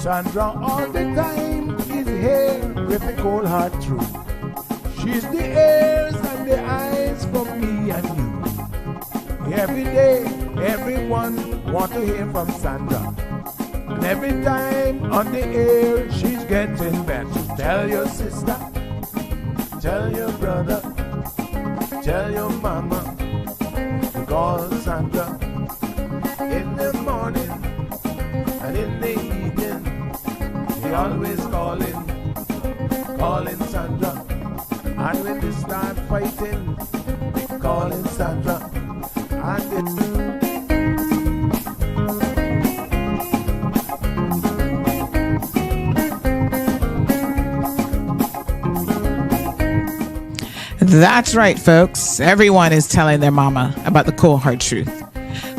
Sandra all the time is here with the cold hard truth. She's the ears and the eyes for me and you. Every day, everyone want to hear from Sandra. And every time on the air, she's getting better. Tell your sister, tell your brother, tell your mama, call Sandra in the morning and in the evening. They always calling Sandra. And when they start fighting, they calling Sandra. And it's That's right, folks. Everyone is telling their mama about the cold hard truth.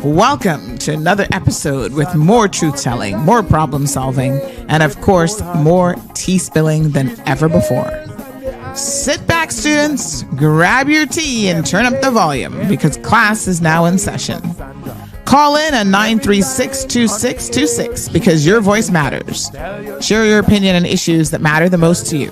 Welcome to another episode with more truth telling, more problem solving, and of course, more tea spilling than ever before. Sit back, students, grab your tea and turn up the volume because class is now in session. Call in at 936-2626 because your voice matters. Share your opinion on issues that matter the most to you.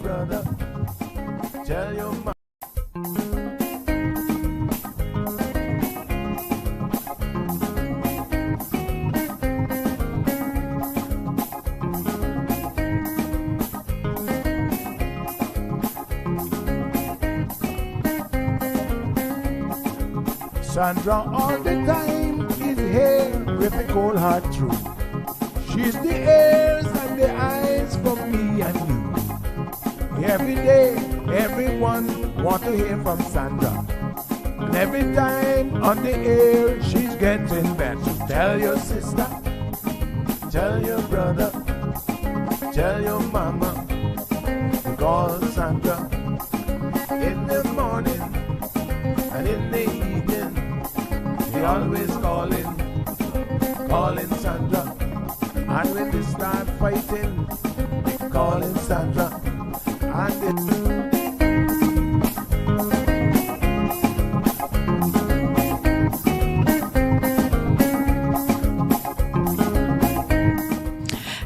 Sandra all the time is here with the cold hard truth. She's the ears and the eyes for me and you. Every day, everyone want to hear from Sandra. And every time on the air, she's getting better. Tell your sister, tell your brother, tell your mama, call Sandra in the morning and in the evening. They always calling Sandra. And when they start fighting, they calling Sandra. And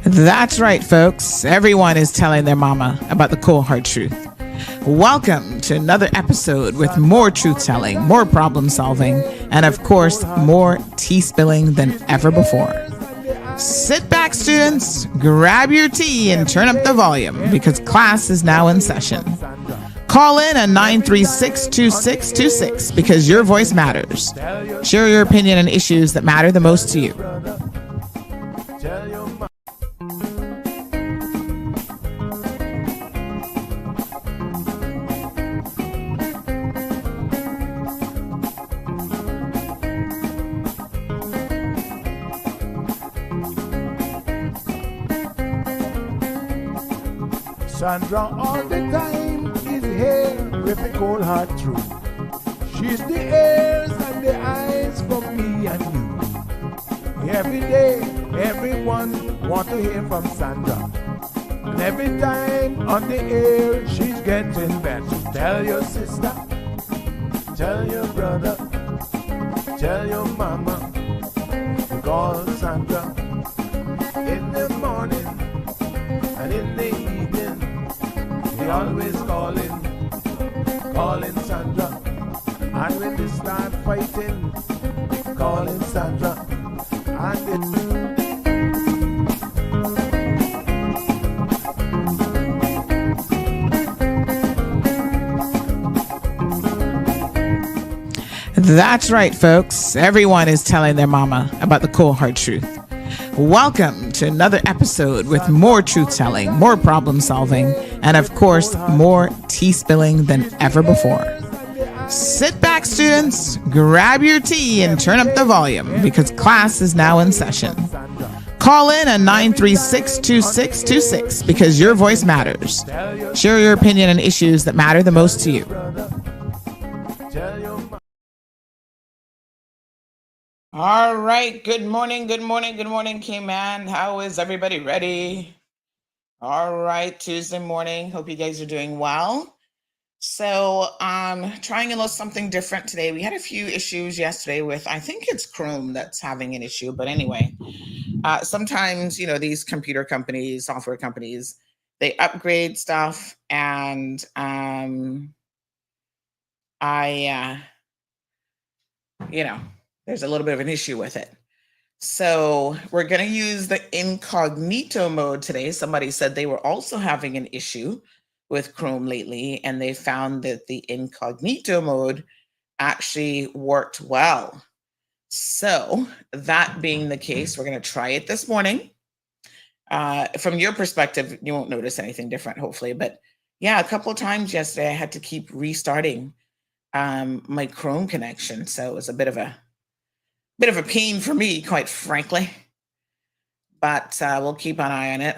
That's right, folks. Everyone is telling their mama about the cold hard truth. Welcome to another episode with more truth telling, more problem solving, and of course, more tea spilling than ever before. Sit back, students, grab your tea and turn up the volume because class is now in session. Call in at 936-2626 because your voice matters. Share your opinion on issues that matter the most to you. Sandra all the time is here with the cold hard truth. She's the ears and the eyes for me and you. Every day, everyone want to hear from Sandra. And every time on the air, she's getting better. Tell your sister, tell your brother, tell your mama, call Sandra in the morning and in the evening. They always calling Sandra. And when they start fighting, they calling Sandra. And That's right, folks. Everyone is telling their mama about the cold hard truth. Welcome to another episode with more truth telling, more problem solving, and of course, more tea spilling than ever before. Sit back, students, grab your tea and turn up the volume because class is now in session. Call in at 936-2626 because your voice matters. Share your opinion on issues that matter the most to you. All right. Good morning, K-Man. How is everybody ready? All right. Tuesday morning. Hope you guys are doing well. So I'm trying a little something different today. We had a few issues yesterday with, I think it's Chrome that's having an issue. But anyway, Sometimes, these computer companies, software companies, they upgrade stuff, and I, there's a little bit of an issue with it. So we're going to use the incognito mode today. Somebody said they were also having an issue with Chrome lately, and they found that the incognito mode actually worked well. So that being the case, we're going to try it this morning. From your perspective, you won't notice anything different, hopefully. But yeah, a couple of times yesterday, I had to keep restarting my Chrome connection. So it was a bit of a pain for me, quite frankly. But we'll keep an eye on it.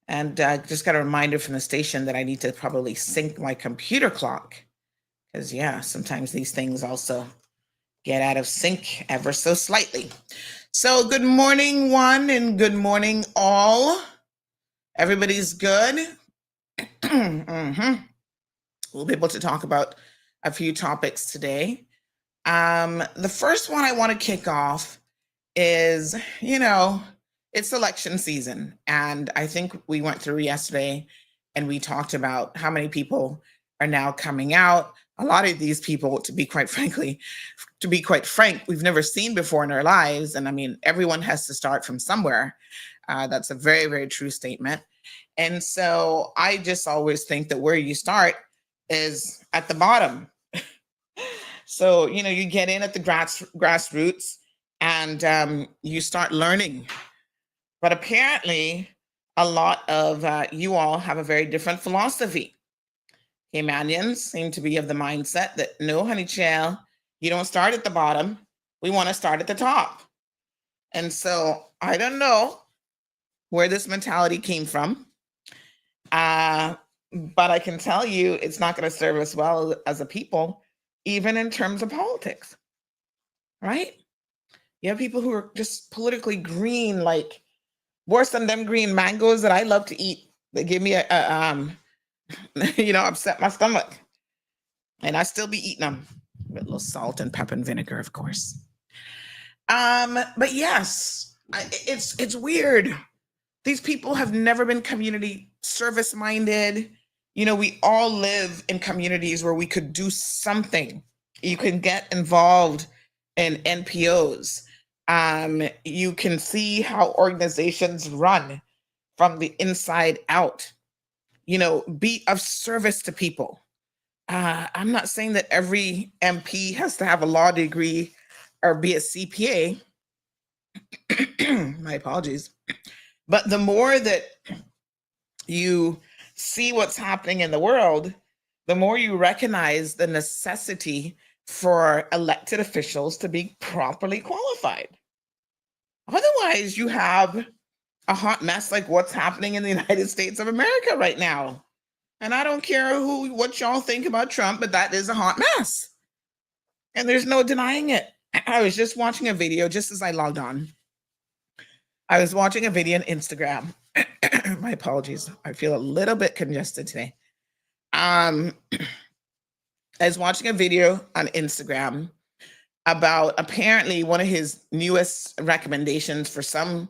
And just got a reminder from the station that I need to probably sync my computer clock. Because, yeah, sometimes these things also get out of sync ever so slightly. So good morning, one, and good morning, all. Everybody's good? Mm-hmm. We'll be able to talk about a few topics today. The first one I want to kick off is, it's election season. And I think we went through yesterday and we talked about how many people are now coming out. A lot of these people, to be quite frank, we've never seen before in our lives. And I mean, everyone has to start from somewhere. That's a very, very true statement. And so I just always think that where you start is at the bottom. So, you get in at the grassroots and you start learning. But apparently, a lot of you all have a very different philosophy. Caymanians seem to be of the mindset that, no, honey child, you don't start at the bottom. We want to start at the top. And so I don't know where this mentality came from. But I can tell you it's not going to serve us well as a people, even in terms of politics. Right? You have people who are just politically green, like worse than them green mangoes that I love to eat. They give me upset my stomach. And I still be eating them with a little salt and pepper and vinegar, of course. But yes, it's weird. These people have never been community service minded. We all live in communities where we could do something. You can get involved in NPOs. You can see how organizations run from the inside out. Be of service to people. I'm not saying that every MP has to have a law degree or be a CPA. My apologies. But the more that you see what's happening in the world, the more you recognize the necessity for elected officials to be properly qualified. Otherwise, you have a hot mess like what's happening in the United States of America right now. And I don't care what y'all think about Trump, but that is a hot mess. And there's no denying it. I was just watching a video just as I logged on. I was watching a video on Instagram. My apologies. I feel a little bit congested today. I was watching a video on Instagram about apparently one of his newest recommendations for some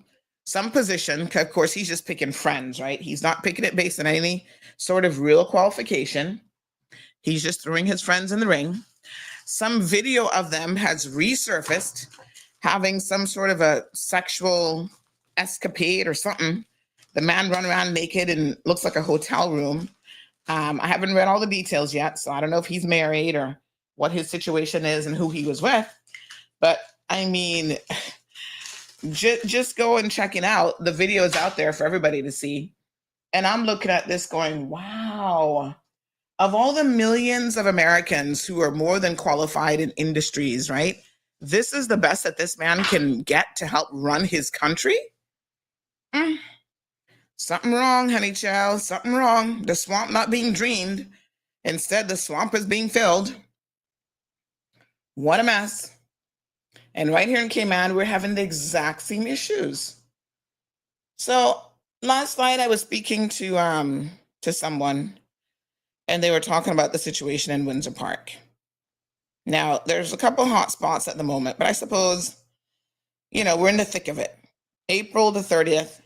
position. Of course, he's just picking friends, right? He's not picking it based on any sort of real qualification. He's just throwing his friends in the ring. Some video of them has resurfaced having some sort of a sexual escapade or something. The man run around naked and looks like a hotel room. I haven't read all the details yet, so I don't know if he's married or what his situation is and who he was with. But I mean, just go and check it out. The video is out there for everybody to see. And I'm looking at this going, wow. Of all the millions of Americans who are more than qualified in industries, right? This is the best that this man can get to help run his country? Something wrong, honey child. Something wrong. The swamp not being drained. Instead, the swamp is being filled. What a mess. And right here in Cayman, we're having the exact same issues. So last night I was speaking to someone, and they were talking about the situation in Windsor Park. Now, there's a couple hot spots at the moment, but I suppose we're in the thick of it. April the 30th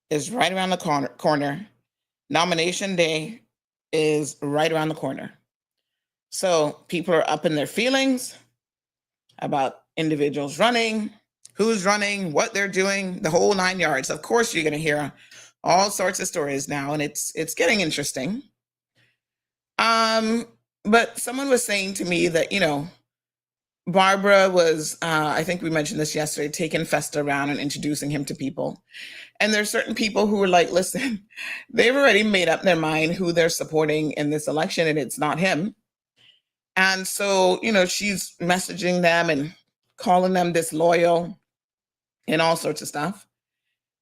is right around the corner. Nomination day is right around the corner. So people are up in their feelings about individuals running, who's running, what they're doing, the whole 9 yards. Of course, you're going to hear all sorts of stories now, and it's getting interesting. But someone was saying to me that, Barbara was, I think we mentioned this yesterday, taking Festa around and introducing him to people. And there's certain people who were like, listen, they've already made up their mind who they're supporting in this election, and it's not him. And so, she's messaging them and calling them disloyal and all sorts of stuff.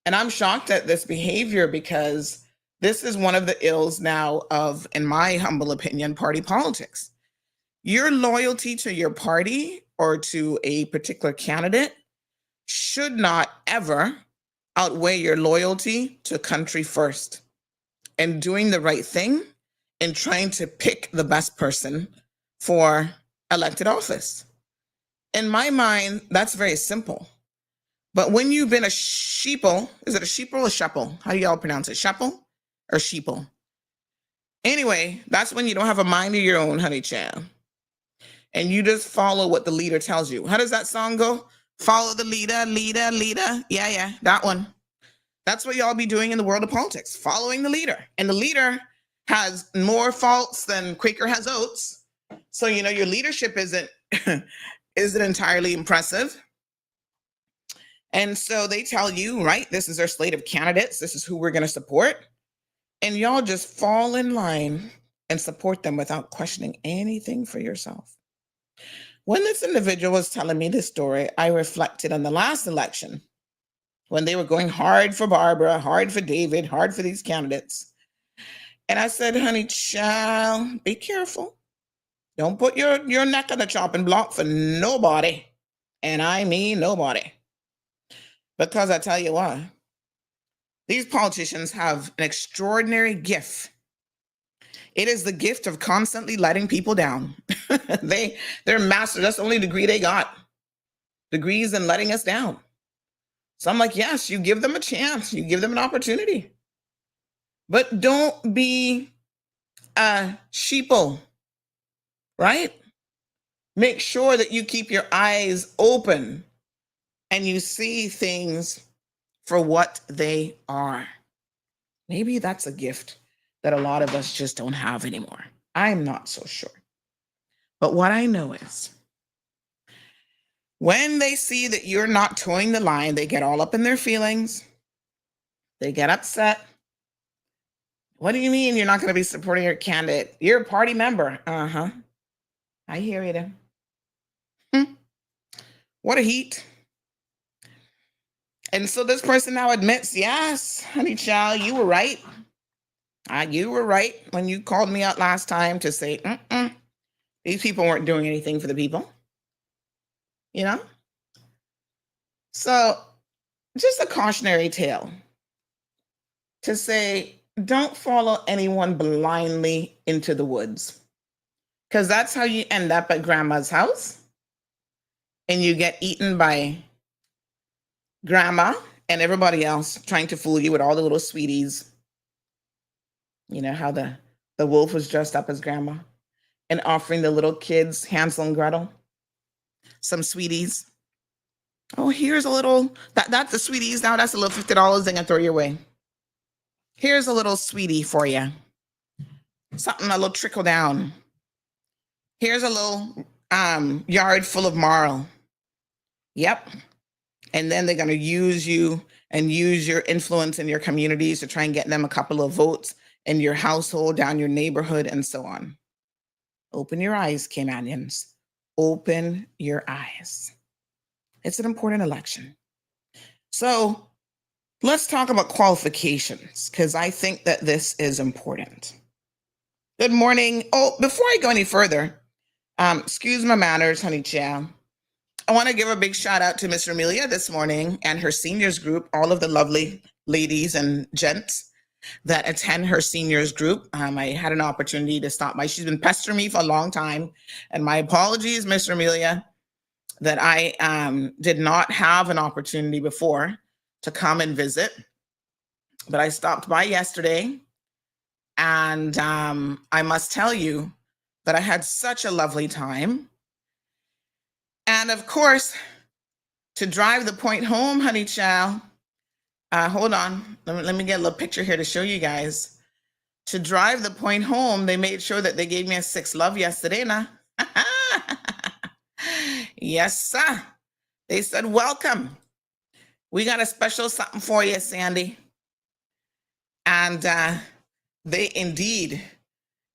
And I'm shocked at this behavior because this is one of the ills now of, in my humble opinion, party politics. Your loyalty to your party or to a particular candidate should not ever outweigh your loyalty to country first and doing the right thing and trying to pick the best person for elected office. In my mind, that's very simple. But when you've been a sheeple, is it a sheeple or sheeple? How do y'all pronounce it? Sheeple or sheeple? Anyway, that's when you don't have a mind of your own, honey child. And you just follow what the leader tells you. How does that song go? Follow the leader, leader, leader. Yeah, that one. That's what y'all be doing in the world of politics, following the leader. And the leader has more faults than Quaker has oats. So, your leadership isn't entirely impressive. And so they tell you, right, this is our slate of candidates. This is who we're going to support. And y'all just fall in line and support them without questioning anything for yourself. When this individual was telling me this story, I reflected on the last election when they were going hard for Barbara, hard for David, hard for these candidates. And I said, honey child, be careful. Don't put your neck on the chopping block for nobody. And I mean nobody. Because I tell you why. These politicians have an extraordinary gift. It is the gift of constantly letting people down. They're masters. That's the only degree they got. Degrees in letting us down. So I'm like, yes, you give them a chance. You give them an opportunity. But don't be a sheeple, right? Make sure that you keep your eyes open and you see things for what they are. Maybe that's a gift that a lot of us just don't have anymore. I'm not so sure. But what I know is when they see that you're not towing the line, they get all up in their feelings. They get upset. What do you mean you're not going to be supporting your candidate? You're a party member. Uh-huh. I hear you then. What a heat. And so this person now admits, yes, honey child, you were right. You were right when you called me out last time to say, these people weren't doing anything for the people. So just a cautionary tale to say, don't follow anyone blindly into the woods, because that's how you end up at grandma's house and you get eaten by grandma and everybody else trying to fool you with all the little sweeties. You know how the wolf was dressed up as grandma and offering the little kids, Hansel and Gretel, some sweeties. Oh, here's a little, that's the sweeties now. That's a little $50 they're gonna throw your way. Here's a little sweetie for you. Something, a little trickle down. Here's a little yard full of marl. Yep. And then they're gonna use you and use your influence in your communities to try and get them a couple of votes in your household, down your neighborhood, and so on. Open your eyes, Caymanians. Open your eyes. It's an important election. So let's talk about qualifications, because I think that this is important. Good morning. Oh, before I go any further, excuse my manners, honey chow. I want to give a big shout out to Miss Amelia this morning and her seniors group, all of the lovely ladies and gents that attend her seniors group. I had an opportunity to stop by. She's been pestering me for a long time. And my apologies, Miss Amelia. that I did not have an opportunity before to come and visit, but I stopped by yesterday, and I must tell you that I had such a lovely time. And of course, to drive the point home, honey child, hold on, let me get a little picture here to show you guys. To drive the point home, they made sure that they gave me a 6 love yesterday. Now, yes, sir. They said, welcome. We got a special something for you, Sandy. And they indeed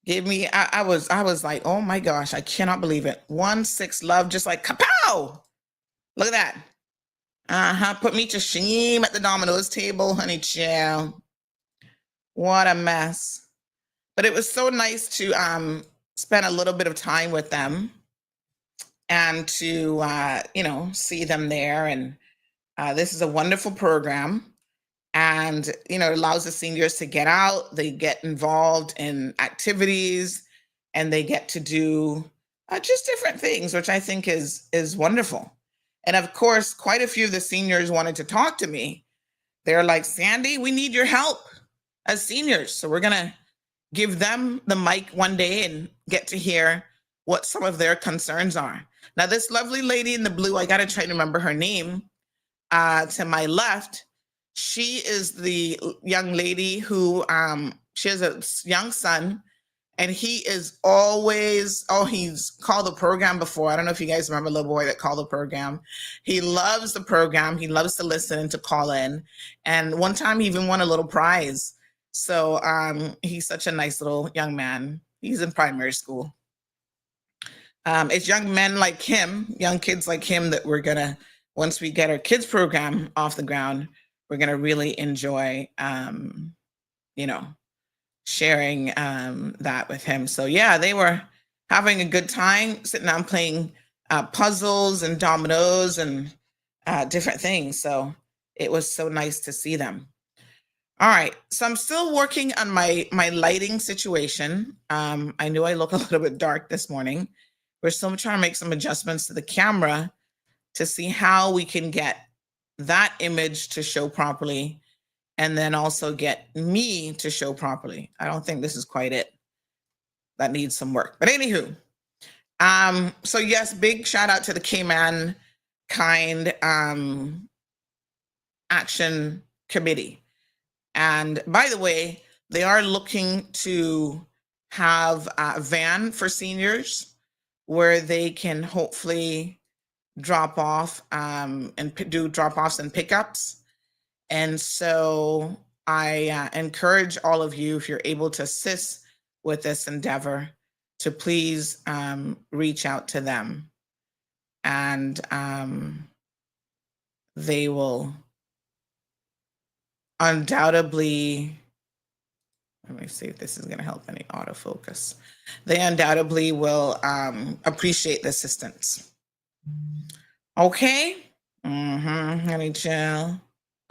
gave me, I was like, oh my gosh, I cannot believe it. 1-6 love, just like kapow. Look at that. Put me to shame at the Domino's table, honey child. What a mess. But it was so nice to spend a little bit of time with them and to, see them there. And this is a wonderful program. And, it allows the seniors to get out, they get involved in activities, and they get to do just different things, which I think is wonderful. And of course, quite a few of the seniors wanted to talk to me. They're like, Sandy, we need your help as seniors. So we're going to give them the mic one day and get to hear what some of their concerns are. Now, this lovely lady in the blue, I got to try to remember her name, to my left, she is the young lady who, she has a young son, and he is always, he's called the program before. I don't know if you guys remember the little boy that called the program. He loves the program. He loves to listen and to call in. And one time he even won a little prize. So he's such a nice little young man. He's in primary school. It's young men like him, young kids like him, that we're gonna, once we get our kids program off the ground, we're gonna really enjoy, sharing that with him. So yeah, they were having a good time sitting down playing puzzles and dominoes and different things. So it was so nice to see them. All right, so I'm still working on my lighting situation. I knew I look a little bit dark this morning. We're still trying to make some adjustments to the camera to see how we can get that image to show properly, and then also get me to show properly. I don't think this is quite it. That needs some work. But anywho, so yes, big shout out to the K-Man Kind Action Committee. And by the way, they are looking to have a van for seniors where they can hopefully drop off and do drop-offs and pickups. And so I encourage all of you, if you're able to assist with this endeavor, to please reach out to them. And they will undoubtedly, let me see if this is going to help any autofocus. They undoubtedly will appreciate the assistance. Okay. Honey child.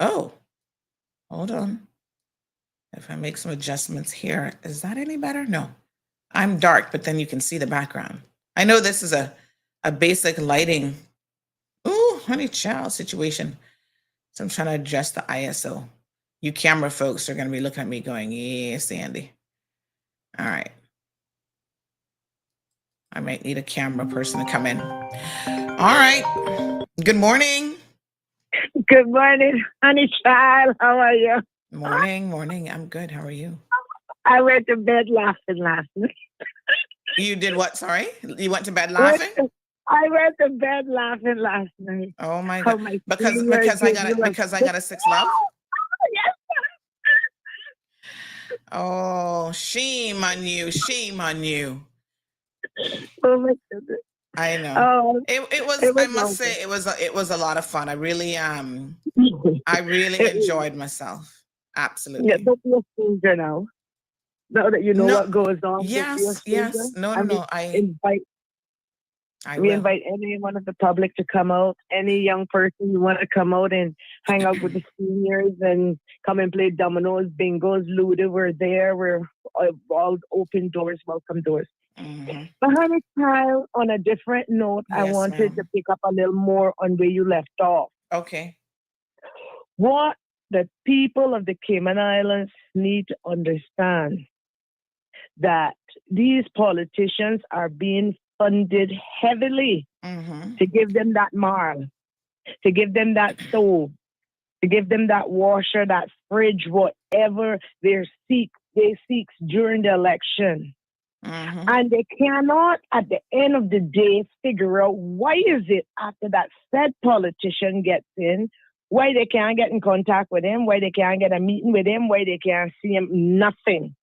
Oh, hold on. If I make some adjustments here, is that any better? No, I'm dark, but then you can see the background. I know this is a basic lighting. Ooh, honey child situation. So I'm trying to adjust the ISO. You camera folks are going to be looking at me going, yeah, Sandy. All right. I might need a camera person to come in. All right. Good morning. Good morning, honey child. How are you? Morning. I'm good. How are you? I went to bed laughing last night. You did what? Sorry? You went to bed laughing? I went to bed laughing last night. Oh my God. Because I got a 6 love? Yes. Oh, shame on you. Shame on you. Oh my goodness. I know. Oh, It was I must say it was a lot of fun. I really enjoyed myself. Absolutely. Yeah, don't be a stranger now. Now that you know what goes on. Yes. No. We invite anyone of the public to come out. Any young person you want to come out and hang out with the seniors and come and play dominoes, bingos, ludo. We're there. We're all open doors, welcome doors. But honey child, on a different note, I Yes, wanted to ma'am. pick up a little more on where you left off. Okay. What the people of the Cayman Islands need to understand that these politicians are being funded heavily to give them that marl, to give them that stove, to give them that washer, that fridge, whatever they seek during the election. And they cannot, at the end of the day, figure out why is it after that said politician gets in, why they can't get in contact with him, why they can't get a meeting with him, why they can't see him, nothing.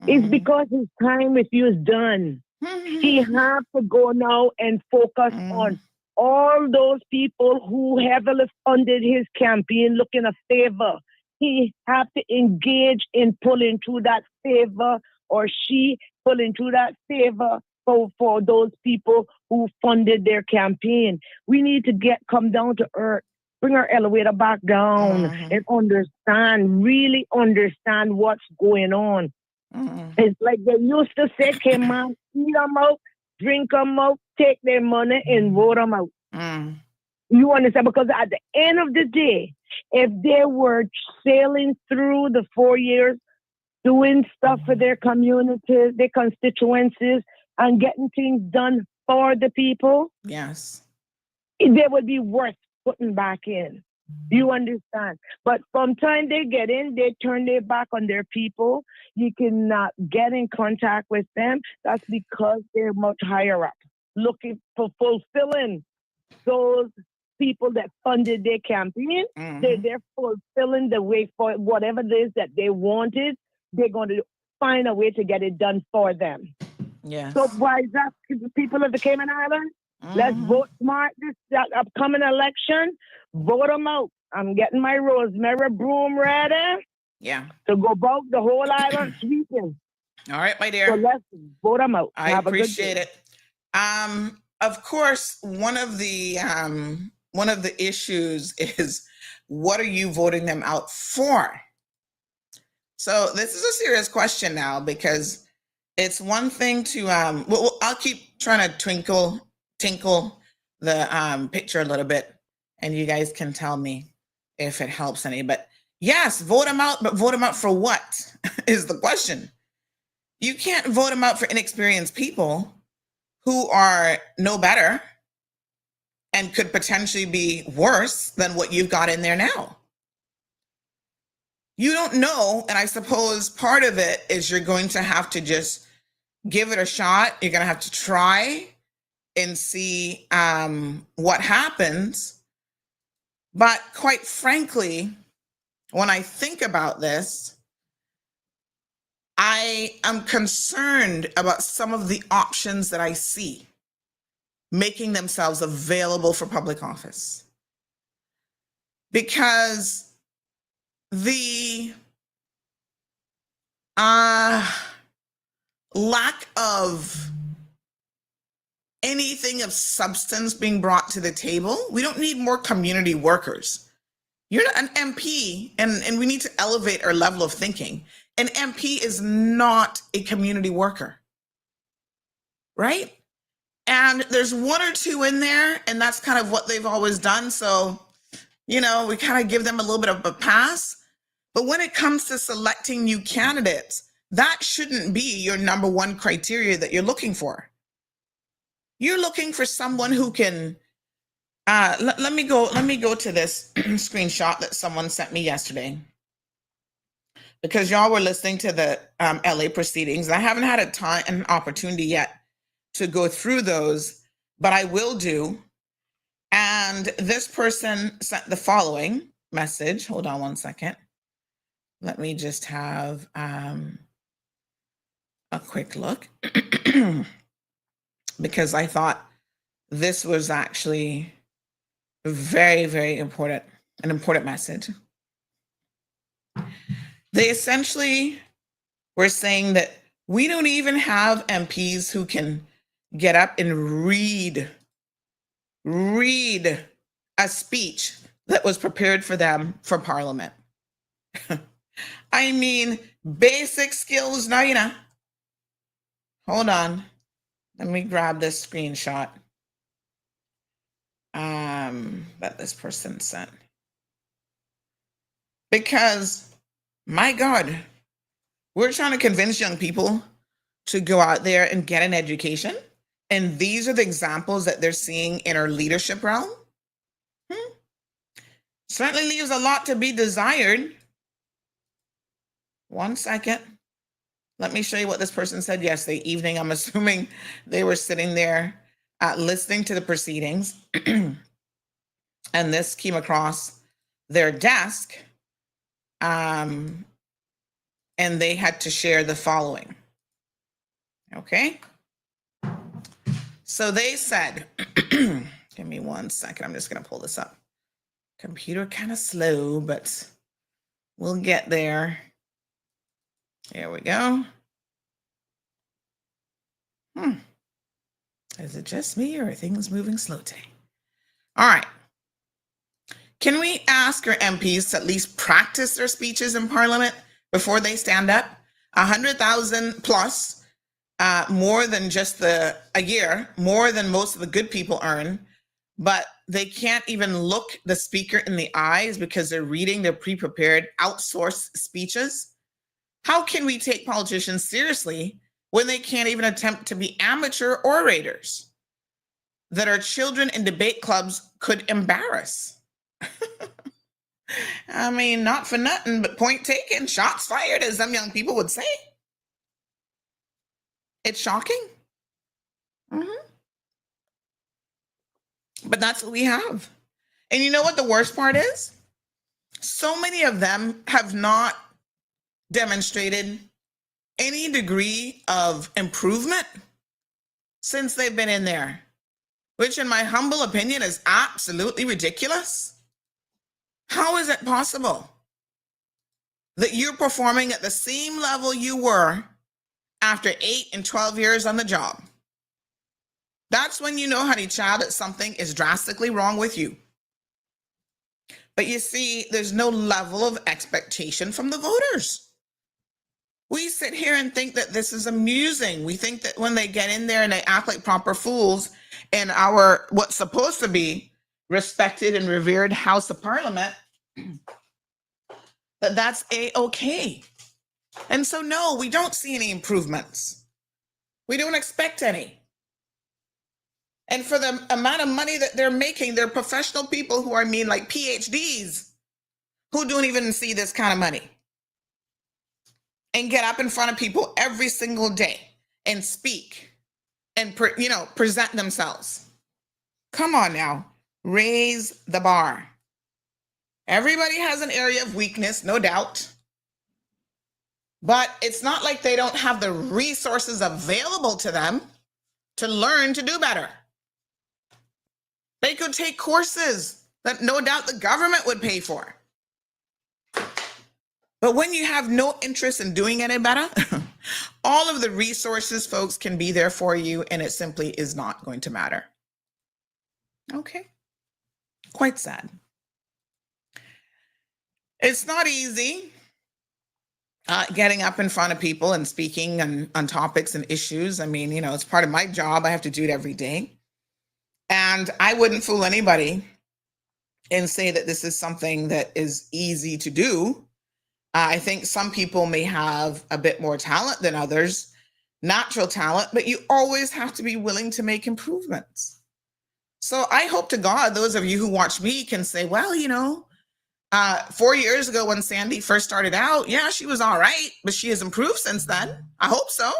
It's because his time with you is done. He has to go now and focus on all those people who heavily funded his campaign looking a favor. He have to engage in pulling through that favor, or she pulling through that favor for those people who funded their campaign. We need to come down to earth, bring our elevator back down and really understand what's going on. It's like they used to say, "Come on, eat them out, drink them out, take their money and vote them out." You understand? Because at the end of the day, if they were sailing through the 4 years, doing stuff for their communities, their constituencies, and getting things done for the people, yes, they would be worth putting back in. You understand? But from time they get in, they turn their back on their people. You cannot get in contact with them. That's because they're much higher up, looking for fulfilling those people that funded their campaign. They're fulfilling the way for whatever it is that they wanted. They're going to find a way to get it done for them. yes. So why is that, people of the Cayman Islands? Let's vote smart this upcoming election. Vote them out. I'm getting my rosemary broom ready. Yeah. To go about the whole island sweeping. All right, my dear. So let's vote them out. I appreciate it. Of course, one of the issues is, what are you voting them out for? So this is a serious question now, because it's one thing to I'll keep trying to tinkle the picture a little bit, and you guys can tell me if it helps any. But yes, vote them out, but vote them out for what is the question. You can't vote them out for inexperienced people who are no better and could potentially be worse than what you've got in there now. You don't know, and I suppose part of it is you're going to have to just give it a shot. You're going to have to try and see what happens. But quite frankly, when I think about this, I am concerned about some of the options that I see making themselves available for public office. Because the lack of anything of substance being brought to the table, we don't need more community workers. You're an MP, and we need to elevate our level of thinking. An MP is not a community worker, right? And there's one or two in there, and that's kind of what they've always done. So, we kind of give them a little bit of a pass. But when it comes to selecting new candidates, that shouldn't be your number one criteria that you're looking for. You're looking for someone who can, let me go to this screenshot that someone sent me yesterday, because y'all were listening to the LA proceedings. I haven't had an opportunity yet to go through those, but I will do. And this person sent the following message. Hold on one second. Let me just have a quick look, because I thought this was actually very, very important, an important message. They essentially were saying that we don't even have MPs who can get up and read a speech that was prepared for them for Parliament. I mean, basic skills, now, Hold on. Let me grab this screenshot that this person sent. Because, my God, we're trying to convince young people to go out there and get an education. And these are the examples that they're seeing in our leadership realm. Certainly leaves a lot to be desired. One second. Let me show you what this person said yesterday evening. I'm assuming they were sitting there listening to the proceedings. And this came across their desk. And they had to share the following. Okay. So they said, give me 1 second. I'm just going to pull this up. Computer kind of slow, but we'll get there. Here we go. Is it just me or are things moving slow today? All right. Can we ask our MPs to at least practice their speeches in Parliament before they stand up? 100,000 plus, more than just a year, more than most of the good people earn, but they can't even look the speaker in the eyes because they're reading their pre-prepared outsourced speeches. How can we take politicians seriously when they can't even attempt to be amateur orators that our children in debate clubs could embarrass? I mean, not for nothing, but point taken, shots fired, as some young people would say. It's shocking. But that's what we have. And you know what the worst part is? So many of them have not demonstrated any degree of improvement since they've been in there, which in my humble opinion is absolutely ridiculous. How is it possible that you're performing at the same level you were after 8 and 12 years on the job? That's when you know, honey child, that something is drastically wrong with you. But you see, there's no level of expectation from the voters. We sit here and think that this is amusing. We think that when they get in there and they act like proper fools in our what's supposed to be respected and revered House of Parliament, that's a-okay. And so, no, we don't see any improvements. We don't expect any. And for the amount of money that they're making, they're professional people who are, like PhDs, who don't even see this kind of money and get up in front of people every single day and speak and, present themselves. Come on now, raise the bar. Everybody has an area of weakness, no doubt. But it's not like they don't have the resources available to them to learn to do better. They could take courses that no doubt the government would pay for. But when you have no interest in doing any better, all of the resources, folks, can be there for you, and it simply is not going to matter. Okay. Quite sad. It's not easy getting up in front of people and speaking on topics and issues. I mean, it's part of my job. I have to do it every day. And I wouldn't fool anybody and say that this is something that is easy to do. I think some people may have a bit more talent than others, natural talent, but you always have to be willing to make improvements. So I hope to God, those of you who watch me can say, well, 4 years ago when Sandy first started out, yeah, she was all right, but she has improved since then. I hope so.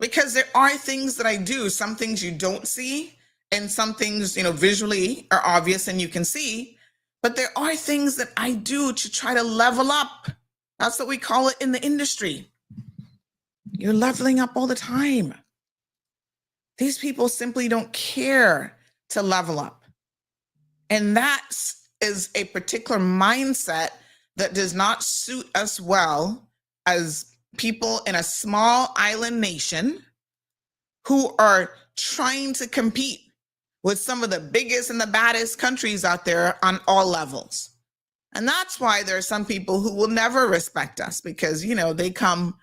Because there are things that I do, some things you don't see, and some things, visually are obvious and you can see, but there are things that I do to try to level up. That's what we call it in the industry. You're leveling up all the time. These people simply don't care to level up. And that is a particular mindset that does not suit us well as people in a small island nation who are trying to compete with some of the biggest and the baddest countries out there on all levels. And that's why there are some people who will never respect us because, they come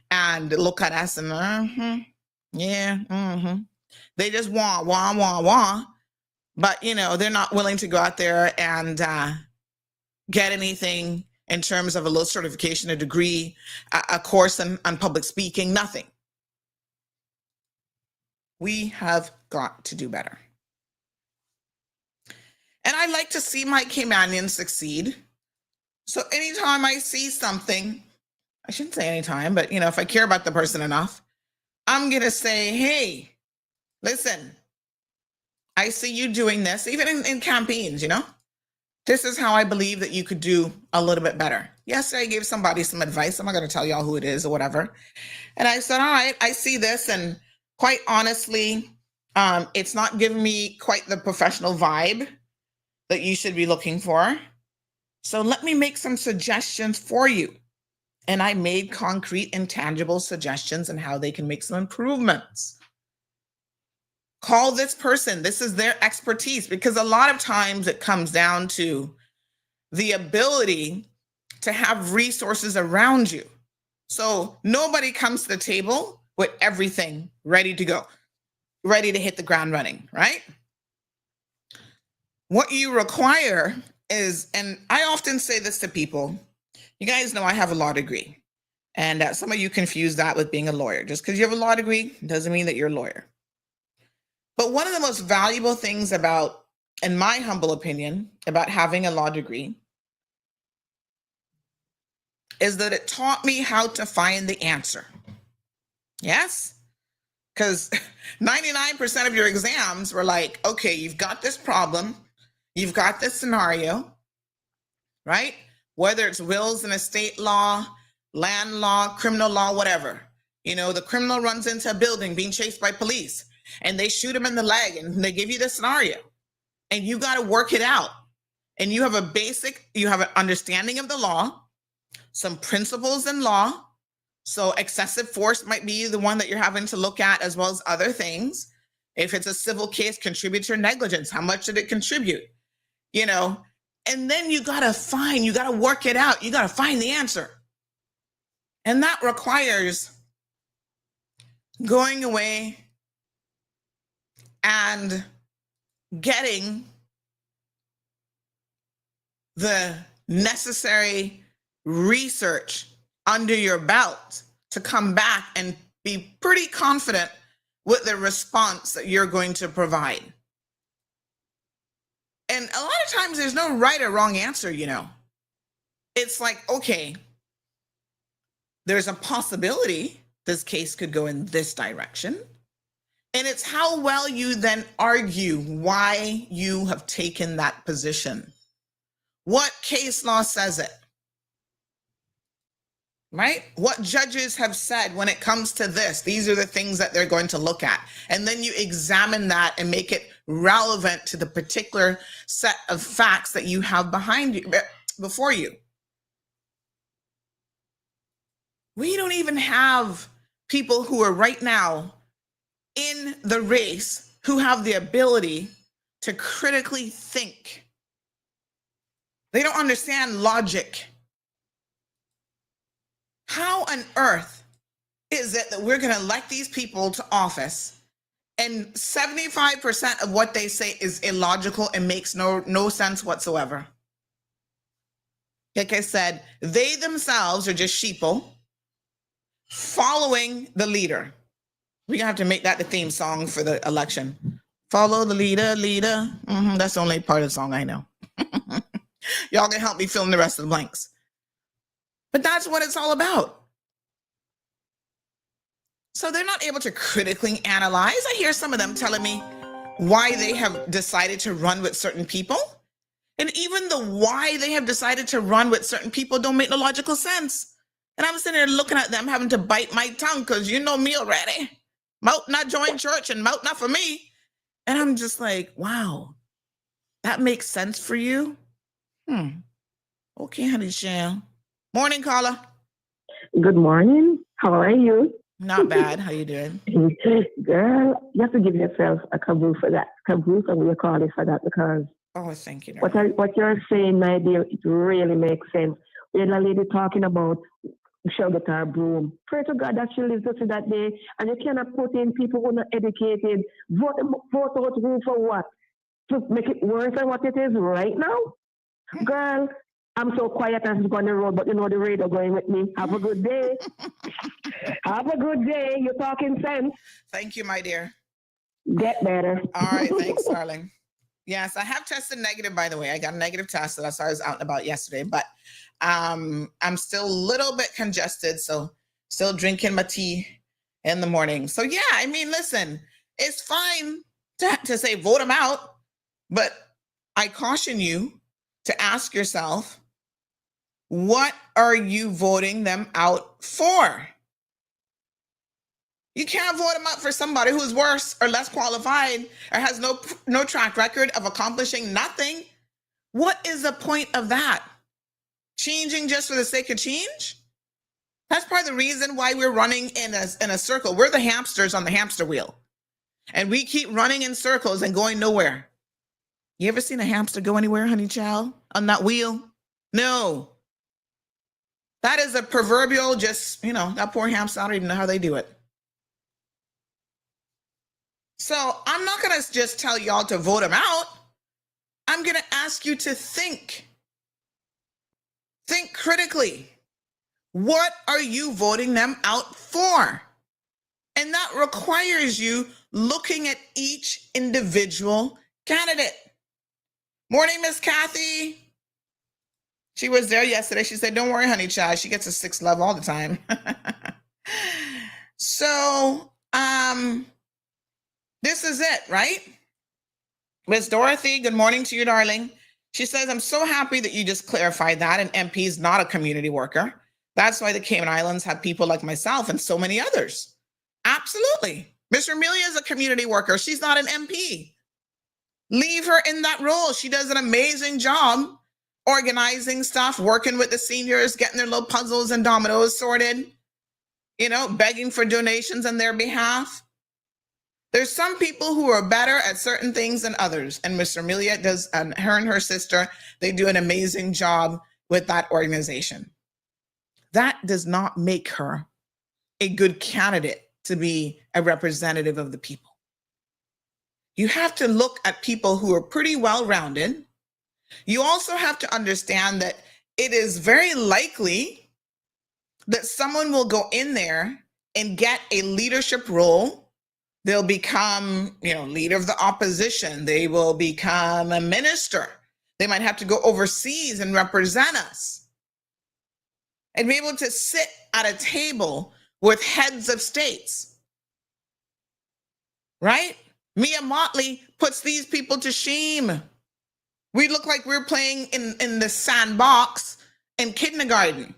and look at us and, they just want. But, they're not willing to go out there and get anything in terms of a low certification, a degree, a course on public speaking, nothing. We have got to do better. And I like to see my Caymanians succeed. So anytime I see something, I shouldn't say anytime, but if I care about the person enough, I'm going to say, hey, listen, I see you doing this, even in campaigns, this is how I believe that you could do a little bit better. Yesterday, I gave somebody some advice. I'm not going to tell y'all who it is or whatever. And I said, all right, I see this. And quite honestly, it's not giving me quite the professional vibe that you should be looking for. So let me make some suggestions for you. And I made concrete and tangible suggestions on how they can make some improvements. Call this person. This is their expertise, because a lot of times it comes down to the ability to have resources around you. So nobody comes to the table with everything ready to go, ready to hit the ground running, right? What you require is, and I often say this to people, you guys know I have a law degree. And some of you confuse that with being a lawyer. Just because you have a law degree doesn't mean that you're a lawyer. But one of the most valuable things about, in my humble opinion, about having a law degree is that it taught me how to find the answer. Yes? Because 99% of your exams were like, okay, you've got this problem, you've got this scenario, right? Whether it's wills and estate law, land law, criminal law, whatever. The criminal runs into a building being chased by police and they shoot him in the leg and they give you the scenario and you got to work it out. And you have an understanding of the law, some principles in law. So excessive force might be the one that you're having to look at, as well as other things. If it's a civil case, contributor negligence, how much did it contribute? And then you got to work it out. You got to find the answer. And that requires going away and getting the necessary research under your belt to come back and be pretty confident with the response that you're going to provide. And a lot of times there's no right or wrong answer, It's like, okay, there's a possibility this case could go in this direction. And it's how well you then argue why you have taken that position. What case law says it? Right? What judges have said when it comes to this? These are the things that they're going to look at. And then you examine that and make it relevant to the particular set of facts that you have before you. We don't even have people who are right now in the race who have the ability to critically think. They don't understand logic. How on earth is it that we're going to elect these people to office and 75% of what they say is illogical and makes no sense whatsoever? Like I said, they themselves are just sheeple following the leader. We're going to have to make that the theme song for the election. Follow the leader. That's the only part of the song I know. Y'all can help me fill in the rest of the blanks. But that's what it's all about. So they're not able to critically analyze. I hear some of them telling me why they have decided to run with certain people. And even the why they have decided to run with certain people don't make no logical sense. And I'm sitting there looking at them having to bite my tongue because you know me already. Mout not join church and mout not for me. And I'm just like, wow, that makes sense for you? Okay, honey, Shell. Morning, Carla. Good morning. How are you? Not bad. How you doing? Girl, you have to give yourself a caboose for that. Caboose, I'm going to call it for that because Oh, thank you, What, darling. what you're saying, my dear, it really makes sense. We're the lady talking about she'll get her broom. Pray to God that she lives to see that day. And you cannot put in people who are not educated. Vote out who for what? To make it worse than what it is right now? Girl, I'm so quiet and go on the road, but you know the radio going with me. Have a good day. Have a good day. You're talking sense. Thank you, my dear. Get better. All right, thanks, darling. Yes, I have tested negative, by the way. I got a negative test, so that's why I was out and about yesterday. But I'm still a little bit congested, so still drinking my tea in the morning. So yeah, I mean, listen, it's fine to say vote them out, but I caution you to ask yourself, what are you voting them out for? You can't vote them out for somebody who's worse or less qualified or has no track record of accomplishing nothing. What is the point of that? Changing just for the sake of change? That's part of the reason why we're running in a circle. We're the hamsters on the hamster wheel. And we keep running in circles and going nowhere. You ever seen a hamster go anywhere, honey child, on that wheel? No. That is a proverbial just, that poor hamster, I don't even know how they do it. So I'm not going to just tell y'all to vote them out. I'm going to ask you to think. Think critically. What are you voting them out for? And that requires you looking at each individual candidate. Morning, Miss Kathy. She was there yesterday. She said, don't worry, honey child. She gets a 6 love all the time. So, this is it, right? Miss Dorothy, good morning to you, darling. She says, I'm so happy that you just clarified that an MP is not a community worker. That's why the Cayman Islands have people like myself and so many others. Absolutely. Miss Amelia is a community worker. She's not an MP. Leave her in that role. She does an amazing job organizing stuff, working with the seniors, getting their little puzzles and dominoes sorted, begging for donations on their behalf. There's some people who are better at certain things than others. And Miss Amelia does, and her sister, they do an amazing job with that organization. That does not make her a good candidate to be a representative of the people. You have to look at people who are pretty well-rounded. You also have to understand that it is very likely that someone will go in there and get a leadership role. They'll become, leader of the opposition. They will become a minister. They might have to go overseas and represent us and be able to sit at a table with heads of states, right? Mia Motley puts these people to shame. We look like we're playing in the sandbox in kindergarten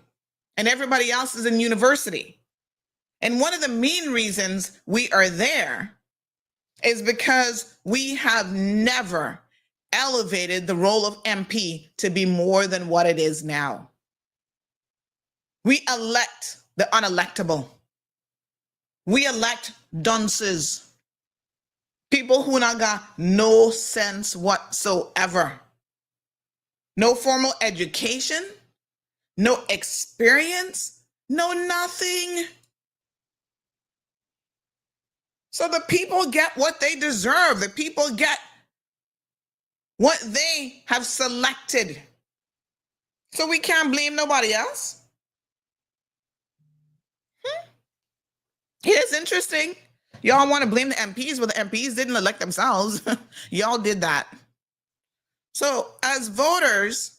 and everybody else is in university. And one of the main reasons we are there is because we have never elevated the role of MP to be more than what it is now. We elect the unelectable. We elect dunces. People who not got no sense whatsoever. No formal education, no experience, no nothing. So the people get what they deserve. The people get what they have selected. So we can't blame nobody else. It is interesting. Y'all want to blame the MPs, but the MPs didn't elect themselves. Y'all did that. So as voters,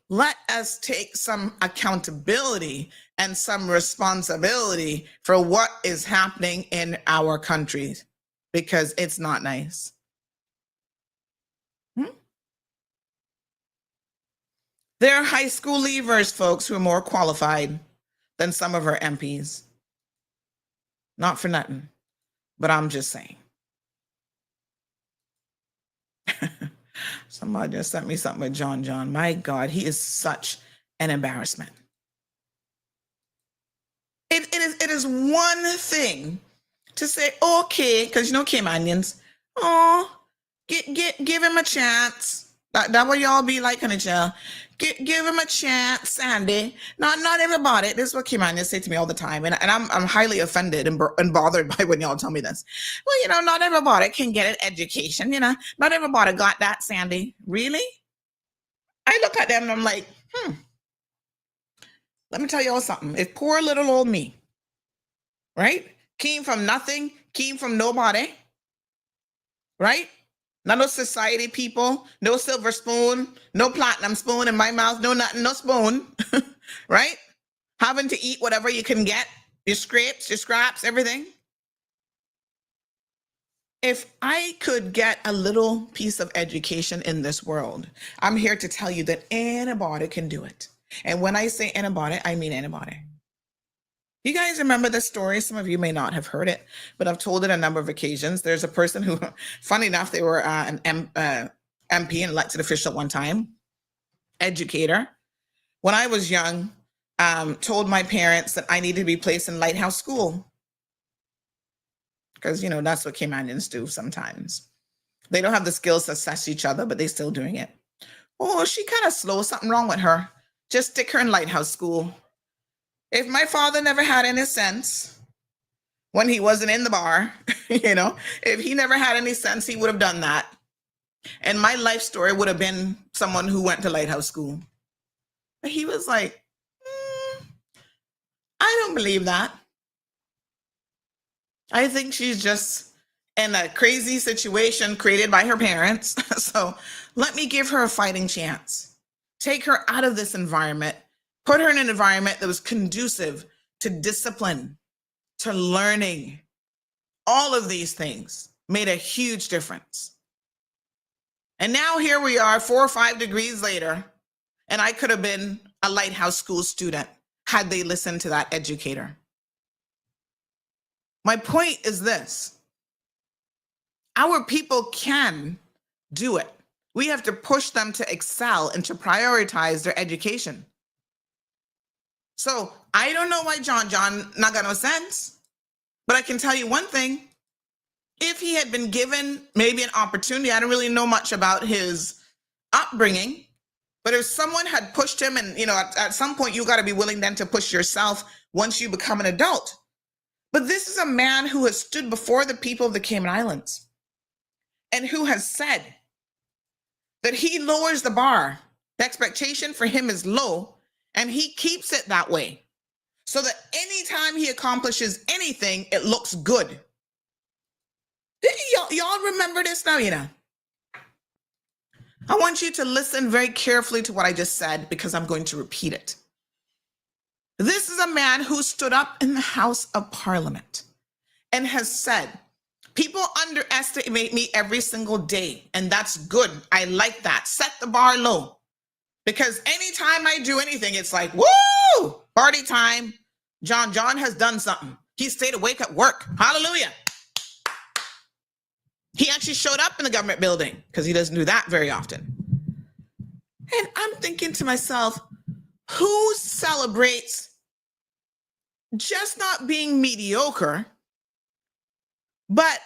let us take some accountability and some responsibility for what is happening in our countries, because it's not nice. There are high school leavers, folks, who are more qualified than some of our MPs. Not for nothing, but I'm just saying. Somebody just sent me something with John. My God, he is such an embarrassment. It is one thing to say, okay, because Caymanians, oh, Give him a chance. That what y'all be like in a jail. Give him a chance, Sandy. Not everybody. This is what Kimani say to me all the time, and I'm highly offended and bothered by when y'all tell me this. Well, not everybody can get an education. Not everybody got that, Sandy. Really? I look at them and I'm like, let me tell y'all something. If poor little old me, right, came from nothing, came from nobody, right? Not no society people, no silver spoon, no platinum spoon in my mouth, no nothing, no spoon, right? Having to eat whatever you can get, your scrapes, your scraps, everything. If I could get a little piece of education in this world, I'm here to tell you that anybody can do it. And when I say anybody, I mean anybody. You guys remember this story? Some of you may not have heard it, but I've told it a number of occasions. There's a person who, funny enough, they were an MP, an elected official at one time, educator. When I was young, told my parents that I needed to be placed in Lighthouse School. Because, that's what Caymanians do sometimes. They don't have the skills to assess each other, but they're still doing it. Oh, she kind of slow, something wrong with her. Just stick her in Lighthouse School. If my father never had any sense when he wasn't in the bar, if he never had any sense, he would have done that. And my life story would have been someone who went to Lighthouse School. But he was like, I don't believe that. I think she's just in a crazy situation created by her parents. So let me give her a fighting chance. Take her out of this environment. Put her in an environment that was conducive to discipline, to learning. All of these things made a huge difference. And now here we are 4 or 5 degrees later, and I could have been a Lighthouse School student had they listened to that educator. My point is this. Our people can do it. We have to push them to excel and to prioritize their education. So I don't know why John not got no sense, but I can tell you one thing. If he had been given maybe an opportunity, I don't really know much about his upbringing, but if someone had pushed him and, at some point you got to be willing then to push yourself once you become an adult. But this is a man who has stood before the people of the Cayman Islands and who has said that he lowers the bar. The expectation for him is low, and he keeps it that way so that anytime he accomplishes anything, it looks good. Y'all remember this now, I want you to listen very carefully to what I just said because I'm going to repeat it. This is a man who stood up in the House of Parliament and has said, people underestimate me every single day, and that's good. I like that. Set the bar low. Because anytime I do anything, it's like, woo, party time. John has done something. He stayed awake at work. Hallelujah. He actually showed up in the government building because he doesn't do that very often. And I'm thinking to myself, who celebrates just not being mediocre, but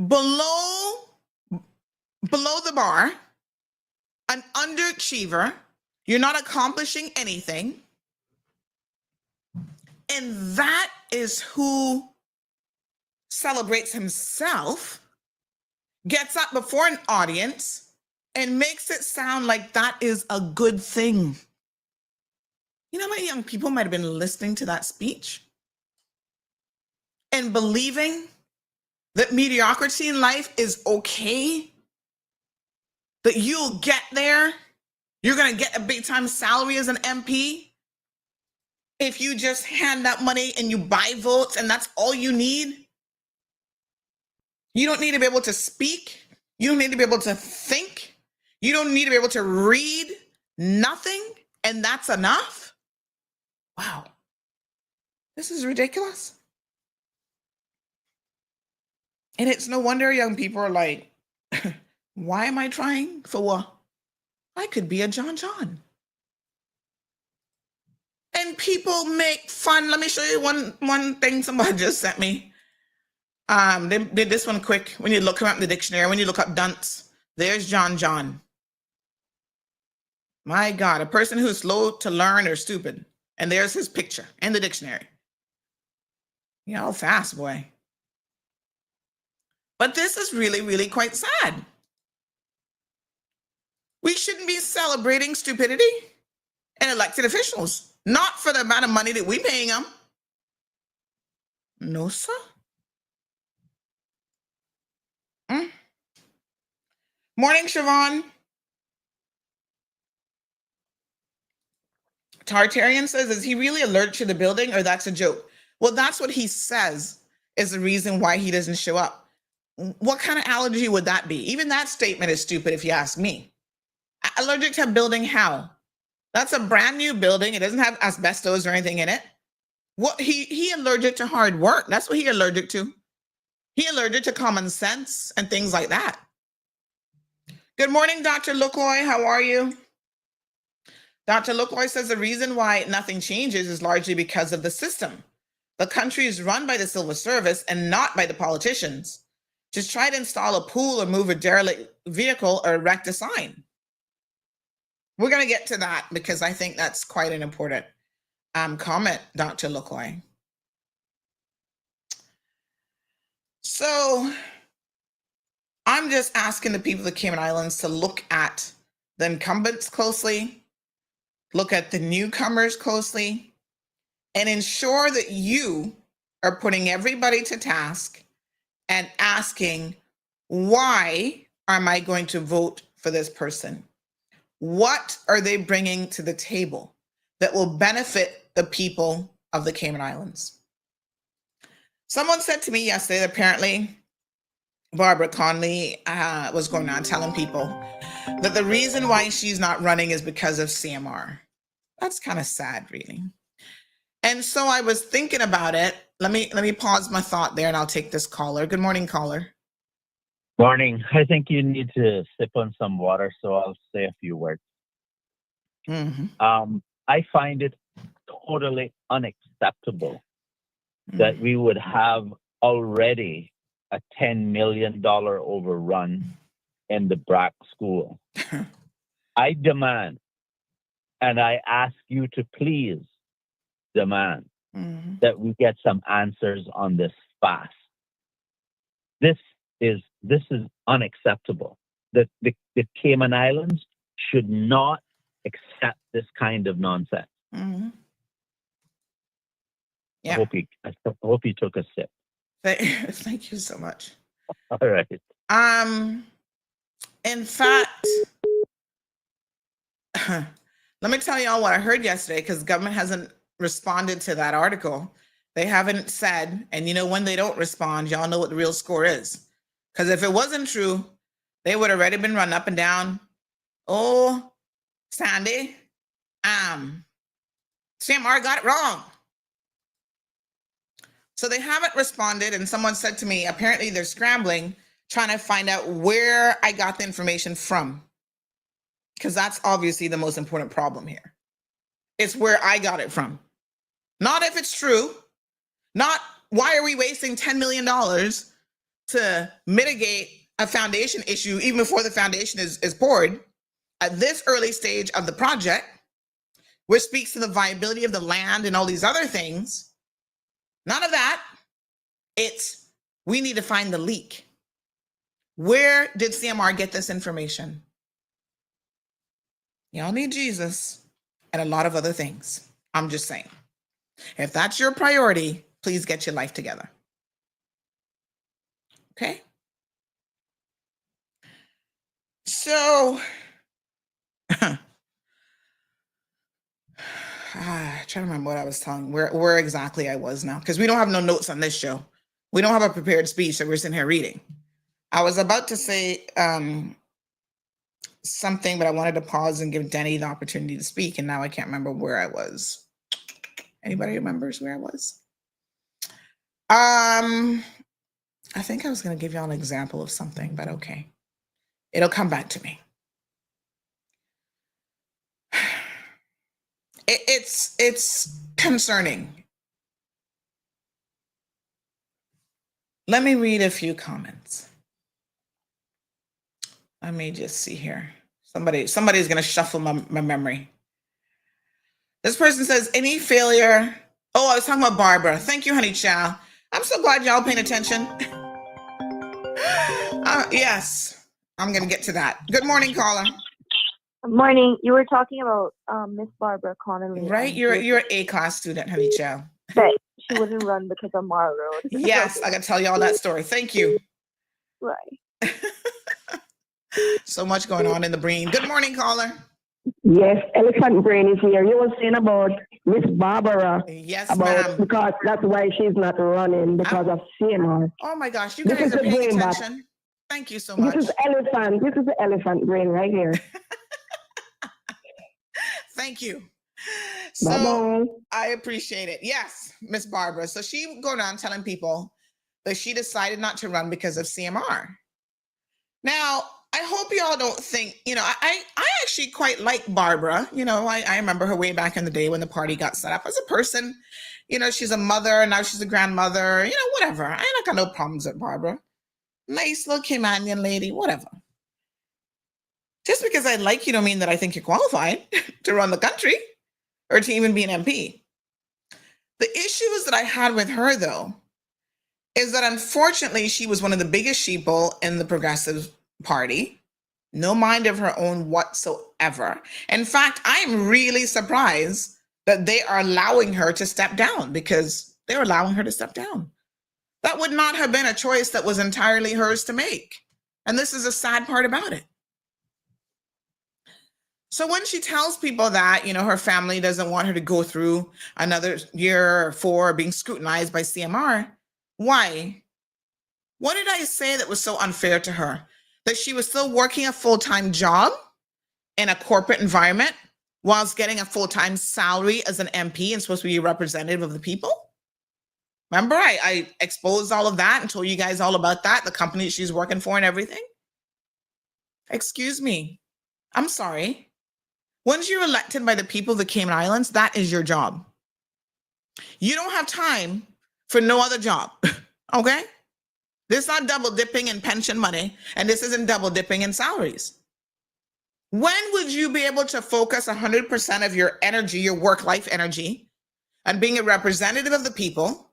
below the bar, an underachiever, you're not accomplishing anything. And that is who celebrates himself, gets up before an audience, and makes it sound like that is a good thing. You know how many young people might have been listening to that speech and believing that mediocrity in life is okay? That you'll get there, you're going to get a big time salary as an MP if you just hand out money and you buy votes and that's all you need? You don't need to be able to speak. You don't need to be able to think. You don't need to be able to read nothing, and that's enough? Wow. This is ridiculous. And it's no wonder young people are like, why am I trying? For what? I could be a John. And people make fun. Let me show you one thing somebody just sent me. They did this one quick. When you look him up in the dictionary, when you look up dunce, there's John. My God, a person who's slow to learn or stupid. And there's his picture in the dictionary. Y'all fast, boy. But this is really, really quite sad. We shouldn't be celebrating stupidity and elected officials, not for the amount of money that we're paying them. No, sir. Morning, Siobhan. Tartarian says, is he really alert to the building or that's a joke? Well, that's what he says is the reason why he doesn't show up. What kind of allergy would that be? Even that statement is stupid if you ask me. Allergic to a building, how? That's a brand new building. It doesn't have asbestos or anything in it. What he allergic to hard work. That's what he allergic to. He allergic to common sense and things like that. Good morning, Dr. Lukoy. How are you? Dr. Lukoy says the reason why nothing changes is largely because of the system. The country is run by the civil service and not by the politicians. Just try to install a pool or move a derelict vehicle or erect a sign. We're going to get to that because I think that's quite an important comment, Dr. Lukoy. So I'm just asking the people of the Cayman Islands to look at the incumbents closely, look at the newcomers closely, and ensure that you are putting everybody to task and asking, why am I going to vote for this person? What are they bringing to the table that will benefit the people of the Cayman Islands? Someone said to me yesterday that apparently Barbara Conley was going on telling people that the reason why she's not running is because of CMR. That's kind of sad, really. And so I was thinking about it. Let me pause my thought there and I'll take this caller. Good morning, caller. Morning. I think you need to sip on some water, so I'll say a few words. Mm-hmm. I find it totally unacceptable that we would have already a $10 million overrun in the BRAC school. I demand, and I ask you to please demand that we get some answers on this fast. This is unacceptable. The Cayman Islands should not accept this kind of nonsense. Mm-hmm. Yeah. I hope he took a sip. Thank you so much. All right. In fact, let me tell y'all what I heard yesterday, because government hasn't responded to that article. They haven't said, and you know, when they don't respond, y'all know what the real score is. Because if it wasn't true, they would have already been run up and down. Oh, Sandy, CMR got it wrong. So they haven't responded, and someone said to me, apparently they're scrambling, trying to find out where I got the information from. Because that's obviously the most important problem here. It's where I got it from. Not if it's true. Not why are we wasting $10 million to mitigate a foundation issue even before the foundation is poured at this early stage of the project, which speaks to the viability of the land and all these other things. None of that. It's we need to find the leak. Where did CMR get this information? Y'all need Jesus and a lot of other things. I'm just saying. If that's your priority, please get your life together. Okay? So, trying to remember what I was telling, where exactly I was now, because we don't have no notes on this show. We don't have a prepared speech that we're sitting here reading. I was about to say something, but I wanted to pause and give Denny the opportunity to speak, and now I can't remember where I was. Anybody remembers where I was? I think I was going to give y'all an example of something, but okay. It'll come back to me. It's concerning. Let me read a few comments. Let me just see here. Somebody's going to shuffle my memory. This person says, any failure. Oh, I was talking about Barbara. Thank you, honey child. I'm so glad y'all paying attention. Yes, I'm going to get to that. Good morning, caller. Morning. You were talking about Miss Barbara Connolly. Right? You're an A-class student, honey child. That she wouldn't run because of Mara Road. Yes, I can tell you all that story. Thank you. Right. So much going on in the brain. Good morning, caller. Yes, elephant brain is here. You were saying about Miss Barbara. Yes, ma'am. Because that's why she's not running, because of CMR. Oh my gosh, you guys are paying attention. Thank you so much. This is the elephant brain right here. Thank you. So bye-bye. I appreciate it. Yes, Miss Barbara. So she go around telling people that she decided not to run because of CMR. Now, I hope you all don't think, I actually quite like Barbara. I remember her way back in the day when the party got set up as a person. She's a mother, now she's a grandmother, whatever. I ain't got no problems with Barbara. Nice little Caymanian lady, whatever. Just because I like you don't mean that I think you're qualified to run the country or to even be an MP. The issues that I had with her, though, is that unfortunately she was one of the biggest sheeple in the Progressive Party. No mind of her own whatsoever. In fact, I'm really surprised that they are allowing her to step down, because they're allowing her to step down. That would not have been a choice that was entirely hers to make. And this is a sad part about it. So when she tells people that, her family doesn't want her to go through another year or 4 being scrutinized by CMR, why? What did I say that was so unfair to her? That she was still working a full-time job in a corporate environment whilst getting a full-time salary as an MP and supposed to be a representative of the people? Remember, I exposed all of that and told you guys all about that, the company she's working for and everything? Excuse me. I'm sorry. Once you're elected by the people of the Cayman Islands, that is your job. You don't have time for no other job, okay? This is not double dipping in pension money, and this isn't double dipping in salaries. When would you be able to focus 100% of your energy, your work-life energy, on being a representative of the people,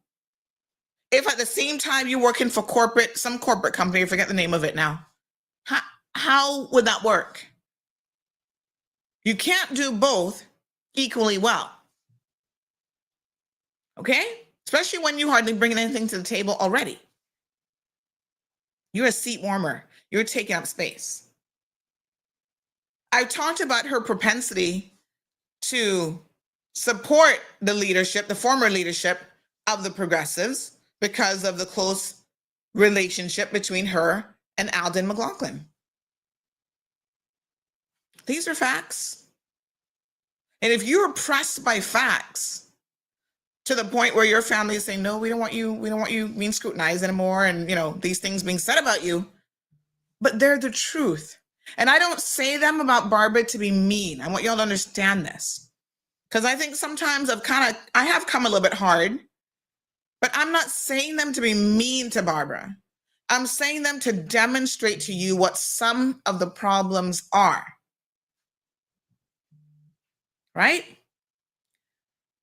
if at the same time you're working for some corporate company, I forget the name of it now? How would that work? You can't do both equally well. Okay? Especially when you hardly bring anything to the table already. You're a seat warmer. You're taking up space. I talked about her propensity to support the leadership, the former leadership of the Progressives, because of the close relationship between her and Alden McLaughlin. These are facts. And if you're pressed by facts to the point where your family is saying, no, we don't want you being scrutinized anymore, and these things being said about you, but they're the truth. And I don't say them about Barbara to be mean. I want y'all to understand this. Because I think sometimes I have come a little bit hard, but I'm not saying them to be mean to Barbara. I'm saying them to demonstrate to you what some of the problems are. Right?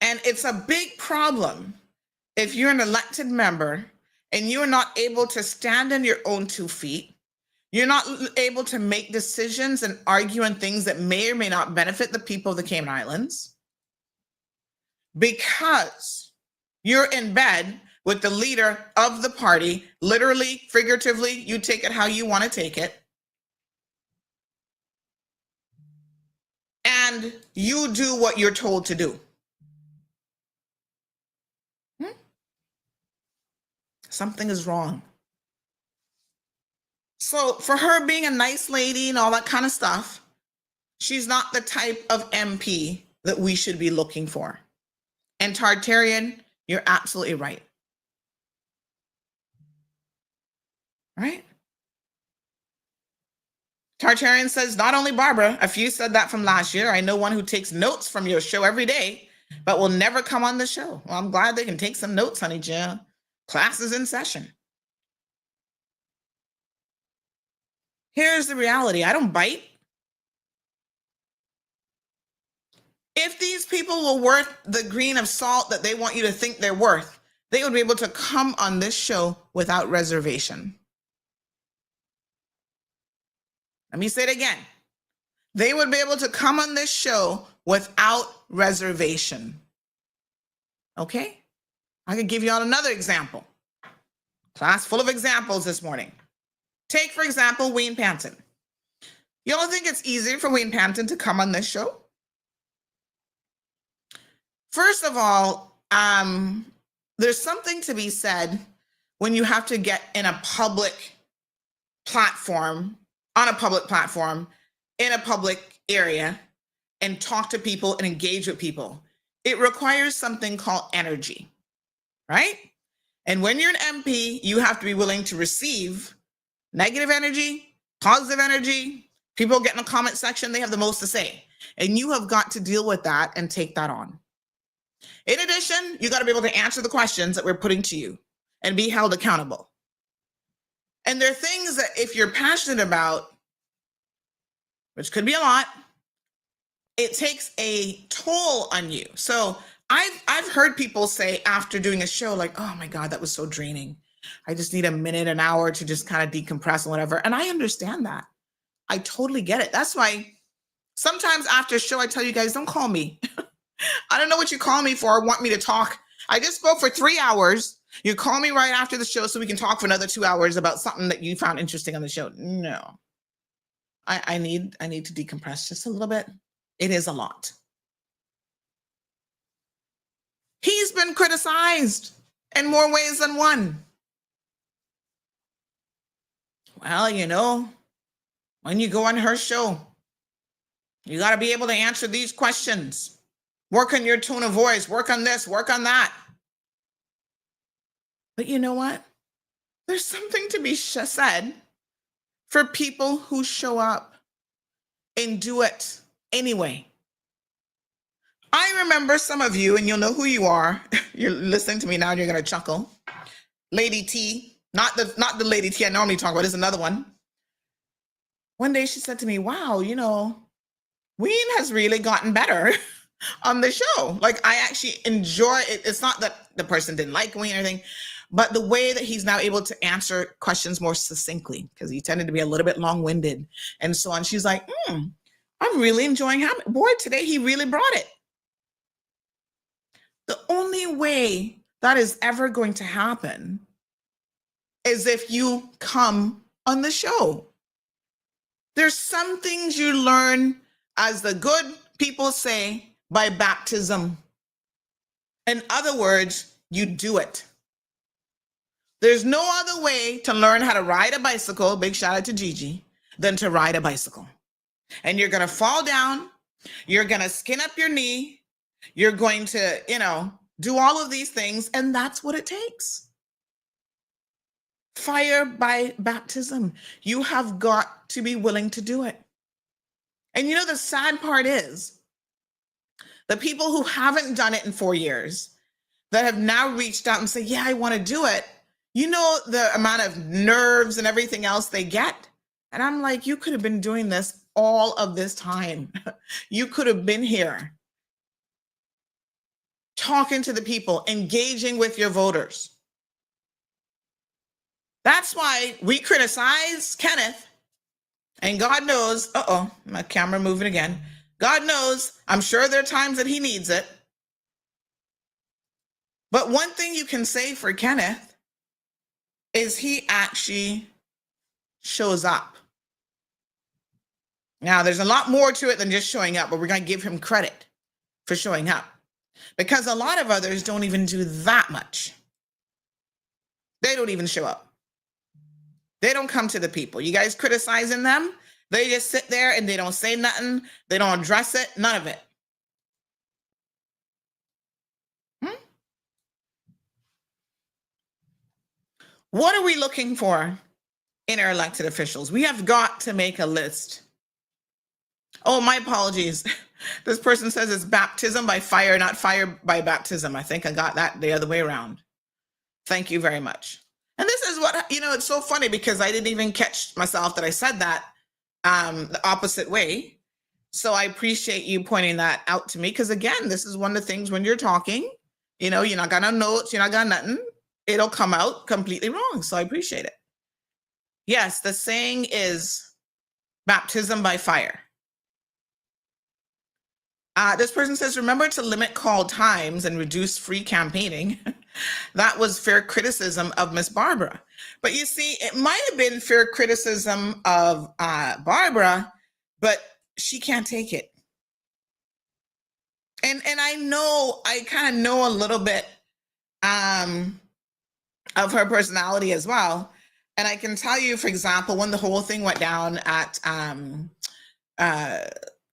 And it's a big problem if you're an elected member and you're not able to stand on your own 2 feet. You're not able to make decisions and argue on things that may or may not benefit the people of the Cayman Islands, because you're in bed with the leader of the party, literally, figuratively, you take it how you want to take it. And you do what you're told to do. Something is wrong. So for her being a nice lady and all that kind of stuff, she's not the type of MP that we should be looking for. And Tartarian, you're absolutely right. Right? Tartarian says, not only Barbara, a few said that from last year. I know one who takes notes from your show every day, but will never come on the show. Well, I'm glad they can take some notes, honey Jill. Class is in session. Here's the reality. I don't bite. If these people were worth the grain of salt that they want you to think they're worth, they would be able to come on this show without reservation. Let me say it again. They would be able to come on this show without reservation. Okay? I could give you all another example. Class full of examples this morning. Take, for example, Wayne Panton. You don't think it's easier for Wayne Panton to come on this show? First of all, there's something to be said when you have to get in a public platform, on a public platform, in a public area, and talk to people and engage with people. It requires something called energy, right? And when you're an MP, you have to be willing to receive negative energy, positive energy. People get in the comment section, they have the most to say. And you have got to deal with that and take that on. In addition, you got to be able to answer the questions that we're putting to you and be held accountable. And there are things that if you're passionate about, which could be a lot, it takes a toll on you. So I've heard people say after doing a show, like, oh my God, that was so draining. I just need a minute, an hour to just kind of decompress and whatever. And I understand that. I totally get it. That's why sometimes after a show, I tell you guys, don't call me. I don't know what you call me for or want me to talk. I just spoke for 3 hours. You call me right after the show so we can talk for another 2 hours about something that you found interesting on the show. No, I need to decompress just a little bit. It is a lot. He's been criticized in more ways than one. Well, you know, when you go on her show, you got to be able to answer these questions. Work on your tone of voice, work on this, work on that. But you know what? There's something to be said for people who show up and do it anyway. I remember some of you, and you'll know who you are. You're listening to me now and you're going to chuckle. Lady T, not the Lady T I normally talk about, is another one. One day she said to me, wow, you know, Wayne has really gotten better on the show. Like, I actually enjoy it. It's not that the person didn't like Wayne or anything, but the way that he's now able to answer questions more succinctly, because he tended to be a little bit long-winded and so on. She's like, I'm really enjoying him. Boy, today he really brought it. The only way that is ever going to happen is if you come on the show. There's some things you learn, as the good people say, by baptism. In other words, you do it. There's no other way to learn how to ride a bicycle, big shout out to Gigi, than to ride a bicycle. And you're going to fall down. You're going to skin up your knee. You're going to, do all of these things. And that's what it takes. Fire by baptism. You have got to be willing to do it. And the sad part is, the people who haven't done it in 4 years that have now reached out and say, yeah, I want to do it. You know the amount of nerves and everything else they get. And I'm like, you could have been doing this all of this time. You could have been here talking to the people, engaging with your voters. That's why we criticize Kenneth. And God knows, my camera moving again. God knows, I'm sure there are times that he needs it. But one thing you can say for Kenneth is he actually shows up. Now, there's a lot more to it than just showing up, but we're going to give him credit for showing up, because a lot of others don't even do that much. They don't even show up. They don't come to the people. You guys criticizing them? They just sit there and they don't say nothing. They don't address it. None of it. What are we looking for in our elected officials? We have got to make a list. Oh, my apologies. This person says it's baptism by fire, not fire by baptism. I think I got that the other way around. Thank you very much. And this is what, it's so funny because I didn't even catch myself that I said that the opposite way. So I appreciate you pointing that out to me, because again, this is one of the things when you're talking, you're not got no notes, you're not got nothing. It'll come out completely wrong. So I appreciate it. Yes, the saying is baptism by fire. This person says, remember to limit call times and reduce free campaigning. That was fair criticism of Miss Barbara. But you see, it might have been fair criticism of Barbara, but she can't take it. And I kind of know a little bit of her personality as well. And I can tell you, for example, when the whole thing went down at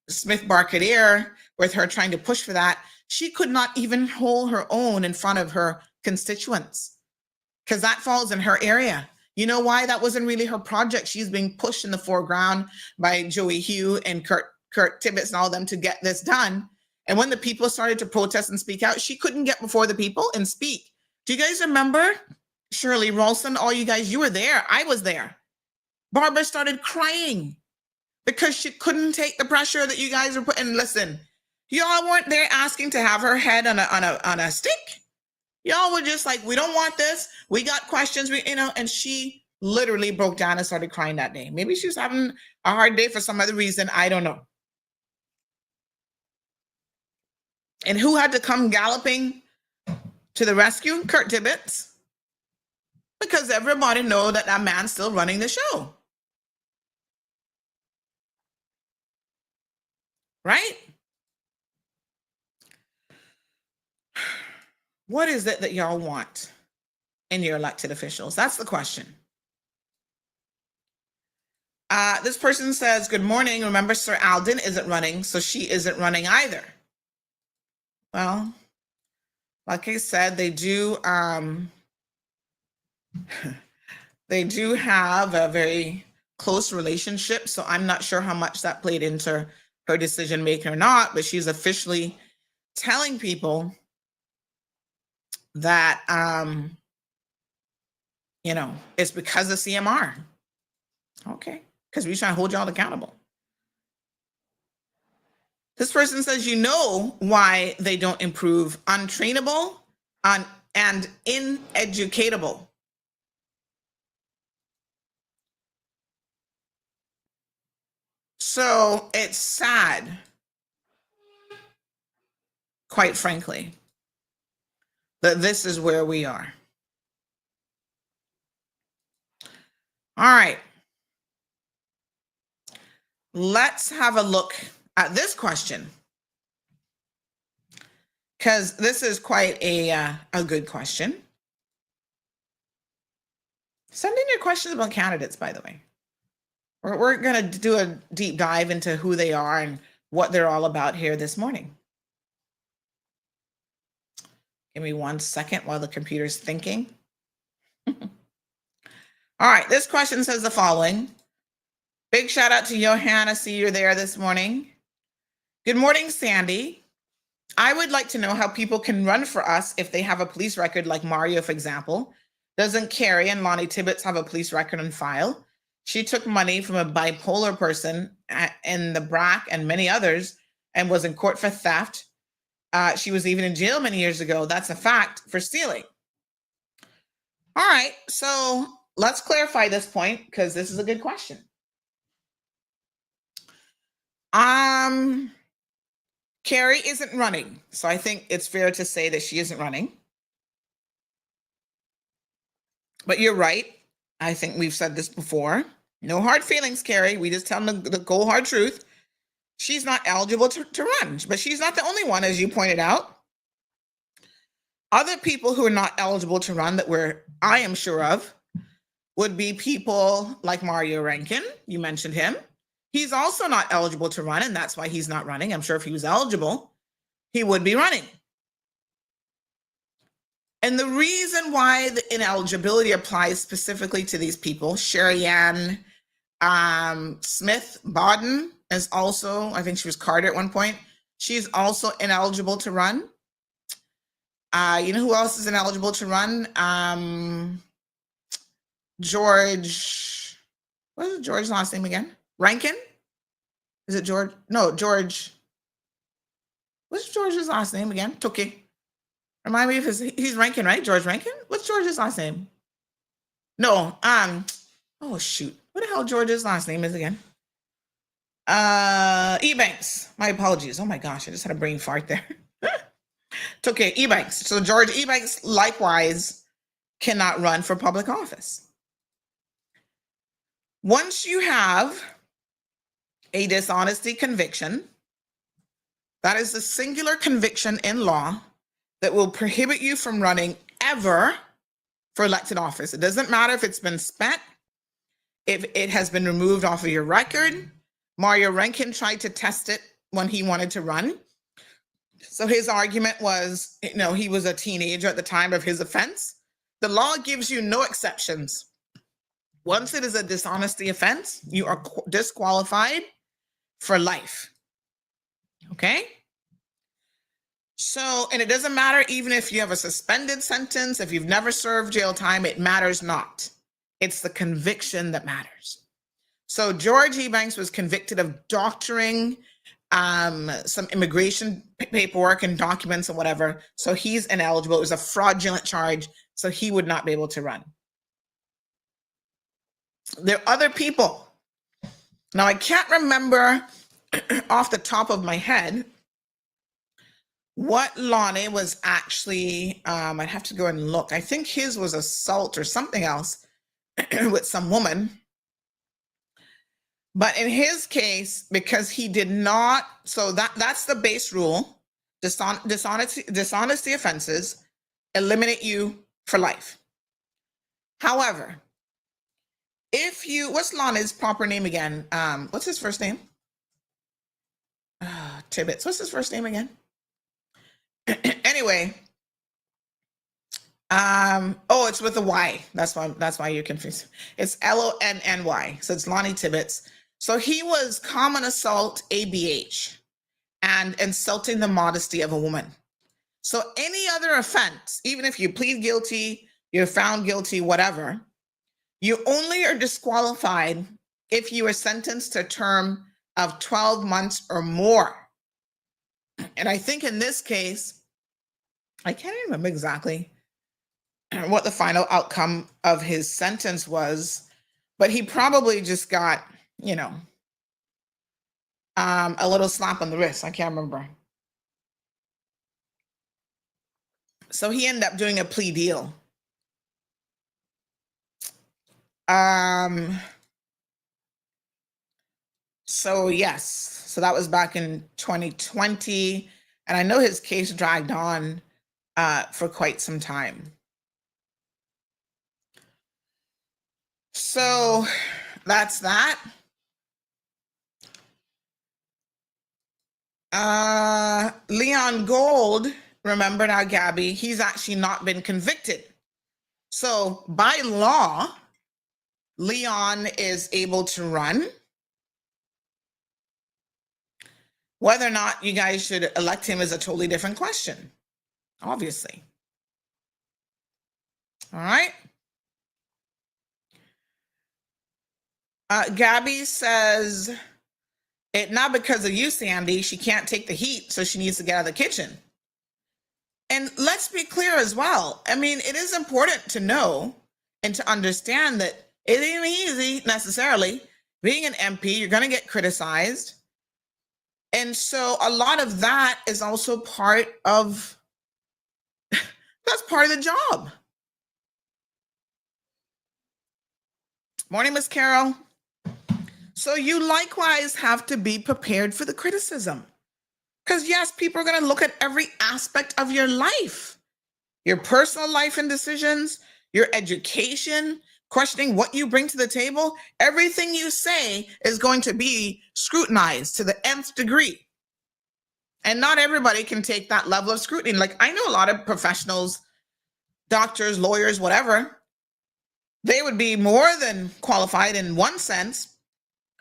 Smith Barcadier, with her trying to push for that, she could not even hold her own in front of her constituents, because that falls in her area. You know why? That wasn't really her project. She's being pushed in the foreground by Joey Hugh and Kurt Tibbetts and all of them to get this done. And when the people started to protest and speak out, she couldn't get before the people and speak. Do you guys remember? Shirley Rolston, all you guys, you were there. I was there. Barbara started crying because she couldn't take the pressure that you guys were putting. Listen, y'all weren't there asking to have her head on a stick. Y'all were just like, we don't want this. We got questions, and she literally broke down and started crying that day. Maybe she was having a hard day for some other reason. I don't know. And who had to come galloping to the rescue? Kurt Tibbetts. Because everybody know that man's still running the show. Right? What is it that y'all want in your elected officials? That's the question. This person says, good morning. Remember, Sir Alden isn't running, so she isn't running either. Well, like I said, they do have a very close relationship, so I'm not sure how much that played into her decision making or not, but she's officially telling people that it's because of CMR. Okay, because we're trying to hold y'all accountable. This person says, why they don't improve: untrainable and ineducatable. So it's sad, quite frankly, that this is where we are. All right. Let's have a look at this question, because this is quite a good question. Send in your questions about candidates, by the way. We're going to do a deep dive into who they are and what they're all about here this morning. Give me 1 second while the computer's thinking. All right, this question says the following. Big shout out to Johanna. See you're there this morning. Good morning, Sandy. I would like to know how people can run for us if they have a police record, like Mario, for example. Doesn't Carrie and Lonnie Tibbetts have a police record on file? She took money from a bipolar person in the BRAC and many others and was in court for theft. She was even in jail many years ago. That's a fact, for stealing. All right, so let's clarify this point, because this is a good question. Carrie isn't running, so I think it's fair to say that she isn't running. But you're right. I think we've said this before. No hard feelings, Carrie. We just tell them the cold hard truth. She's not eligible to run, but she's not the only one, as you pointed out. Other people who are not eligible to run that I am sure of would be people like Mario Rankin. You mentioned him. He's also not eligible to run, and that's why he's not running. I'm sure if he was eligible, he would be running. And the reason why the ineligibility applies specifically to these people, Sherry Ann Smith Bodden is also, I think she was Carter at one point. She's also ineligible to run. You know who else is ineligible to run? George, what is George's last name again? Rankin? Is it George? No, George. What's George's last name again? Tookie. Remind me if he's Rankin, right? George Rankin? What's George's last name? No, oh shoot. What the hell George's last name is again? Ebanks. My apologies. Oh my gosh, I just had a brain fart there. Tookie, Ebanks. So George Ebanks likewise cannot run for public office. Once you have a dishonesty conviction, that is the singular conviction in law that will prohibit you from running ever for elected office. It doesn't matter if it's been spent, if it has been removed off of your record. Mario Rankin tried to test it when he wanted to run. So his argument was, he was a teenager at the time of his offense. The law gives you no exceptions. Once it is a dishonesty offense, you are disqualified for life. Okay? So, and it doesn't matter even if you have a suspended sentence, if you've never served jail time, it matters not. It's the conviction that matters. So George Ebanks was convicted of doctoring some immigration paperwork and documents and whatever. So he's ineligible. It was a fraudulent charge. So he would not be able to run. There are other people. Now, I can't remember off the top of my head what Lonnie was actually, I'd have to go and look. I think his was assault or something else with some woman. But in his case, because he did not, so that's the base rule. Dishonesty offenses eliminate you for life. However, what's Lonnie's proper name again? What's his first name? Tibbetts. What's his first name again? Anyway, it's with a Y. That's why you're confused. It's Lonny. So it's Lonnie Tibbetts. So he was common assault, ABH, and insulting the modesty of a woman. So any other offense, even if you plead guilty, you're found guilty, whatever, you only are disqualified if you are sentenced to a term of 12 months or more. And I think in this case, I can't remember exactly what the final outcome of his sentence was, but he probably just got, a little slap on the wrist. I can't remember. So he ended up doing a plea deal. So yes, so that was back in 2020. And I know his case dragged on for quite some time. So that's that. Leon Gold, remember now, Gabby, he's actually not been convicted. So by law, Leon is able to run. Whether or not you guys should elect him is a totally different question, obviously. All right. Gabby says, it not because of you, Sandy. She can't take the heat, so she needs to get out of the kitchen. And let's be clear as well. I mean, it is important to know and to understand that it ain't easy necessarily. Being an MP, you're going to get criticized. And so a lot of that is also part of, that's part of the job. Morning, Miss Carol. So you likewise have to be prepared for the criticism. Because yes, people are going to look at every aspect of your life, your personal life and decisions, your education, questioning what you bring to the table. Everything you say is going to be scrutinized to the nth degree. And not everybody can take that level of scrutiny. Like I know a lot of professionals, doctors, lawyers, whatever, they would be more than qualified in one sense,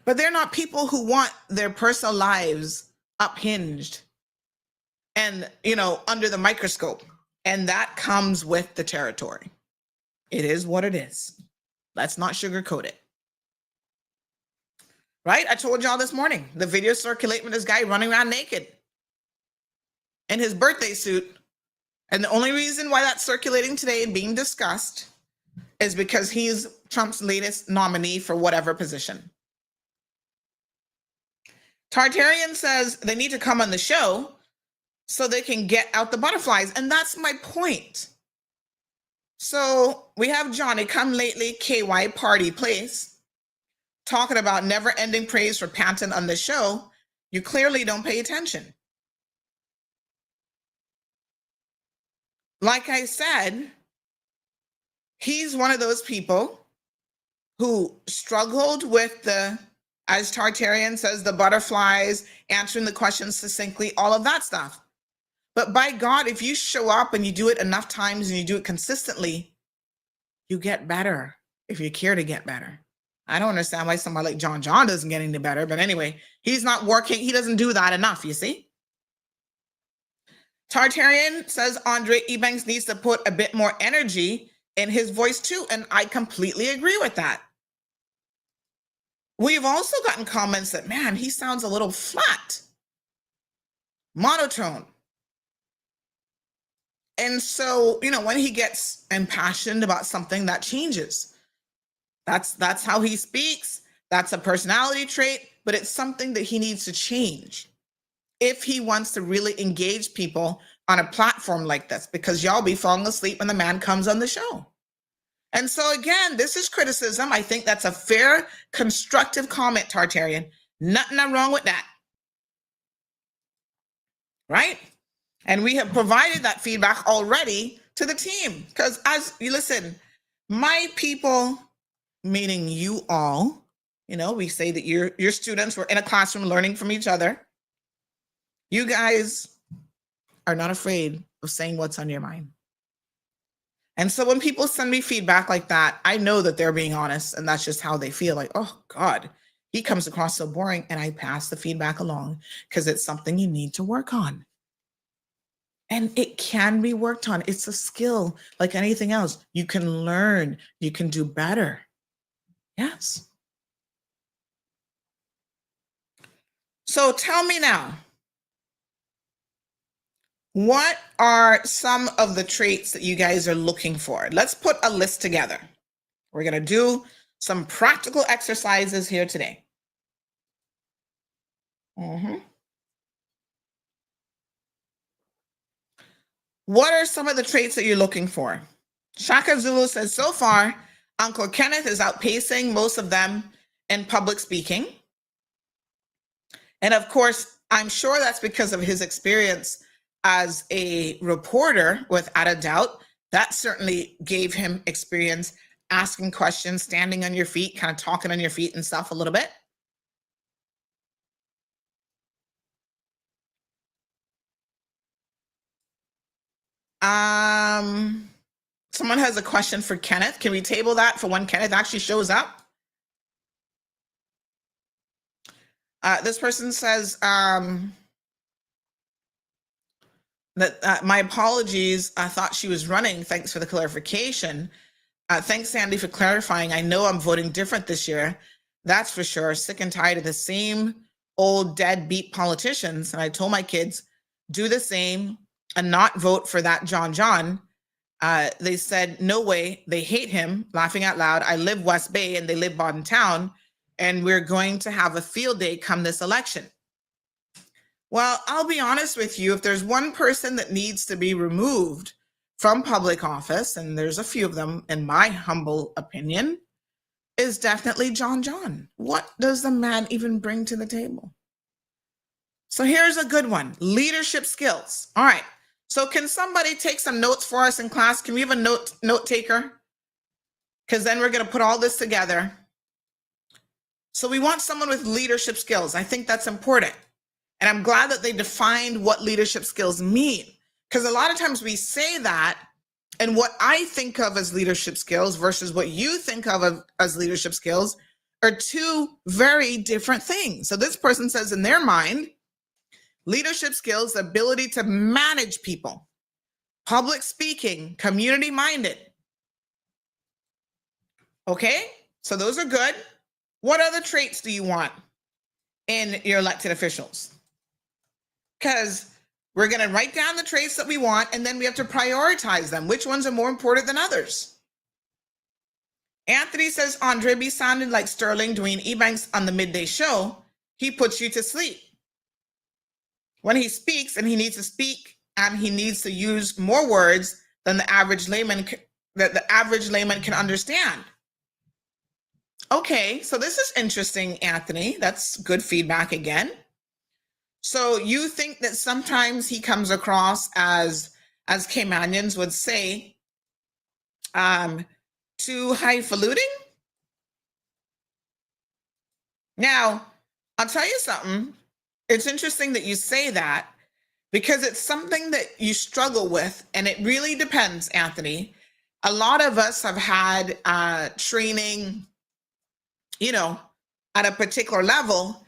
but they're not people who want their personal lives uphinged and, under the microscope. And that comes with the territory. It is what it is. Let's not sugarcoat it. Right? I told y'all this morning, the video circulating with this guy running around naked in his birthday suit. And the only reason why that's circulating today and being discussed is because he's Trump's latest nominee for whatever position. Tartarian says they need to come on the show so they can get out the butterflies. And that's my point. So we have Johnny Come Lately KY Party Place talking about never-ending praise for Panton on the show. You clearly don't pay attention. Like I said, he's one of those people who struggled with the, as Tartarian says, the butterflies, answering the questions succinctly, all of that stuff. But by God, if you show up and you do it enough times and you do it consistently, you get better if you care to get better. I don't understand why somebody like John doesn't get any better. But anyway, he's not working. He doesn't do that enough, you see? Tartarian says Andre Ebanks needs to put a bit more energy in his voice too. And I completely agree with that. We've also gotten comments that, man, he sounds a little flat, monotone. And so, you know, when he gets impassioned about something, that changes. That's how he speaks. That's a personality trait, but it's something that he needs to change if he wants to really engage people on a platform like this, because y'all be falling asleep when the man comes on the show. And so again, this is criticism. I think that's a fair, constructive comment, Tartarian. Nothing wrong with that. Right? And we have provided that feedback already to the team. Because as you listen, my people, meaning you all, you know, we say that your students were in a classroom learning from each other. You guys are not afraid of saying what's on your mind. And so when people send me feedback like that, I know that they're being honest, and that's just how they feel. Like, oh God, he comes across so boring, and I pass the feedback along because it's something you need to work on. And it can be worked on. It's a skill like anything else. You can learn, you can do better. Yes. So tell me now, what are some of the traits that you guys are looking for? Let's put a list together. We're going to do some practical exercises here today. What are some of the traits that you're looking for? Shaka Zulu says, so far, Uncle Kenneth is outpacing most of them in public speaking. And of course, I'm sure that's because of his experience as a reporter, without a doubt. That certainly gave him experience asking questions, standing on your feet, kind of talking on your feet and stuff a little bit. Someone has a question for Kenneth. Can we table that for when Kenneth actually shows up? This person says that my apologies. I thought she was running. Thanks for the clarification. Thanks, Sandy, for clarifying. I know I'm voting different this year. That's for sure. Sick and tired of the same old deadbeat politicians. And I told my kids, do the same and not vote for that John. They said, no way. They hate him, laughing out loud. I live West Bay and they live Bodden Town. And we're going to have a field day come this election. Well, I'll be honest with you. If there's one person that needs to be removed from public office, and there's a few of them in my humble opinion, is definitely John. What does the man even bring to the table? So here's a good one. Leadership skills. All right. So can somebody take some notes for us in class? Can we have a note taker? Because then we're going to put all this together. So we want someone with leadership skills. I think that's important. And I'm glad that they defined what leadership skills mean. Because a lot of times we say that, and what I think of as leadership skills versus what you think of as leadership skills are two very different things. So this person says in their mind, leadership skills, the ability to manage people, public speaking, community-minded. Okay, so those are good. What other traits do you want in your elected officials? Because we're going to write down the traits that we want, and then we have to prioritize them. Which ones are more important than others? Anthony says, Andre B. sounded like Sterling Dwayne Ebanks on the midday show. He puts you to sleep. When he speaks, and he needs to speak, and he needs to use more words than the average layman can understand. Okay, so this is interesting, Anthony. That's good feedback again. So you think that sometimes he comes across as Caymanians would say, too highfalutin? Now, I'll tell you something. It's interesting that you say that because it's something that you struggle with, and it really depends, Anthony. A lot of us have had training, at a particular level.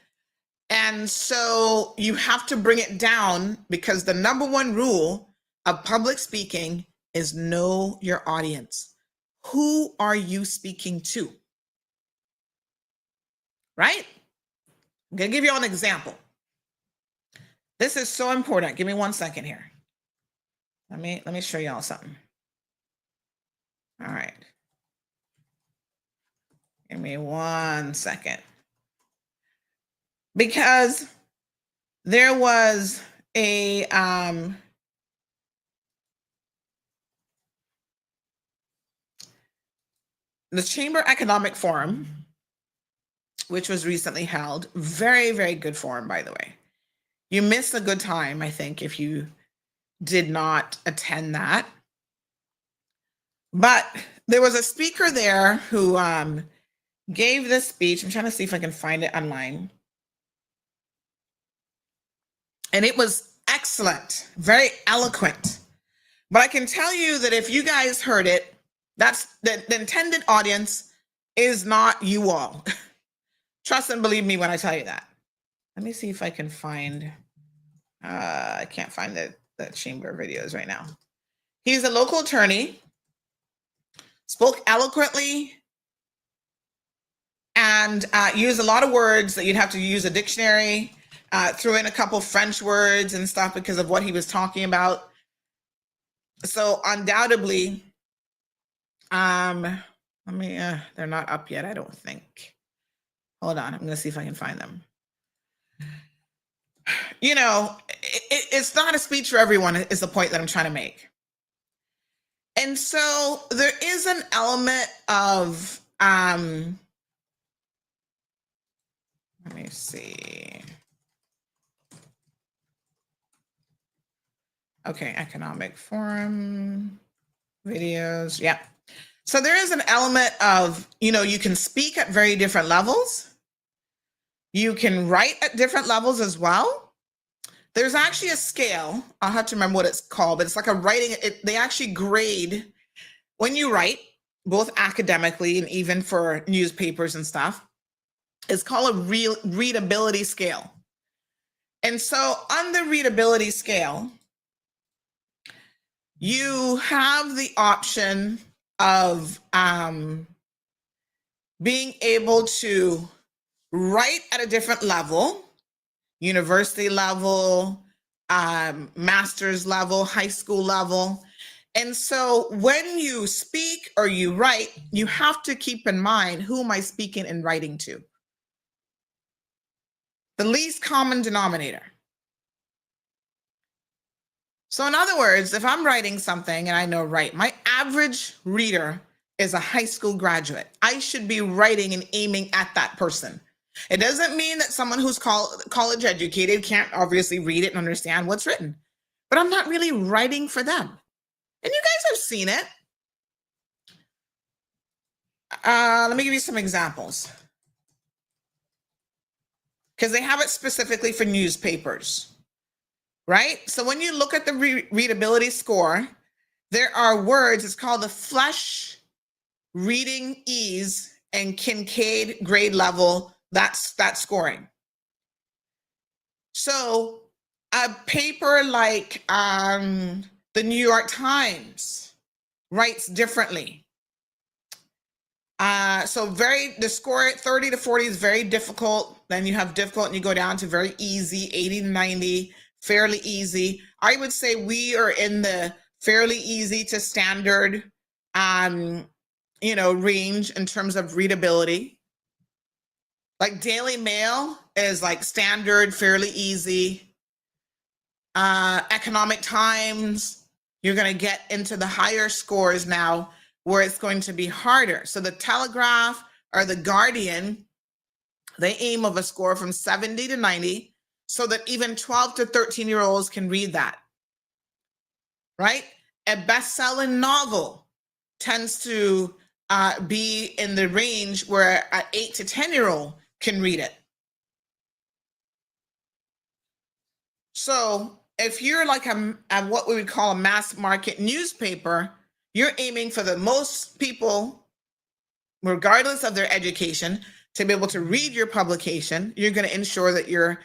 And so you have to bring it down because the number one rule of public speaking is know your audience. Who are you speaking to? Right? I'm going to give you an example. This is so important. Give me 1 second here. Let me show y'all something. All right. Give me 1 second. Because there was a the Chamber Economic Forum, which was recently held. Very, very good forum, by the way. You missed a good time, I think, if you did not attend that. But there was a speaker there who gave this speech. I'm trying to see if I can find it online. And it was excellent, very eloquent. But I can tell you that if you guys heard it, that's the intended audience is not you all. Trust and believe me when I tell you that. Let me see if I can find, I can't find the chamber videos right now. He's a local attorney, spoke eloquently, and used a lot of words that you'd have to use a dictionary, threw in a couple French words and stuff because of what he was talking about. So undoubtedly, they're not up yet, I don't think. Hold on, I'm gonna see if I can find them. It's not a speech for everyone, is the point that I'm trying to make. And so there is an element of, let me see. Okay, economic forum, videos, yeah. So there is an element of, you can speak at very different levels. You can write at different levels as well. There's actually a scale. I'll have to remember what it's called, but it's like a writing. They actually grade when you write, both academically and even for newspapers and stuff. It's called a readability scale. And so on the readability scale, you have the option of being able to write at a different level, university level, master's level, high school level. And so when you speak or you write, you have to keep in mind, who am I speaking and writing to? The least common denominator. So in other words, if I'm writing something and I know, my average reader is a high school graduate. I should be writing and aiming at that person. It doesn't mean that someone who's college educated can't obviously read it and understand what's written, but I'm not really writing for them. And you guys have seen it. Let me give you some examples, because they have it specifically for newspapers, right? So when you look at the readability score, there are words, it's called the Flesch reading ease and Kincaid grade level. That's scoring. So a paper like the New York Times writes differently. So the score 30 to 40 is very difficult. Then you have difficult and you go down to very easy, 80 to 90, fairly easy. I would say we are in the fairly easy to standard, range in terms of readability. Like Daily Mail is like standard, fairly easy. Economic Times, you're going to get into the higher scores now where it's going to be harder. So the Telegraph or the Guardian, they aim of a score from 70 to 90 so that even 12 to 13-year-olds can read that, right? A best-selling novel tends to be in the range where an 8 to 10-year-old can read it. So if you're like a what we would call a mass market newspaper, you're aiming for the most people, regardless of their education, to be able to read your publication. You're going to ensure that your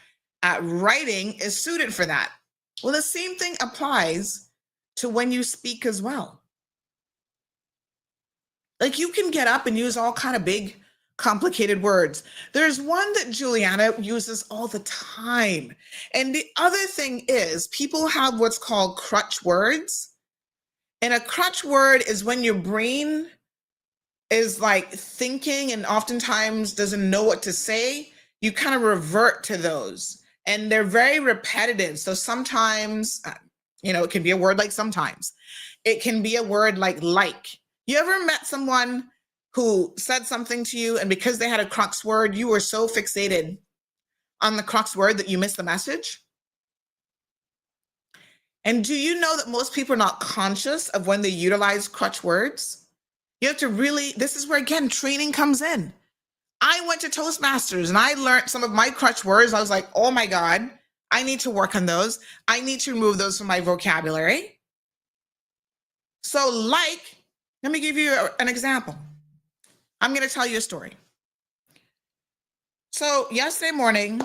writing is suited for that. Well, the same thing applies to when you speak as well. Like you can get up and use all kind of big, complicated words. There's one that Juliana uses all the time. And the other thing is people have what's called crutch words. And a crutch word is when your brain is like thinking and oftentimes doesn't know what to say. You kind of revert to those and they're very repetitive. So sometimes, it can be a word like sometimes. It can be a word like. You ever met someone who said something to you and because they had a crux word, you were so fixated on the crux word that you missed the message? And do you know that most people are not conscious of when they utilize crutch words? You have to this is where, again, training comes in. I went to Toastmasters and I learned some of my crutch words. I was like, oh my God, I need to work on those. I need to remove those from my vocabulary. So let me give you an example. I'm going to tell you a story. So yesterday morning,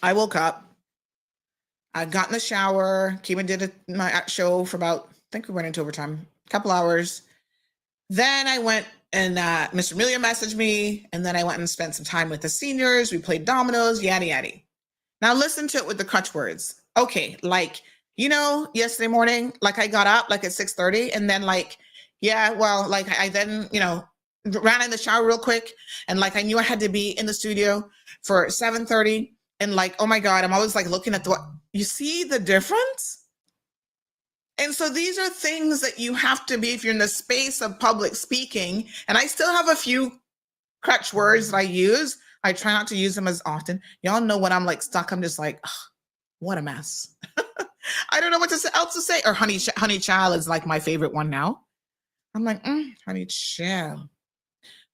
I woke up. I got in the shower, came and did my show for about, I think we went into overtime, a couple hours. Then I went and Mr. Amelia messaged me, and then I went and spent some time with the seniors. We played dominoes, yada, yada. Now listen to it with the crutch words. Okay, yesterday morning, I got up at 6:30, and then I then, ran in the shower real quick, and I knew I had to be in the studio for 7:30, and oh my God, I'm always looking at you see the difference? And so these are things that you have to be if you're in the space of public speaking. And I still have a few crutch words that I use. I try not to use them as often. Y'all know when I'm stuck, I'm just what a mess. I don't know what else to say. Or honey child is my favorite one now. I'm honey child.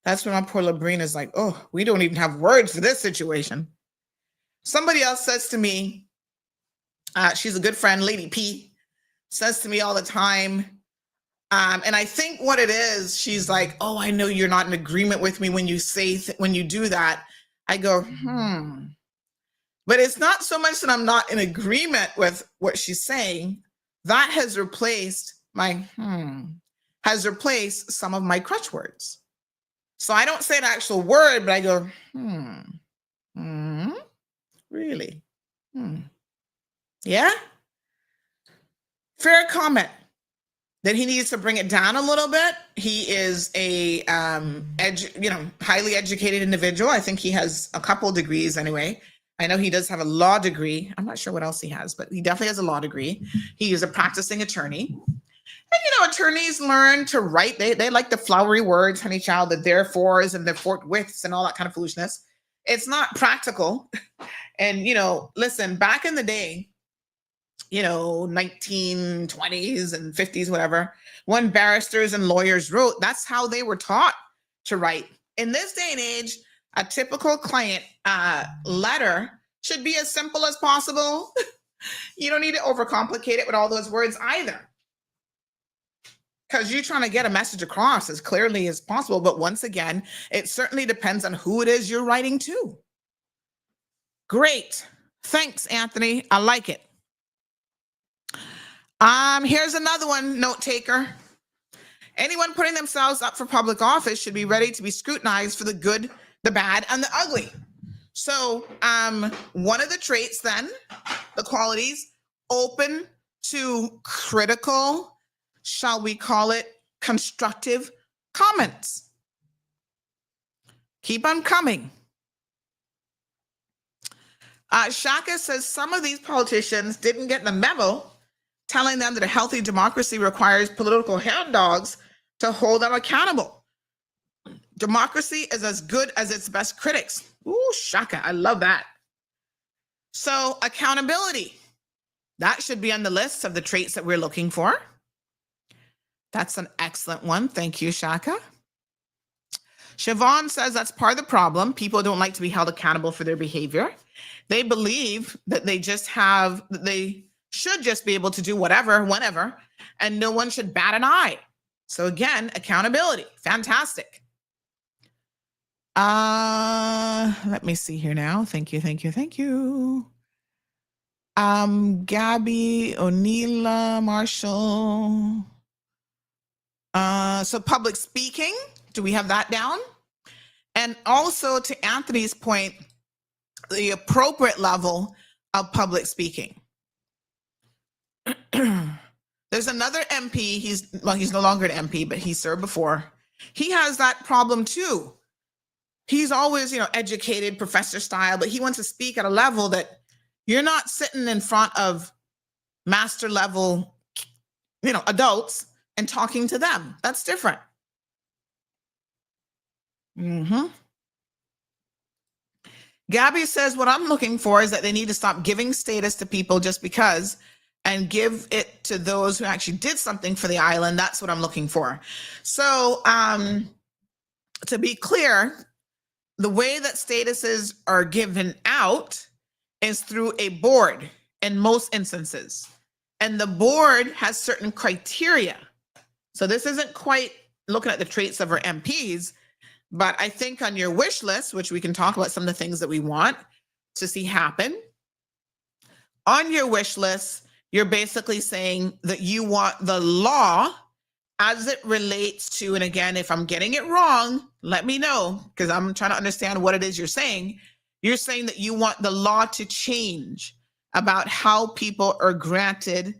That's when my poor Labrina is oh, we don't even have words for this situation. Somebody else says to me, she's a good friend, Lady P, says to me all the time, and I think what it is, she's oh, I know you're not in agreement with me when you say, when you do that. I go, But it's not so much that I'm not in agreement with what she's saying. That has replaced has replaced some of my crutch words. So I don't say an actual word, but I go, really? Yeah? Fair comment that he needs to bring it down a little bit. He is a highly educated individual. I think he has a couple degrees anyway. I know he does have a law degree. I'm not sure what else he has, but he definitely has a law degree. He is a practicing attorney. And attorneys learn to write. They like the flowery words, honey child, the therefores and the forthwiths and all that kind of foolishness. It's not practical. And listen, back in the day, 1920s and 50s, whatever, when barristers and lawyers wrote, that's how they were taught to write. In this day and age, a typical client letter should be as simple as possible. You don't need to overcomplicate it with all those words either, because you're trying to get a message across as clearly as possible. But once again, it certainly depends on who it is you're writing to. Great. Thanks, Anthony. I like it. Here's another one, note taker. Anyone putting themselves up for public office should be ready to be scrutinized for the good, the bad, and the ugly. So one of the traits then, the qualities, open to critical, shall we call it, constructive comments. Keep on coming. Shaka says some of these politicians didn't get the memo telling them that a healthy democracy requires political hound dogs to hold them accountable. Democracy is as good as its best critics. Ooh, Shaka, I love that. So accountability, that should be on the list of the traits that we're looking for. That's an excellent one. Thank you, Shaka. Siobhan says that's part of the problem. People don't like to be held accountable for their behavior. They believe that they should just be able to do whatever, whenever, and no one should bat an eye. So again, accountability, fantastic. Let me see here now. Thank you. Gabby, O'Neilla, Marshall. So public speaking, do we have that down? And also to Anthony's point, the appropriate level of public speaking. There's another MP, he's no longer an MP, but he served before. He has that problem too. He's always, educated, professor style, but he wants to speak at a level that you're not sitting in front of master level, adults and talking to them. That's different. Gabby says, what I'm looking for is that they need to stop giving status to people just because and give it to those who actually did something for the island. That's what I'm looking for. So to be clear, the way that statuses are given out is through a board in most instances. And the board has certain criteria. So this isn't quite looking at the traits of our MPs, but I think on your wish list, which we can talk about some of the things that we want to see happen, on your wish list, you're basically saying that you want the law as it relates to, and again, if I'm getting it wrong, let me know, because I'm trying to understand what it is you're saying. You're saying that you want the law to change about how people are granted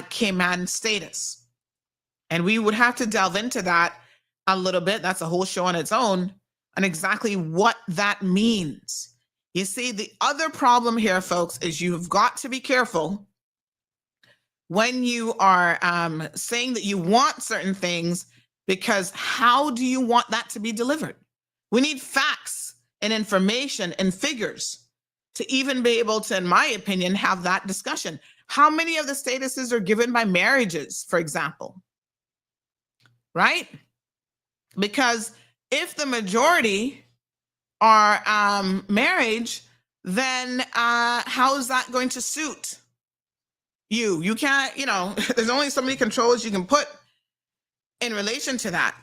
Cayman status. And we would have to delve into that a little bit. That's a whole show on its own, and exactly what that means. You see, the other problem here, folks, is you've got to be careful when you are saying that you want certain things, because how do you want that to be delivered? We need facts and information and figures to even be able to, in my opinion, have that discussion. How many of the statuses are given by marriages, for example? Right? Because if the majority are marriage, then how is that going to suit you? You can't, there's only so many controls you can put in relation to that.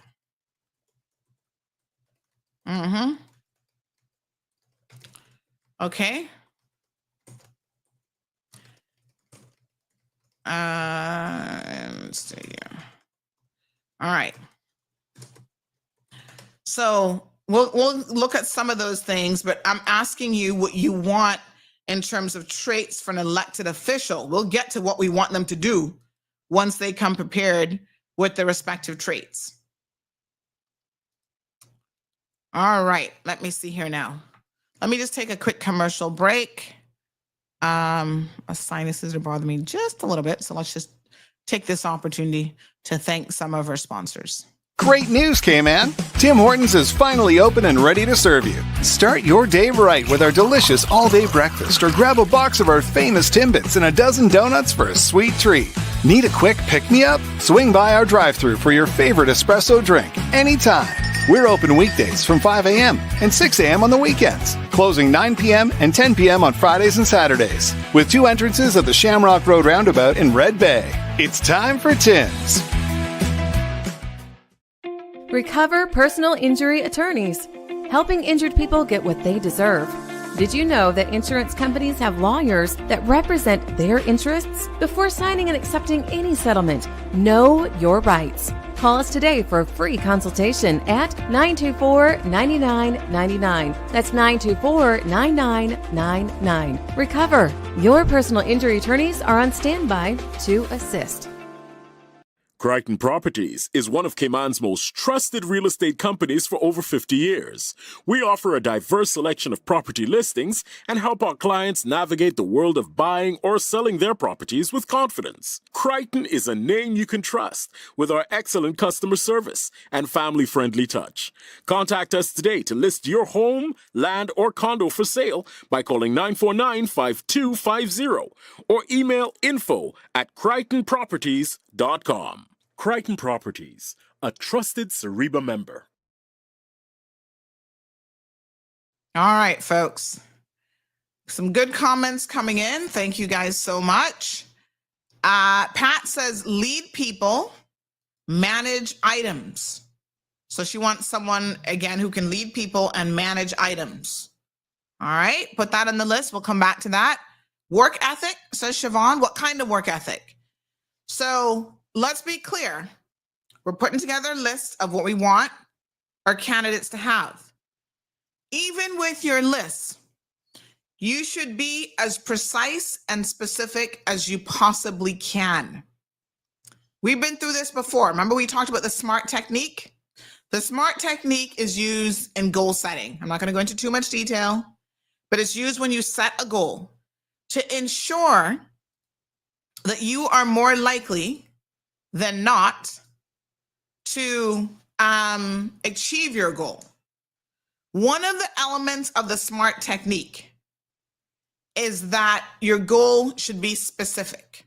Okay. Let's see here. All right. So we'll look at some of those things, but I'm asking you what you want in terms of traits for an elected official. We'll get to what we want them to do once they come prepared with their respective traits. All right, let me see here now. Let me just take a quick commercial break. My sinuses are bothering me just a little bit, so let's just take this opportunity to thank some of our sponsors. Great news, K-Man! Tim Hortons is finally open and ready to serve you. Start your day right with our delicious all-day breakfast, or grab a box of our famous Timbits and a dozen donuts for a sweet treat. Need a quick pick-me-up? Swing by our drive-thru for your favorite espresso drink anytime. We're open weekdays from 5 a.m. and 6 a.m. on the weekends, closing 9 p.m. and 10 p.m. on Fridays and Saturdays, with 2 entrances at the Shamrock Road Roundabout in Red Bay. It's time for Tim's. Recover Personal Injury Attorneys, helping injured people get what they deserve. Did you know that insurance companies have lawyers that represent their interests? Before signing and accepting any settlement, know your rights. Call us today for a free consultation at 924-9999. That's 924-9999. Recover. Your personal injury attorneys are on standby to assist. Crichton Properties is one of Cayman's most trusted real estate companies for over 50 years. We offer a diverse selection of property listings and help our clients navigate the world of buying or selling their properties with confidence. Crichton is a name you can trust with our excellent customer service and family-friendly touch. Contact us today to list your home, land, or condo for sale by calling 949-5250 or email info@crichtonproperties.com. Crichton Properties, a trusted Cereba member. All right, folks. Some good comments coming in. Thank you guys so much. Pat says, lead people, manage items. So she wants someone, again, who can lead people and manage items. All right, put that on the list. We'll come back to that. Work ethic, says Siobhan. What kind of work ethic? So let's be clear. We're putting together a list of what we want our candidates to have. Even with your list, you should be as precise and specific as you possibly can. We've been through this before. Remember we talked about the SMART technique? The SMART technique is used in goal setting. I'm not going to go into too much detail, but it's used when you set a goal to ensure that you are more likely than not to achieve your goal. One of the elements of the SMART technique is that your goal should be specific.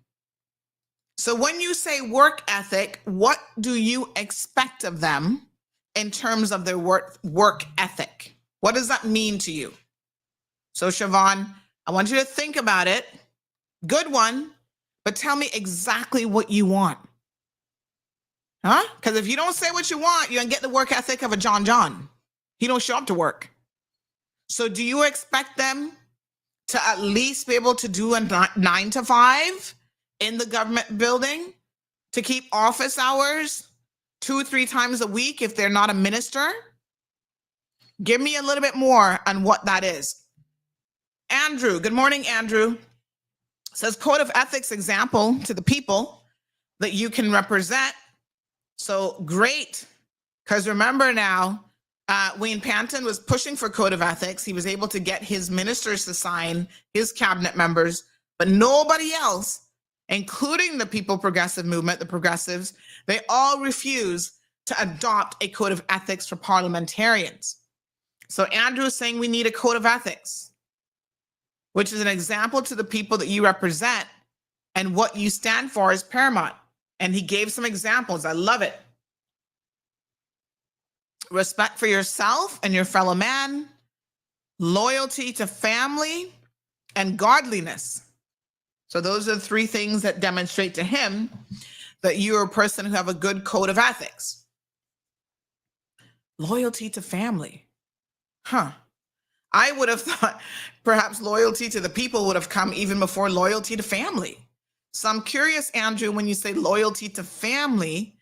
So when you say work ethic, what do you expect of them in terms of their work ethic? What does that mean to you? So Siobhan, I want you to think about it. Good one, but tell me exactly what you want. Huh? Because if you don't say what you want, you're going to get the work ethic of a John. He don't show up to work. So do you expect them to at least be able to do a 9 to 5 in the government building, to keep office hours 2 or 3 times a week if they're not a minister? Give me a little bit more on what that is. Andrew, good morning, Andrew. Says code of ethics example to the people that you can represent. So great, because remember now, Wayne Panton was pushing for code of ethics. He was able to get his ministers to sign, his cabinet members, but nobody else, including the People Progressive Movement, the progressives, they all refuse to adopt a code of ethics for parliamentarians. So Andrew is saying we need a code of ethics, which is an example to the people that you represent, and what you stand for is paramount. And he gave some examples. I love it. Respect for yourself and your fellow man, loyalty to family, and godliness. So those are the 3 things that demonstrate to him that you're a person who have a good code of ethics. Loyalty to family. I would have thought perhaps loyalty to the people would have come even before loyalty to family. So I'm curious, Andrew, when you say loyalty to family,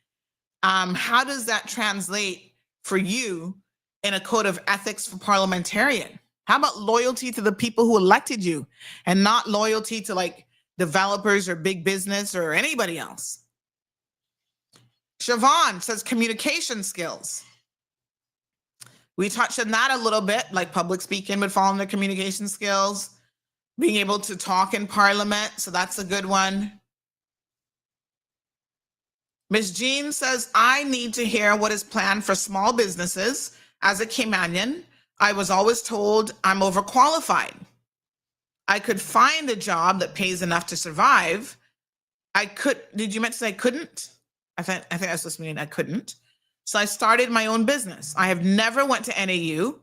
how does that translate for you in a code of ethics for parliamentarian? How about loyalty to the people who elected you and not loyalty to like developers or big business or anybody else? Siobhan says communication skills. We touched on that a little bit, like public speaking would fall under communication skills. Being able to talk in parliament, so that's a good one. Ms. Jean says, I need to hear what is planned for small businesses. As a Caymanian, I was always told I'm overqualified. I could find a job that pays enough to survive. Did you meant to say I couldn't? I think that's supposed to mean I couldn't. So I started my own business. I have never went to NAU.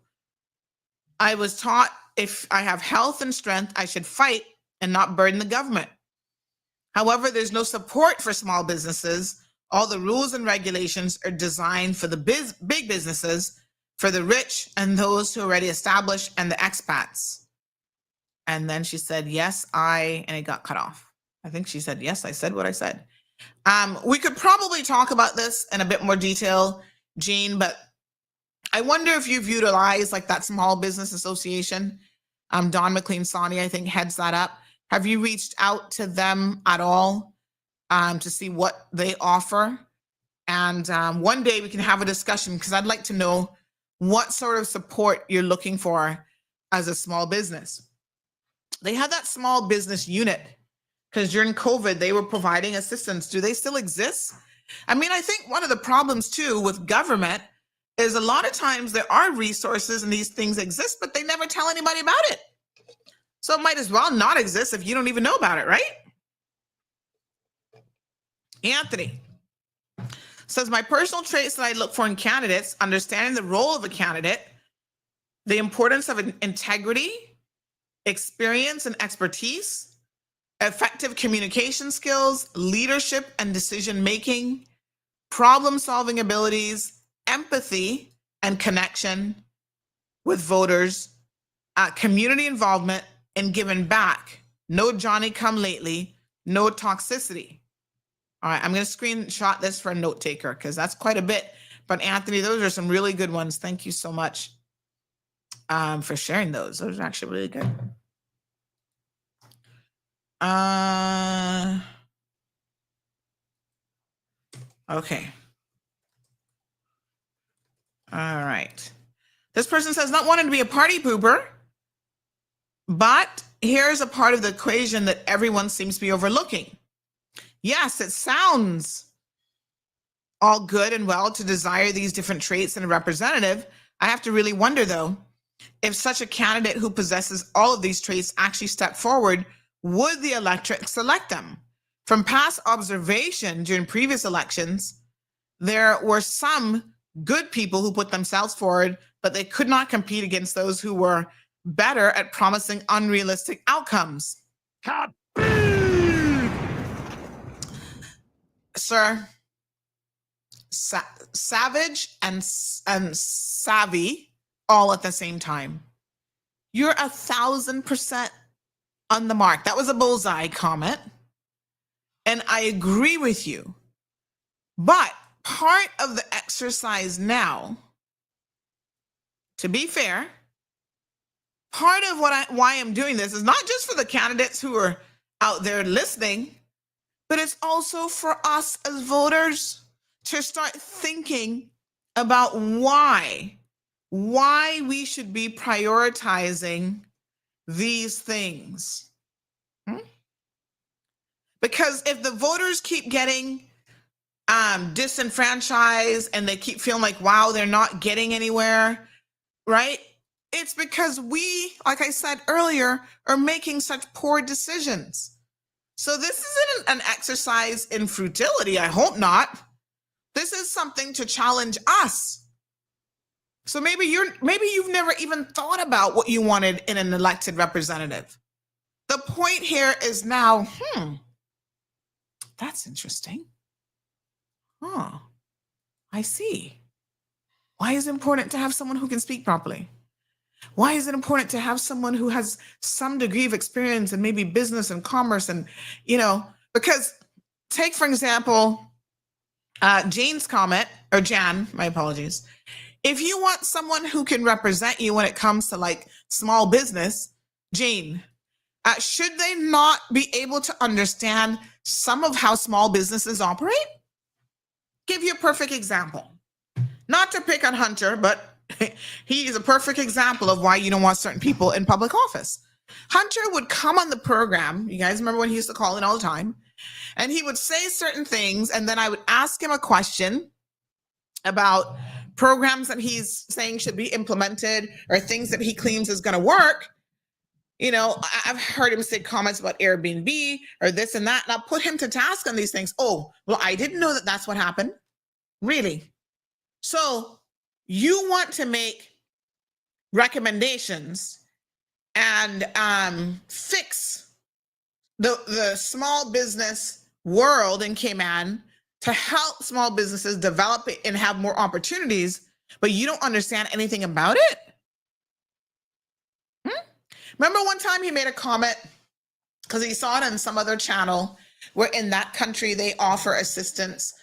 I was taught if I have health and strength, I should fight and not burden the government. However, there's no support for small businesses. All the rules and regulations are designed for the big businesses, for the rich and those who are already established and the expats. And then she said, yes, and it got cut off. I think she said, yes, I said what I said. We could probably talk about this in a bit more detail, Jean, but I wonder if you've utilized like that Small Business Association. Don McLean-Sani, I think, heads that up. Have you reached out to them at all to see what they offer? And one day we can have a discussion, because I'd like to know what sort of support you're looking for as a small business. They had that small business unit because during COVID, they were providing assistance. Do they still exist? I mean, I think one of the problems too with government is a lot of times there are resources and these things exist, but they never tell anybody about it. So it might as well not exist if you don't even know about it, right? Anthony says, my personal traits that I look for in candidates: understanding the role of a candidate, the importance of integrity, experience and expertise, effective communication skills, leadership and decision-making, problem-solving abilities, empathy and connection with voters, community involvement, and giving back. No Johnny come lately, no toxicity. All right, I'm going to screenshot this for a note taker because that's quite a bit. But Anthony, those are some really good ones. Thank you so much for sharing those. Those are actually really good. Okay. All right. This person says, not wanting to be a party pooper, but here's a part of the equation that everyone seems to be overlooking. Yes, it sounds all good and well to desire these different traits in a representative. I have to really wonder, though, if such a candidate who possesses all of these traits actually stepped forward, would the electorate select them? From past observation during previous elections, there were some good people who put themselves forward, but they could not compete against those who were better at promising unrealistic outcomes. Sir, savage and savvy all at the same time. You're 1,000% on the mark. That was a bullseye comment. And I agree with you. But part of the exercise now, to be fair, part of why I'm doing this is not just for the candidates who are out there listening, but it's also for us as voters to start thinking about why we should be prioritizing these things. Because if the voters keep getting disenfranchised and they keep feeling like, wow, they're not getting anywhere, right? It's because we, like I said earlier, are making such poor decisions. So this isn't an exercise in futility. I hope not. This is something to challenge us. So maybe you've never even thought about what you wanted in an elected representative. The point here is now, that's interesting. I see. Why is it important to have someone who can speak properly? Why is it important to have someone who has some degree of experience in maybe business and commerce? And, because take, for example, Jane's comment, or Jan, my apologies. If you want someone who can represent you when it comes to like small business, Jane, should they not be able to understand some of how small businesses operate? Give you a perfect example. Not to pick on Hunter, but he is a perfect example of why you don't want certain people in public office. Hunter would come on the program. You guys remember when he used to call in all the time? And he would say certain things, and then I would ask him a question about programs that he's saying should be implemented or things that he claims is going to work. I've heard him say comments about Airbnb or this and that, and I'll put him to task on these things. Oh, well, I didn't know that that's what happened. Really? So you want to make recommendations and fix the small business world in Cayman to help small businesses develop it and have more opportunities, but you don't understand anything about it? Remember one time he made a comment because he saw it on some other channel where in that country they offer assistance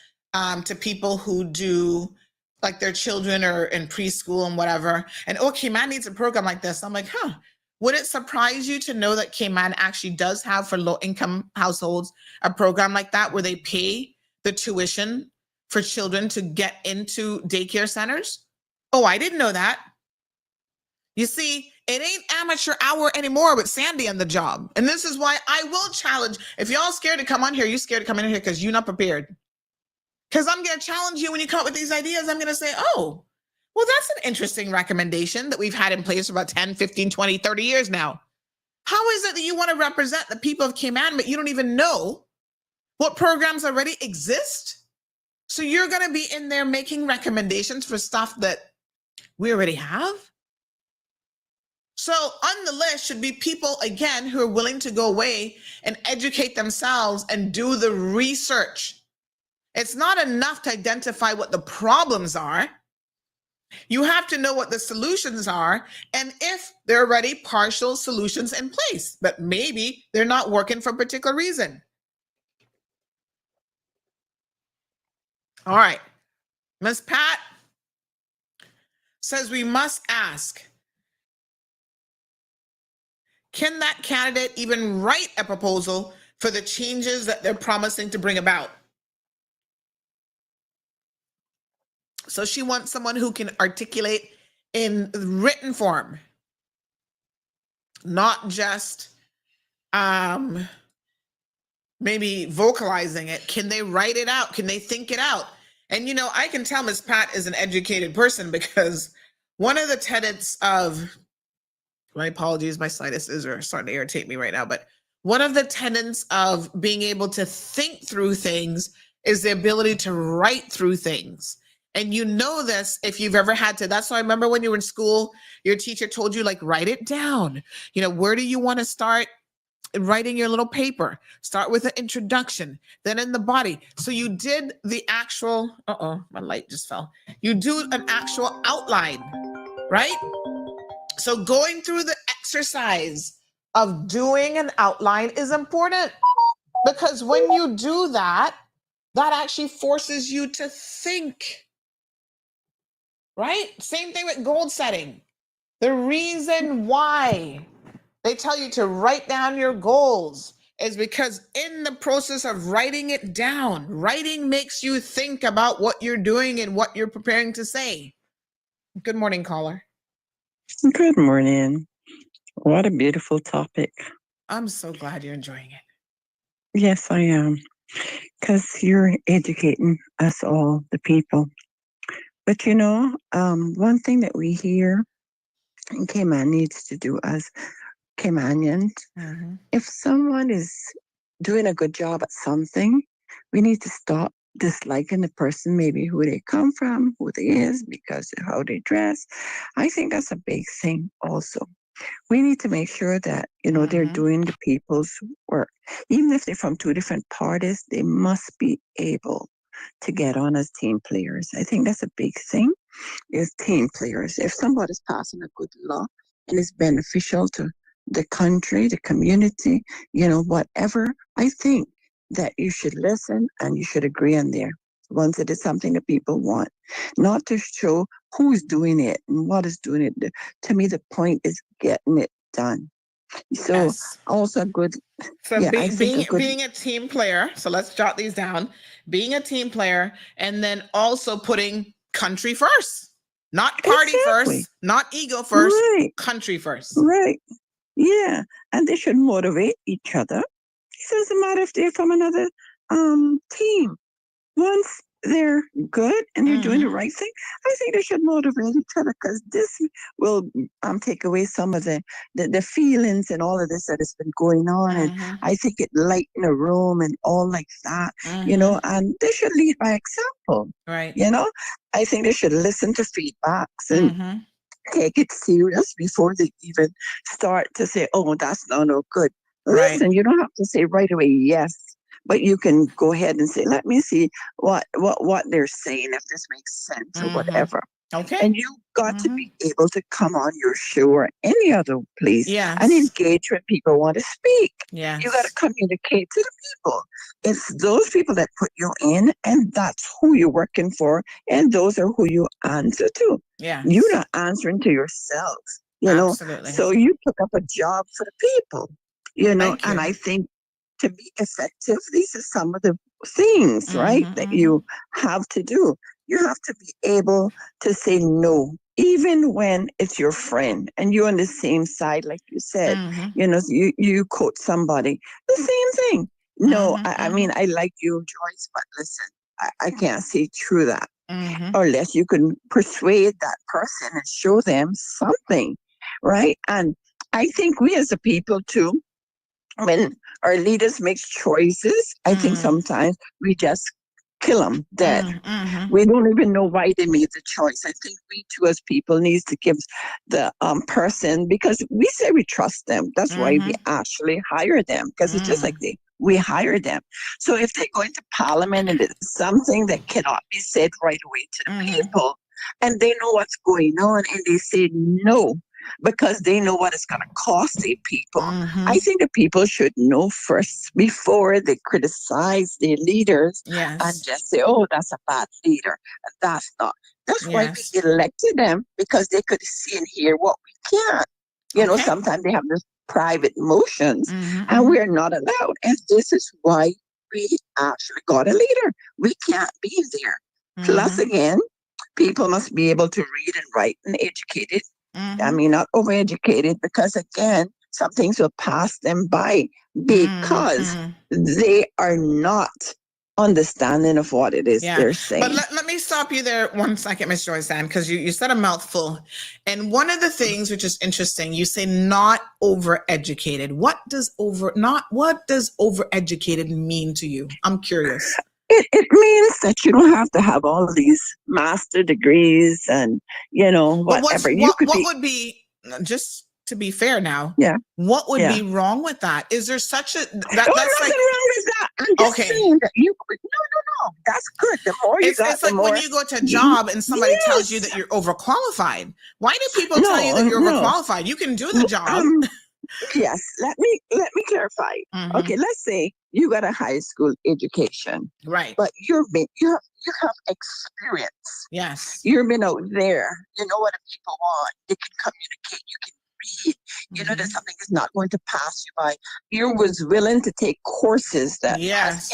to people who do like their children are in preschool and whatever. And Cayman needs a program like this. I'm like, would it surprise you to know that Cayman actually does have for low income households a program like that where they pay the tuition for children to get into daycare centers? Oh, I didn't know that. You see, it ain't amateur hour anymore with Sandy on the job. And this is why I will challenge. If y'all scared to come on here, you scared to come in here because you're not prepared. Because I'm going to challenge you when you come up with these ideas. I'm going to say, oh, well, that's an interesting recommendation that we've had in place for about 10, 15, 20, 30 years now. How is it that you want to represent the people of Cayman, but you don't even know what programs already exist? So you're going to be in there making recommendations for stuff that we already have? So on the list should be people, again, who are willing to go away and educate themselves and do the research. It's not enough to identify what the problems are. You have to know what the solutions are and if there are already partial solutions in place, but maybe they're not working for a particular reason. All right. Ms. Pat says we must ask, can that candidate even write a proposal for the changes that they're promising to bring about? So she wants someone who can articulate in written form, not just maybe vocalizing it. Can they write it out? Can they think it out? And, you know, I can tell Ms. Pat is an educated person because one of the tenets of, my apologies, my sinuses are starting to irritate me right now, but one of the tenets of being able to think through things is the ability to write through things. And you know this if you've ever had to. That's why I remember when you were in school, your teacher told you, like, write it down. You know, where do you want to start writing your little paper? Start with an introduction, then in the body. So you did the actual, my light just fell. You do an actual outline, right? So going through the exercise of doing an outline is important because when you do that, that actually forces you to think. Right? Same thing with goal setting. The reason why they tell you to write down your goals is because in the process of writing it down, writing makes you think about what you're doing and what you're preparing to say. Good morning, caller. Good morning. What a beautiful topic. I'm so glad you're enjoying it. Yes, I am. Because you're educating us all, the people. But you know, one thing that we hear in Cayman needs to do as Caymanians, if someone is doing a good job at something, we need to stop disliking the person, maybe who they come from, who they is, because of how they dress. I think that's a big thing also. We need to make sure that, you know, they're doing the people's work. Even if they're from two different parties, they must be able to get on as team players. I think that's a big thing, is team players. If somebody's passing a good law and it's beneficial to the country, the community, you know, whatever, I think that you should listen and you should agree on there once it is something that people want, not to show who's doing it and what is doing it. To me, the point is getting it done. So Yes. also a good, So being a team player, so let's jot these down, being a team player and then also putting country first, not party first, not ego first, country first. Right. Yeah. And they should motivate each other. It doesn't matter if they're from another team. Once they're good and they're doing the right thing, I think they should motivate each other because this will take away some of the feelings and all of this that has been going on. And I think it lighten a room and all like that, you know, and they should lead by example. Right. You know, I think they should listen to feedbacks and take it serious before they even start to say, oh, that's no good. Listen, you don't have to say right away, yes. But you can go ahead and say, let me see what they're saying, if this makes sense or whatever. Okay. And you've got to be able to come on your show or any other place and engage when people want to speak. Yes. You got to communicate to the people. It's those people that put you in, and that's who you're working for, and those are who you answer to. Yes. You're not answering to yourself, Absolutely. So you took up a job for the people, and I think to be effective, these are some of the things, right, that you have to do. You have to be able to say no, even when it's your friend and you're on the same side, like you said. You quote somebody, the same thing. No, I mean, I like you, Joyce, but listen, I can't see through that. Unless you can persuade that person and show them something, right? And I think we as a people too, when our leaders make choices, I think sometimes we just kill them dead. We don't even know why they made the choice. I think we too as people needs to give the person, because we say we trust them. That's why we actually hire them, because it's just like we hire them. So if they go into parliament and it's something that cannot be said right away to the people, and they know what's going on, and they say no, because they know what it's going to cost the people. I think the people should know first before they criticize their leaders and just say, oh, that's a bad leader. That's not. That's why we elected them, because they could see and hear what we can't. Sometimes they have this private motions and we're not allowed. And this is why we actually got a leader. We can't be there. Plus, again, people must be able to read and write and educated. I mean, not overeducated, because again, some things will pass them by because they are not understanding of what it is they're saying. But let me stop you there 1 second, Ms. Joyce Ann, because you said a mouthful. And one of the things which is interesting, you say not overeducated. What does overeducated mean to you? I'm curious. It means that you don't have to have all of these master degrees and, whatever. What would be, just to be fair now, what would be wrong with that? Is there such a... Nothing wrong with that. I'm just saying that you... No. That's good. The more you got, it's like when you go to a job and somebody tells you that you're overqualified. Why do people tell you that you're overqualified? You can do the job. Yes, let me clarify. Okay, let's say you got a high school education, right? But you have experience. Yes, you've been out there. You know what the people want. You can communicate. You can read. You know that something is not going to pass you by. You was willing to take courses that has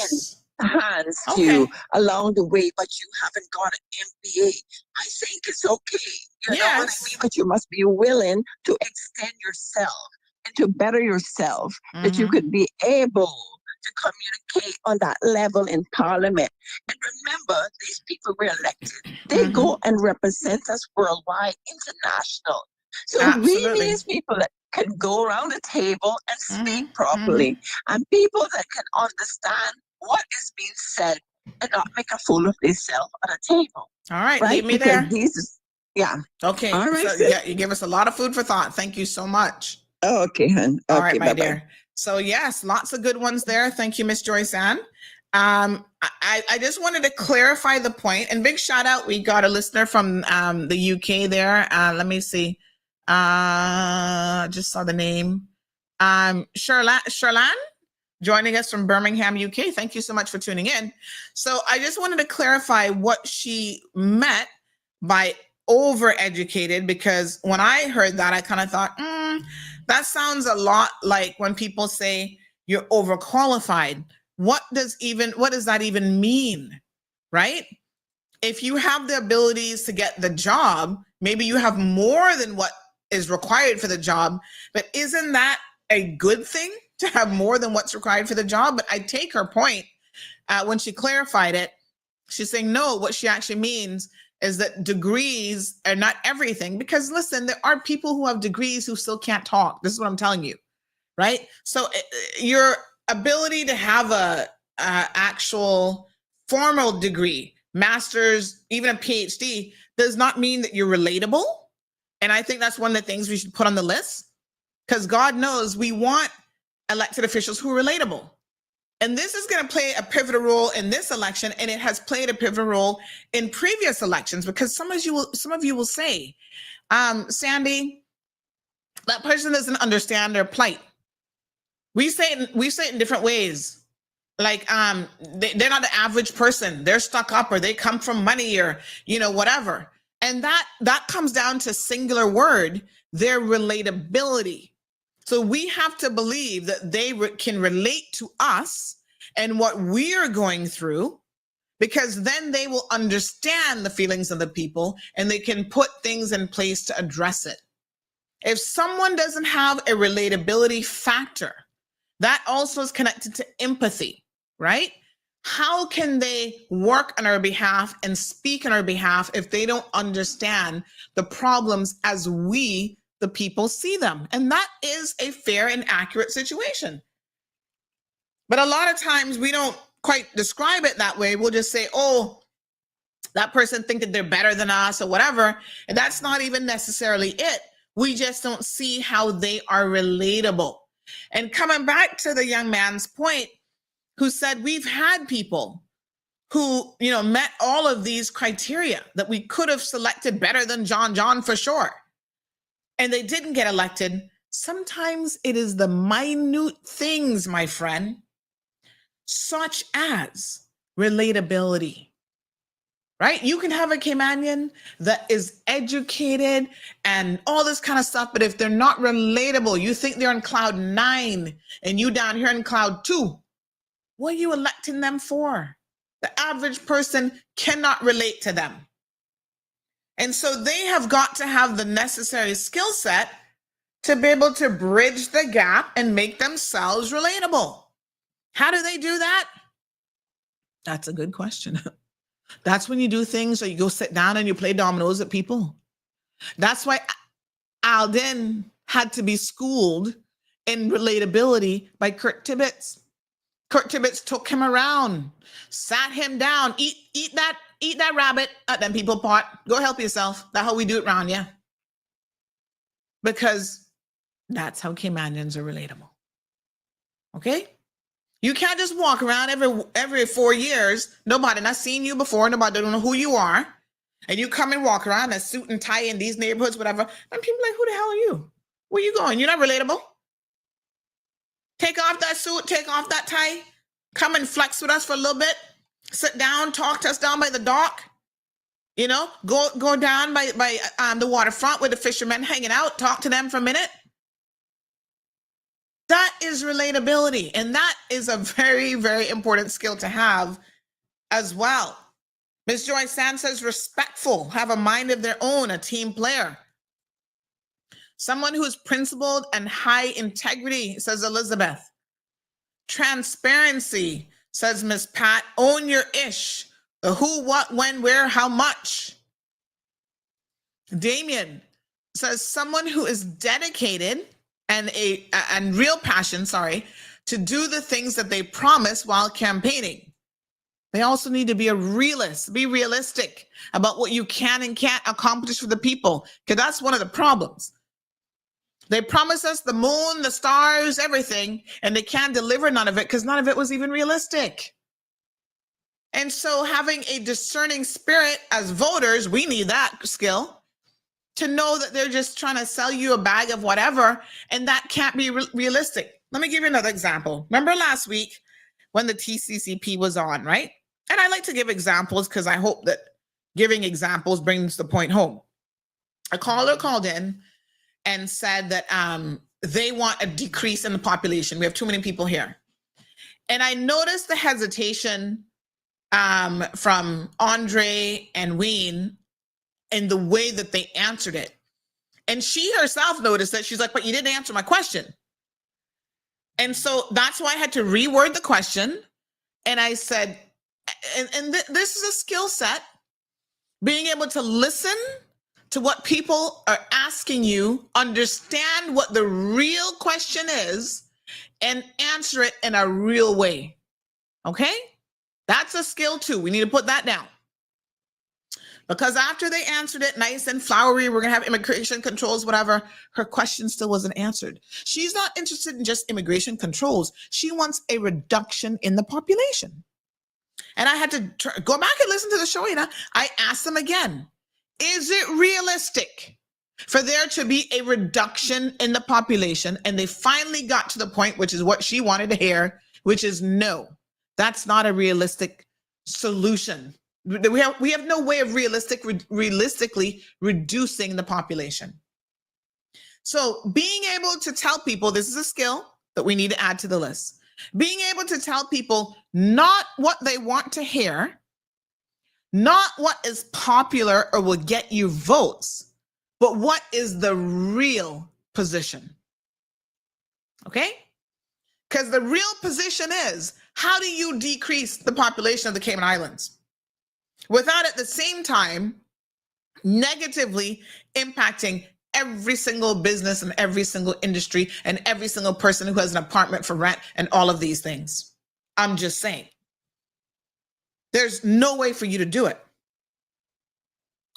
hands to along the way, but you haven't got an MBA. I think it's okay. You know what I mean? But you must be willing to extend yourself and to better yourself, that you could be able to communicate on that level in parliament. And remember, these people were elected. They go and represent us worldwide, international. So we need these people that can go around the table and speak properly, and people that can understand what is being said and not make a fool of themselves at a table. All right, leave me there. Okay. All right. So, you give us a lot of food for thought. Thank you so much. Oh, okay, hon. All right, my dear. So yes, lots of good ones there. Thank you, Miss Joyce Ann. I just wanted to clarify the point, and big shout out. We got a listener from the UK there. Let me see. Just saw the name. Charlene, joining us from Birmingham, UK. Thank you so much for tuning in. So I just wanted to clarify what she meant by overeducated, because when I heard that, I kind of thought, that sounds a lot like when people say you're overqualified. What does that even mean, right? If you have the abilities to get the job, maybe you have more than what is required for the job, but isn't that a good thing to have more than what's required for the job? But I take her point when she clarified it. She's saying, no, what she actually means is that degrees are not everything, because listen, there are people who have degrees who still can't talk. This is what I'm telling you, right? So your ability to have a actual formal degree, master's, even a PhD, does not mean that you're relatable. And I think that's one of the things we should put on the list, because God knows we want elected officials who are relatable. And this is going to play a pivotal role in this election, and it has played a pivotal role in previous elections, because some of you will say, Sandy, that person doesn't understand their plight. We say it in different ways. Like, they're not the average person. They're stuck up, or they come from money, or, whatever. And that comes down to singular word, their relatability. So we have to believe that they can relate to us and what we are going through, because then they will understand the feelings of the people and they can put things in place to address it. If someone doesn't have a relatability factor, that also is connected to empathy, right? How can they work on our behalf and speak on our behalf if they don't understand the problems as we, the people, see them? And that is a fair and accurate situation. But a lot of times we don't quite describe it that way. We'll just say, oh, that person thinks that they're better than us or whatever. And that's not even necessarily it. We just don't see how they are relatable. And coming back to the young man's point, who said we've had people who, met all of these criteria that we could have selected better than John for sure, and they didn't get elected. Sometimes it is the minute things, my friend, such as relatability, right? You can have a Caymanian that is educated and all this kind of stuff, but if they're not relatable, you think they're on cloud 9 and you down here in cloud 2, what are you electing them for? The average person cannot relate to them. And so they have got to have the necessary skill set to be able to bridge the gap and make themselves relatable. How do they do that? That's a good question. That's when you do things like you go sit down and you play dominoes at people. That's why Alden had to be schooled in relatability by Kurt Tibbetts. Kurt Tibbetts took him around, sat him down, eat that rabbit at them people pot. Go help yourself. That's how we do it around, yeah. Because that's how Caymanians are relatable. Okay? You can't just walk around every 4 years. Nobody not seen you before. Nobody don't know who you are. And you come and walk around in a suit and tie in these neighborhoods, whatever. And people are like, who the hell are you? Where you going? You're not relatable. Take off that suit, take off that tie, come and flex with us for a little bit, sit down, talk to us down by the dock, go down by the waterfront with the fishermen hanging out, talk to them for a minute. That is relatability. And that is a very, very important skill to have as well. Ms. Joy Sand says respectful, have a mind of their own, a team player. Someone who is principled and high integrity, says Elizabeth. Transparency, says Miss Pat. Own your ish. The who, what, when, where, how much. Damien says someone who is dedicated and real passion, to do the things that they promise while campaigning. They also need to be a realist, be realistic about what you can and can't accomplish for the people, because that's one of the problems. They promise us the moon, the stars, everything, and they can't deliver none of it because none of it was even realistic. And so having a discerning spirit as voters, we need that skill to know that they're just trying to sell you a bag of whatever, and that can't be realistic. Let me give you another example. Remember last week when the TCCP was on, right? And I like to give examples because I hope that giving examples brings the point home. A caller called in and said that they want a decrease in the population. We have too many people here. And I noticed the hesitation from Andre and Ween in the way that they answered it. And she herself noticed that. She's like, but you didn't answer my question. And so that's why I had to reword the question. And I said, this is a skill set, being able to listen to what people are asking you, understand what the real question is, and answer it in a real way. Okay? That's a skill too. We need to put that down. Because after they answered it nice and flowery, we're going to have immigration controls, whatever, her question still wasn't answered. She's not interested in just immigration controls. She wants a reduction in the population. And I had to go back and listen to the show. I asked them again, is it realistic for there to be a reduction in the population? And they finally got to the point, which is what she wanted to hear, which is no, that's not a realistic solution. We have no way of realistically reducing the population. So being able to tell people, this is a skill that we need to add to the list. Being able to tell people not what they want to hear, not what is popular or will get you votes, but what is the real position. Okay? Because the real position is, how do you decrease the population of the Cayman Islands without at the same time negatively impacting every single business and every single industry and every single person who has an apartment for rent and all of these things? I'm just saying. There's no way for you to do it.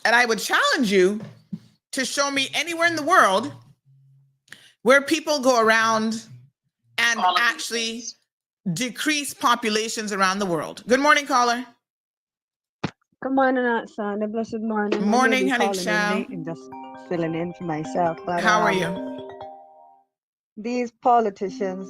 And I would challenge you to show me anywhere in the world where people go around and actually decrease populations around the world. Good morning, caller. Good morning, Aunt Son. A blessed morning. Morning, honey child. And just filling in for myself. But, how are you? These politicians,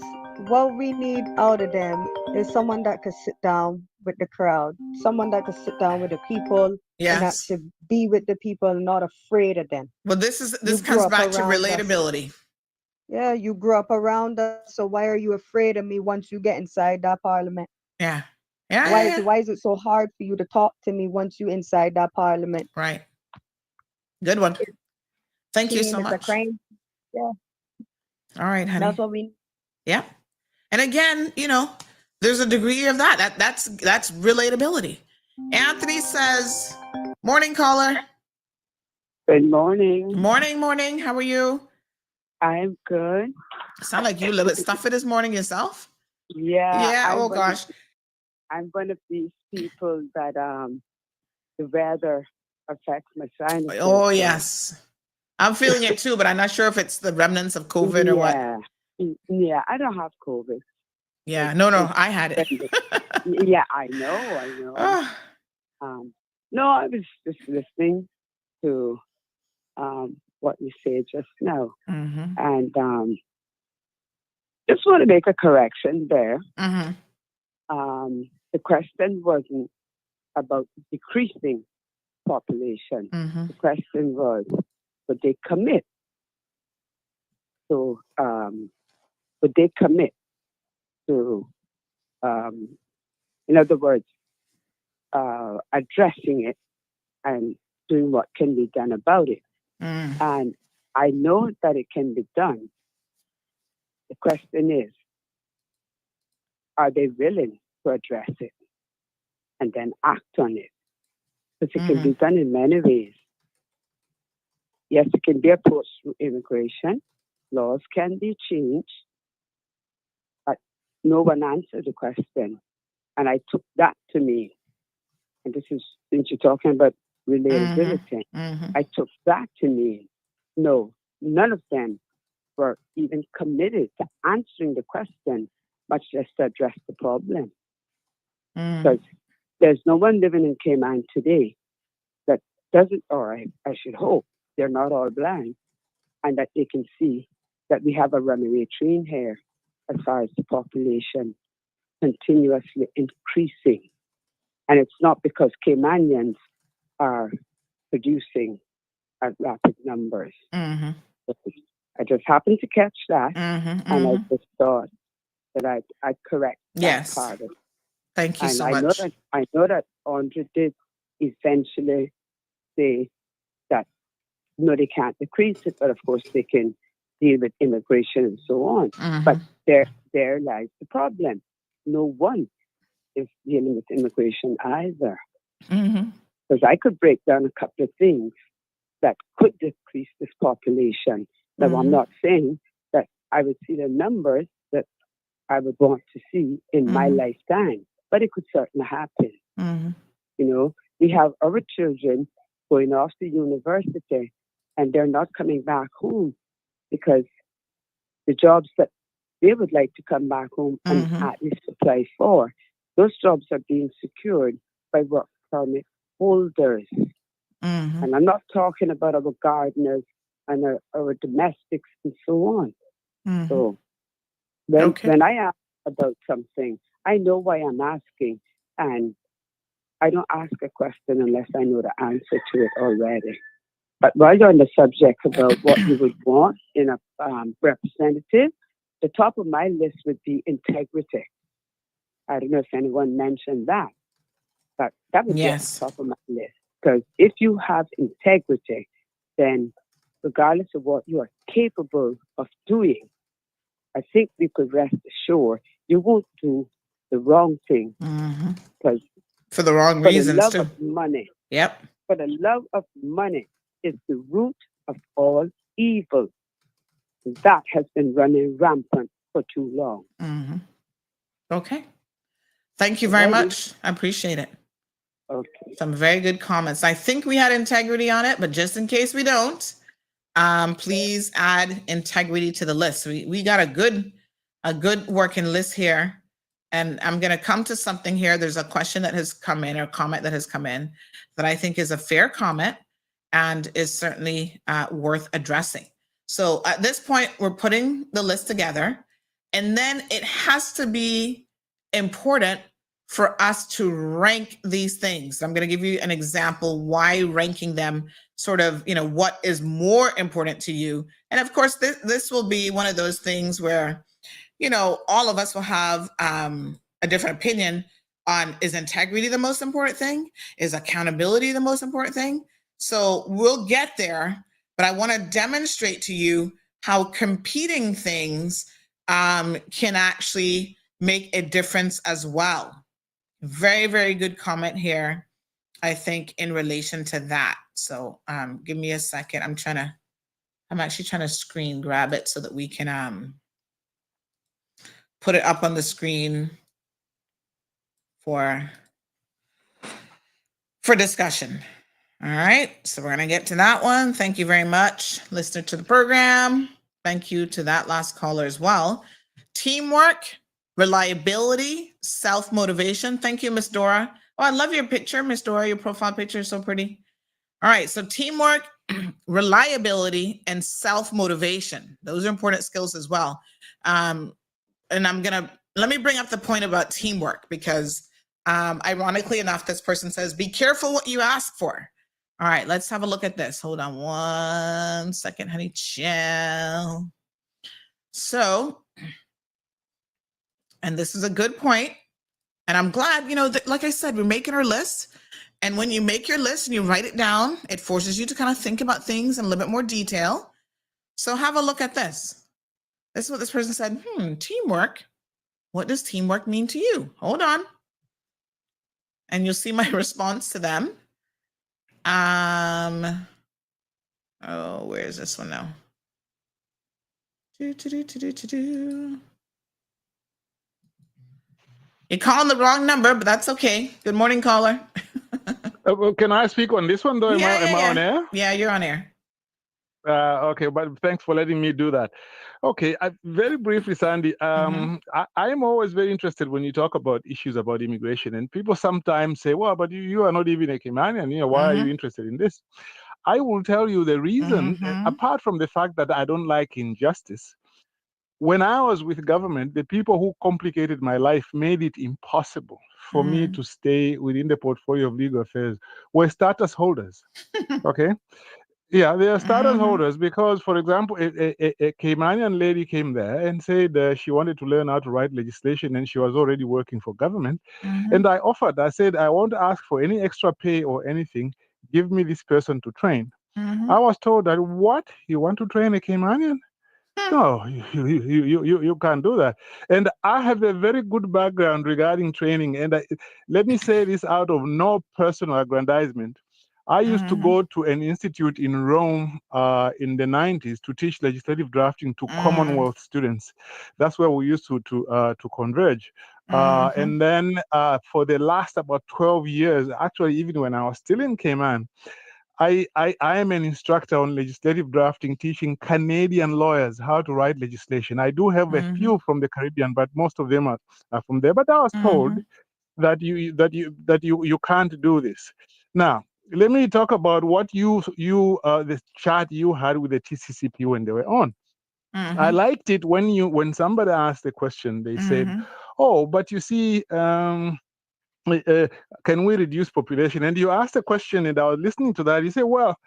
what we need out of them is someone that could sit down with the crowd, someone that could sit down with the people, and actually be with the people, not afraid of them. Well, this comes back to relatability. Yeah, you grew up around us, so why are you afraid of me once you get inside that parliament? Yeah. Why is it so hard for you to talk to me once you inside that parliament? Right. Good one. Thank you so much. Yeah. All right, honey. That's what we need. Yeah. And again, there's a degree of that's relatability. Anthony says, morning, caller. Good morning. Morning. How are you? I'm good. Sound like you a little bit stuffy this morning yourself. Yeah. Oh gosh. I'm one of these people that the weather affects my sinuses. Oh yes. I'm feeling it too, but I'm not sure if it's the remnants of COVID or what. Yeah, I don't have COVID. Yeah, no, I had it. Yeah, I know. No, I was just listening to what you said just now. Mm-hmm. And just want to make a correction there. Mm-hmm. The question wasn't about decreasing population. Mm-hmm. The question was, would they commit? So, would they commit to, in other words, addressing it and doing what can be done about it? Mm. And I know that it can be done. The question is, are they willing to address it and then act on it? Because it can be done in many ways. Yes, it can be approached through immigration. Laws can be changed. But no one answered the question. And I took that to mean, and this is, since you're talking about relatability, I took that to mean, no, none of them were even committed to answering the question, much less to address the problem. Because there's no one living in Cayman today that doesn't, or I should hope, they're not all blind, and that they can see that we have a runaway train here as far as the population continuously increasing. And it's not because Caymanians are producing at rapid numbers. I just happened to catch that, and I just thought that I'd correct that part of it. Thank you and so I much. I know that Andre did eventually say that, no, they can't decrease it, but of course they can deal with immigration and so on. But there lies the problem. No one is dealing with immigration either. Because I could break down a couple of things that could decrease this population. Now, I'm not saying that I would see the numbers that I would want to see in my lifetime, but it could certainly happen. You know, we have our children going off to university and they're not coming back home because the jobs that they would like to come back home and at least apply for, those jobs are being secured by work permit holders. And I'm not talking about our gardeners and our domestics and so on. So when I ask about something, I know why I'm asking, and I don't ask a question unless I know the answer to it already. But while you're on the subject about what you would want in a representative, the top of my list would be integrity. I don't know if anyone mentioned that, but that would be at the top of my list. Because if you have integrity, then regardless of what you are capable of doing, I think we could rest assured you won't do the wrong thing. Because for the wrong reasons, the love too. of money. Yep. For the love of money is the root of all evil. That has been running rampant for too long. Okay. Thank you very much. I appreciate it. Okay. Some very good comments. I think we had integrity on it, but just in case we don't, please add integrity to the list. We got a good working list here. And I'm going to come to something here. There's a question that has come in, or a comment that has come in, that I think is a fair comment and is certainly worth addressing. So at this point, we're putting the list together, and then it has to be important for us to rank these things. I'm going to give you an example why ranking them, sort of, what is more important to you. And of course, this will be one of those things where, all of us will have a different opinion on, is integrity the most important thing? Is accountability the most important thing? So we'll get there, but I want to demonstrate to you how competing things can actually make a difference as well. Very, very good comment here, I think, in relation to that. So give me a second. I'm actually trying to screen grab it so that we can put it up on the screen for discussion. All right, so we're going to get to that one. Thank you very much, listener to the program. Thank you to that last caller as well. Teamwork, reliability, self-motivation. Thank you, Miss Dora. Oh, I love your picture, Miss Dora. Your profile picture is so pretty. All right, so teamwork, reliability, and self-motivation. Those are important skills as well. And let me bring up the point about teamwork, because ironically enough, this person says, be careful what you ask for. All right, let's have a look at this. Hold on one second, honey chill. So, and this is a good point, and I'm glad, that, like I said, we're making our list. And when you make your list and you write it down, it forces you to kind of think about things in a little bit more detail. So have a look at this. This is what this person said. Teamwork. What does teamwork mean to you? Hold on. And you'll see my response to them. Where is this one now? You're calling the wrong number, but that's okay. Good morning, caller. Well, can I speak on this one, though? Am I on air? Yeah, you're on air. Okay, but thanks for letting me do that. Okay, very briefly, Sandy, I am always very interested when you talk about issues about immigration, and people sometimes say, well, but you are not even a Caymanian, why are you interested in this? I will tell you the reason, apart from the fact that I don't like injustice. When I was with government, the people who complicated my life made it impossible for me to stay within the portfolio of legal affairs were status holders, okay? Yeah, they are status holders because, for example, a Caymanian lady came there and said she wanted to learn how to write legislation, and she was already working for government. And I said, I won't ask for any extra pay or anything. Give me this person to train. I was told that, what? You want to train a Caymanian? No, you can't do that. And I have a very good background regarding training. And let me say this out of no personal aggrandizement. I used to go to an institute in Rome in the 90s to teach legislative drafting to Commonwealth students. That's where we used to converge. And then for the last about 12 years, actually, even when I was still in Cayman, I am an instructor on legislative drafting, teaching Canadian lawyers how to write legislation. I do have a few from the Caribbean, but most of them are from there. But I was told that you can't do this. Now, let me talk about what the chat you had with the TCCP when they were on. I liked it when somebody asked the question. They said, "Oh, but you see, can we reduce population?" And you asked a question, and I was listening to that. You say, "Well,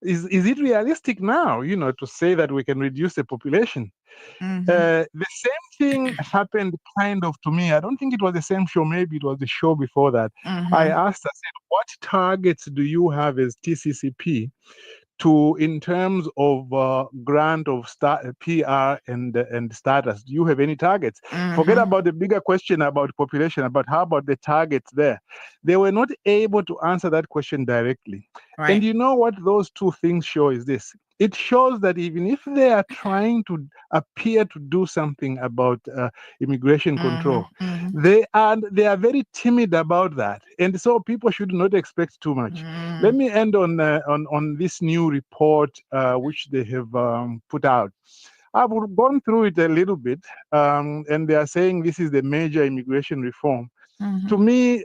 is it realistic now, to say that we can reduce the population?" The same thing happened kind of to me. I don't think it was the same show. Maybe it was the show before that. I asked, I said, "What targets do you have as TCCP in terms of grant of PR and status? Do you have any targets?" Forget about the bigger question about population, but how about the targets there? They were not able to answer that question directly. Right. And you know what those two things show is this. It shows that even if they are trying to appear to do something about immigration control, they are very timid about that, and so people should not expect too much. Let me end on this new report which they have put out. I've gone through it a little bit, and they are saying this is the major immigration reform. To me,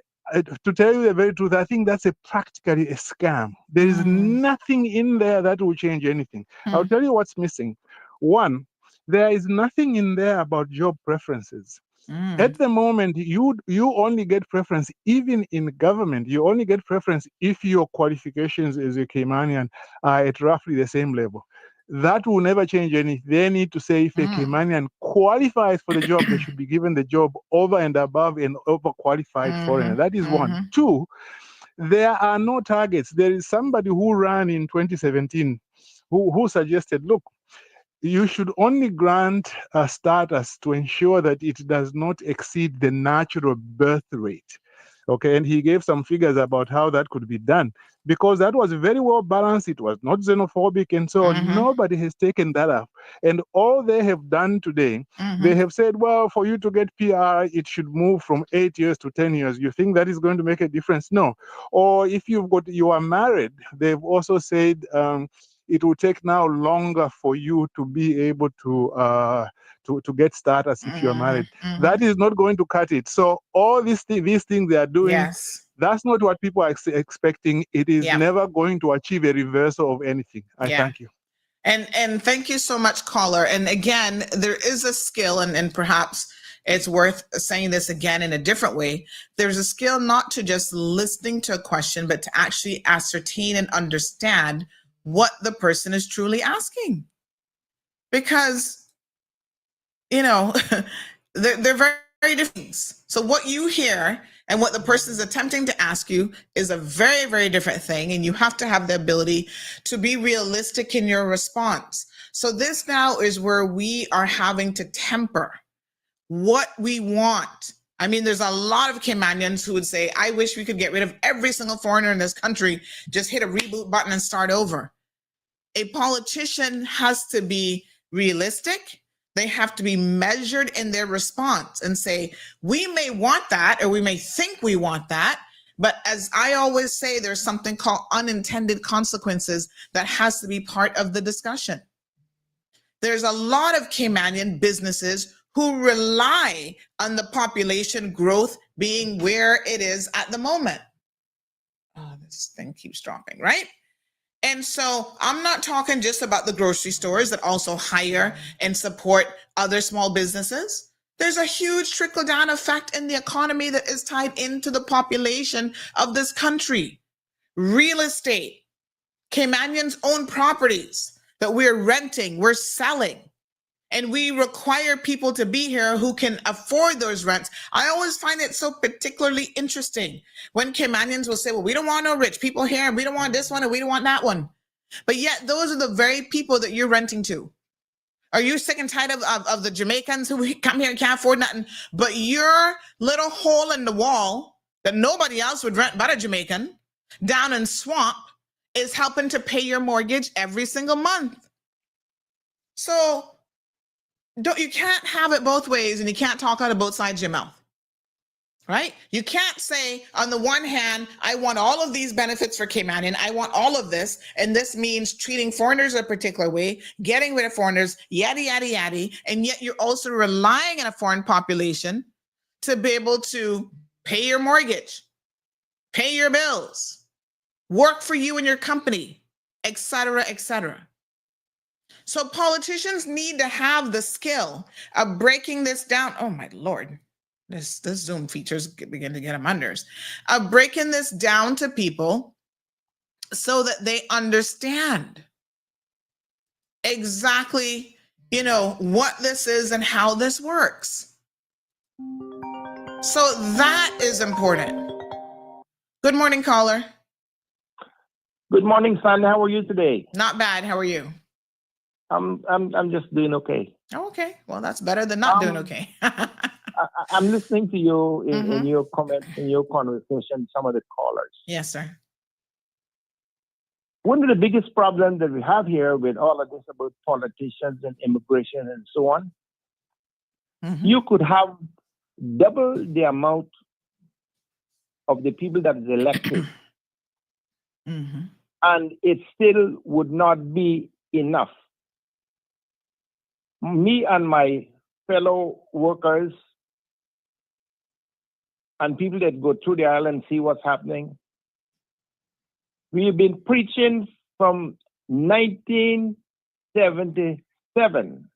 to tell you the very truth, I think that's practically a scam. There is nothing in there that will change anything. I'll tell you what's missing. One, there is nothing in there about job preferences. At the moment, you only get preference, even in government, you only get preference if your qualifications as a Caymanian are at roughly the same level. That will never change anything. They need to say if a Caymanian qualifies for the job, they should be given the job over and above an overqualified foreigner. That is one. Two, there are no targets. There is somebody who ran in 2017 who suggested, look, you should only grant a status to ensure that it does not exceed the natural birth rate. Okay, and he gave some figures about how that could be done, because that was very well balanced. It was not xenophobic and so on. Nobody has taken that up. And all they have done today, they have said, well, for you to get PR, it should move from 8 years to 10 years. You think that is going to make a difference? No. Or if you are married, they've also said it will take now longer for you to be able to get status if you're married. That is not going to cut it. So all these things they are doing, that's not what people are expecting. It is never going to achieve a reversal of anything. I thank you. And thank you so much, caller. And again, there is a skill, and perhaps it's worth saying this again in a different way. There's a skill not to just listening to a question, but to actually ascertain and understand what the person is truly asking. Because, they're very, very different things. So what you hear and what the person is attempting to ask you is a very, very different thing. And you have to have the ability to be realistic in your response. So this now is where we are having to temper what we want. I mean, there's a lot of Caymanians who would say, I wish we could get rid of every single foreigner in this country, just hit a reboot button and start over. A politician has to be realistic. They have to be measured in their response and say, we may want that, or we may think we want that. But as I always say, there's something called unintended consequences that has to be part of the discussion. There's a lot of Caymanian businesses who rely on the population growth being where it is at the moment. Oh, this thing keeps dropping, right? And so I'm not talking just about the grocery stores that also hire and support other small businesses. There's a huge trickle-down effect in the economy that is tied into the population of this country. Real estate, Caymanians own properties that we're renting, we're selling, and we require people to be here who can afford those rents. I always find it so particularly interesting when Caymanians will say, well, we don't want no rich people here, and we don't want this one, and we don't want that one. But yet those are the very people that you're renting to. Are you sick and tired of the Jamaicans who come here and can't afford nothing? But your little hole in the wall that nobody else would rent but a Jamaican down in Swamp is helping to pay your mortgage every single month. So you can't have it both ways, and you can't talk out of both sides of your mouth. right? You can't say, on the one hand, I want all of these benefits for Caymanian, I want all of this, and this means treating foreigners a particular way, getting rid of foreigners, yada, yada, yada, and yet you're also relying on a foreign population to be able to pay your mortgage, pay your bills, work for you and your company, et cetera, et cetera. So politicians need to have the skill of breaking this down. Oh my Lord, this Zoom features begin to get them unders. Of breaking this down to people so that they understand exactly, what this is and how this works. So that is important. Good morning, caller. Good morning, Sandy. How are you today? Not bad. How are you? I'm just doing okay. Oh, okay. Well, that's better than not doing okay. I'm listening to you in your comments, in your conversation, some of the callers. Yes, sir. One of the biggest problems that we have here with all of this about politicians and immigration and so on, you could have double the amount of the people that is elected, and it still would not be enough. Me and my fellow workers and people that go through the island see what's happening. We've been preaching from 1977.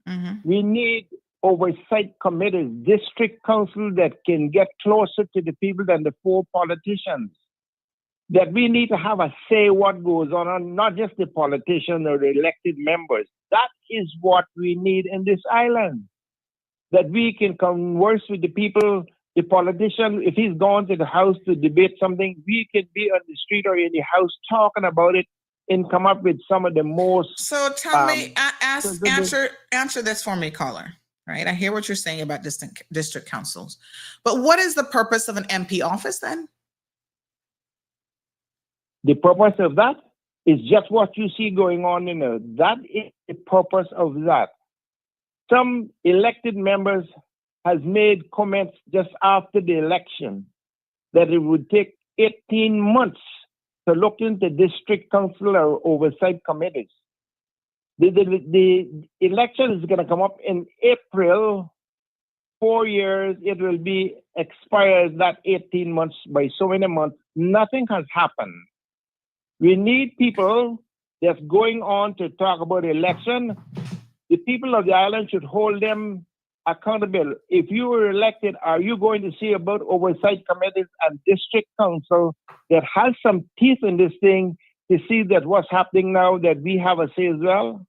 We need oversight committees, district council that can get closer to the people than the four politicians. That we need to have a say what goes on, not just the politicians or the elected members. That is what we need in this island. That we can converse with the people, the politician. If he's gone to the house to debate something, we can be on the street or in the house talking about it and come up with some of the most. So tell me, answer this for me, caller. Right? I hear what you're saying about district councils, but what is the purpose of an MP office then? The purpose of that is just what you see going on in there. That is the purpose of that. Some elected members has made comments just after the election that it would take 18 months to look into district council or oversight committees. The election is going to come up in April. 4 years, it will be expired that 18 months by so many months. Nothing has happened. We need people that's going on to talk about the election. The people of the island should hold them accountable. If you were elected, are you going to see about oversight committees and district council that has some teeth in this thing to see that what's happening now, that we have a say as well?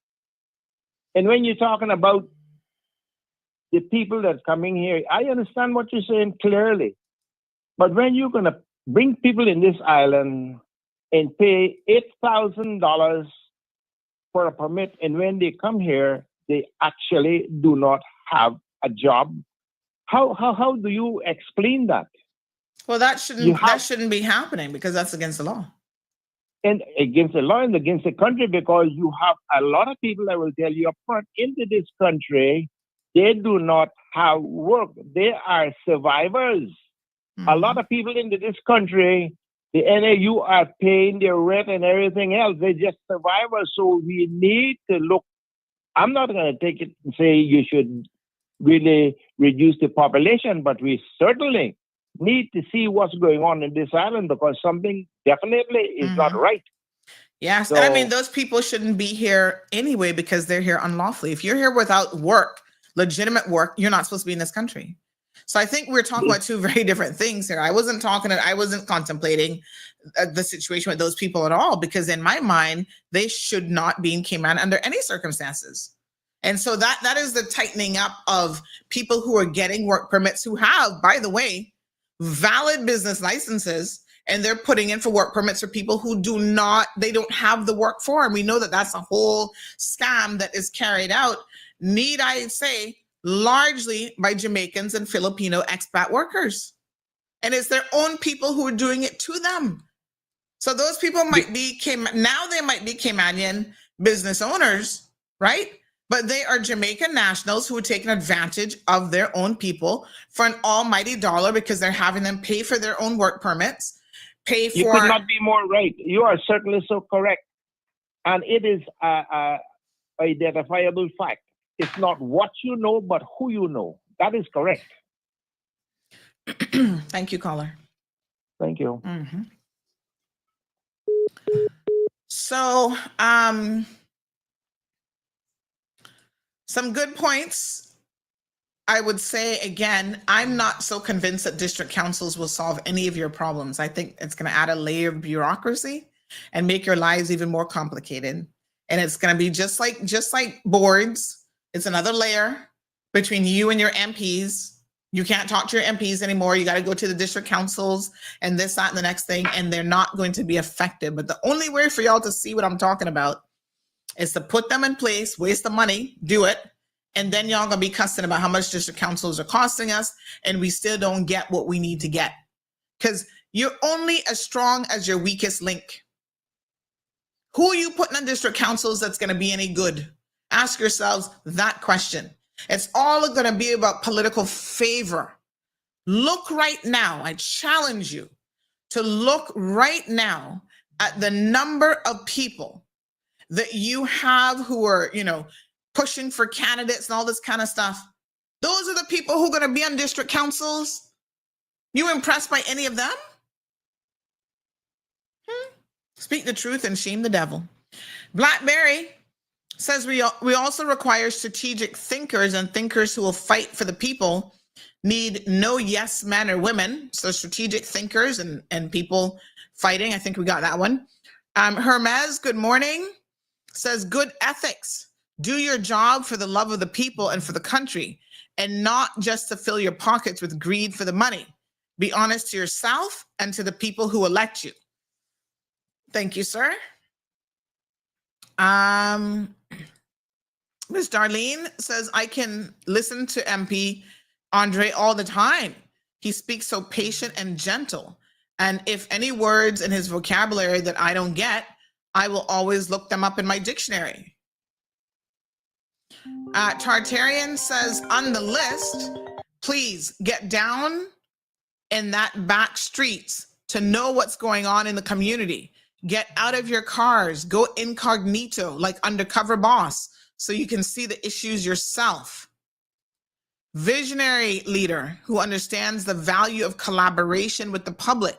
And when you're talking about the people that's coming here, I understand what you're saying clearly. But when you're going to bring people in this island and pay $8,000 for a permit, and when they come here, they actually do not have a job, how do you explain that? Well, that shouldn't be happening because that's against the law. And against the law and against the country, because you have a lot of people, I will tell you up front, into this country, they do not have work. They are survivors. A lot of people into this country, the NAU are paying their rent and everything else. They're just survivors. So we need to look. I'm not going to take it and say you should really reduce the population, but we certainly need to see what's going on in this island, because something definitely is not right. Yes. So, and I mean, those people shouldn't be here anyway because they're here unlawfully. If you're here without work, legitimate work, you're not supposed to be in this country. So I think we're talking about two very different things here. I wasn't contemplating the situation with those people at all, because in my mind, they should not be in Cayman under any circumstances. And so that is the tightening up of people who are getting work permits, who have, by the way, valid business licenses, and they're putting in for work permits for people who they don't have the work for. And we know that that's a whole scam that is carried out, need I say, largely by Jamaicans and Filipino expat workers. And it's their own people who are doing it to them. So those people might be, now they might be Caymanian business owners, right? But they are Jamaican nationals who are taking advantage of their own people for an almighty dollar because they're having them pay for their own work permits, pay for... You could not be more right. You are certainly so correct. And it is a identifiable fact. It's not what you know, but who you know. That is correct. Thank you, caller. Thank you. Mm-hmm. So, some good points. I would say, again, I'm not so convinced that district councils will solve any of your problems. I think it's going to add a layer of bureaucracy and make your lives even more complicated. And it's going to be just like boards. It's another layer between you and your MPs. You can't talk to your MPs anymore. You got to go to the district councils and this, that, and the next thing, and they're not going to be effective. But the only way for y'all to see what I'm talking about is to put them in place, waste the money, do it, and then y'all gonna be cussing about how much district councils are costing us, and we still don't get what we need to get. Because you're only as strong as your weakest link. Who are you putting on district councils that's gonna be any good? Ask yourselves that question. It's all gonna be about political favor. Look right now, I challenge you to look right now at the number of people that you have who are, pushing for candidates and all this kind of stuff. Those are the people who are going to be on district councils. You impressed by any of them? Speak the truth and shame the devil. Blackberry says we also require strategic thinkers, and thinkers who will fight for the people need no yes men or women. So strategic thinkers and people fighting. I think we got that one. Hermes, good morning. Says good ethics. Do your job for the love of the people and for the country, and not just to fill your pockets with greed for the money. Be honest to yourself and to the people who elect you. Thank you, sir. Ms. Darlene says, I can listen to MP Andre all the time. He speaks so patient and gentle. And if any words in his vocabulary that I don't get, I will always look them up in my dictionary. Tartarian says, on the list, please get down in that back streets to know what's going on in the community. Get out of your cars, go incognito like undercover boss so you can see the issues yourself. Visionary leader who understands the value of collaboration with the public,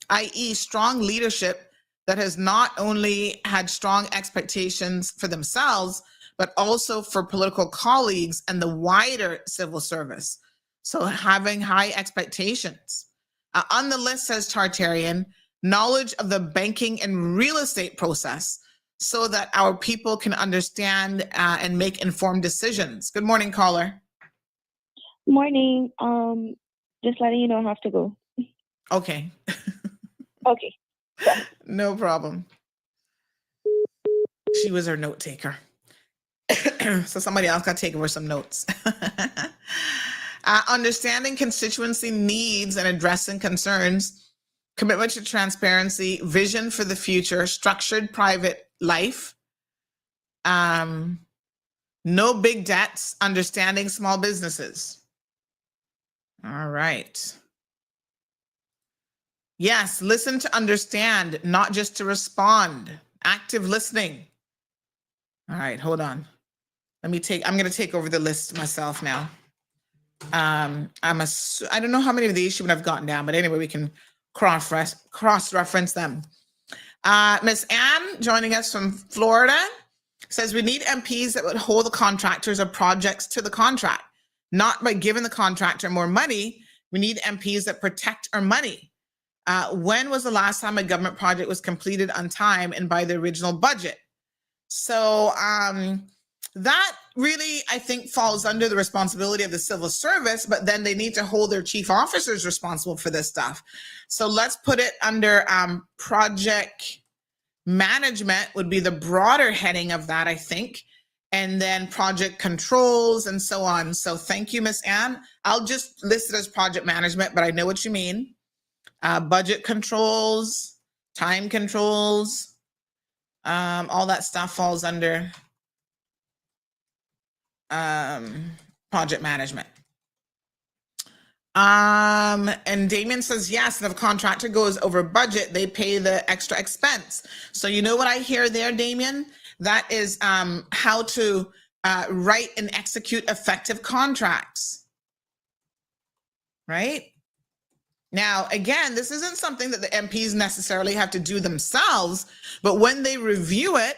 i.e. strong leadership that has not only had strong expectations for themselves, but also for political colleagues and the wider civil service. So having high expectations. On the list, says Tartarian, knowledge of the banking and real estate process so that our people can understand and make informed decisions. Good morning, caller. Morning. Just letting you know I have to go. Okay. Okay. No problem. She was our note taker. So somebody else got to take over some notes. Understanding constituency needs and addressing concerns, commitment to transparency, vision for the future, structured private life, no big debts, understanding small businesses. All right. Yes, listen to understand, not just to respond. Active listening. All right, hold on. I'm going to take over the list myself now. I don't know how many of these she would have gotten down, but anyway, we can cross-reference them. Miss Ann, joining us from Florida, says we need MPs that would hold the contractors or projects to the contract, not by giving the contractor more money. We need MPs that protect our money. When was the last time a government project was completed on time and by the original budget? So that really, I think, falls under the responsibility of the civil service, but then they need to hold their chief officers responsible for this stuff. So let's put it under project management would be the broader heading of that, I think, and then project controls and so on. So thank you, Miss Ann. I'll just list it as project management, but I know what you mean. Budget controls, time controls, all that stuff falls under project management. And Damien says, yes, and if a contractor goes over budget, they pay the extra expense. So you know what I hear there, Damien? That is how to write and execute effective contracts, right? Now, again, this isn't something that the MPs necessarily have to do themselves, but when they review it,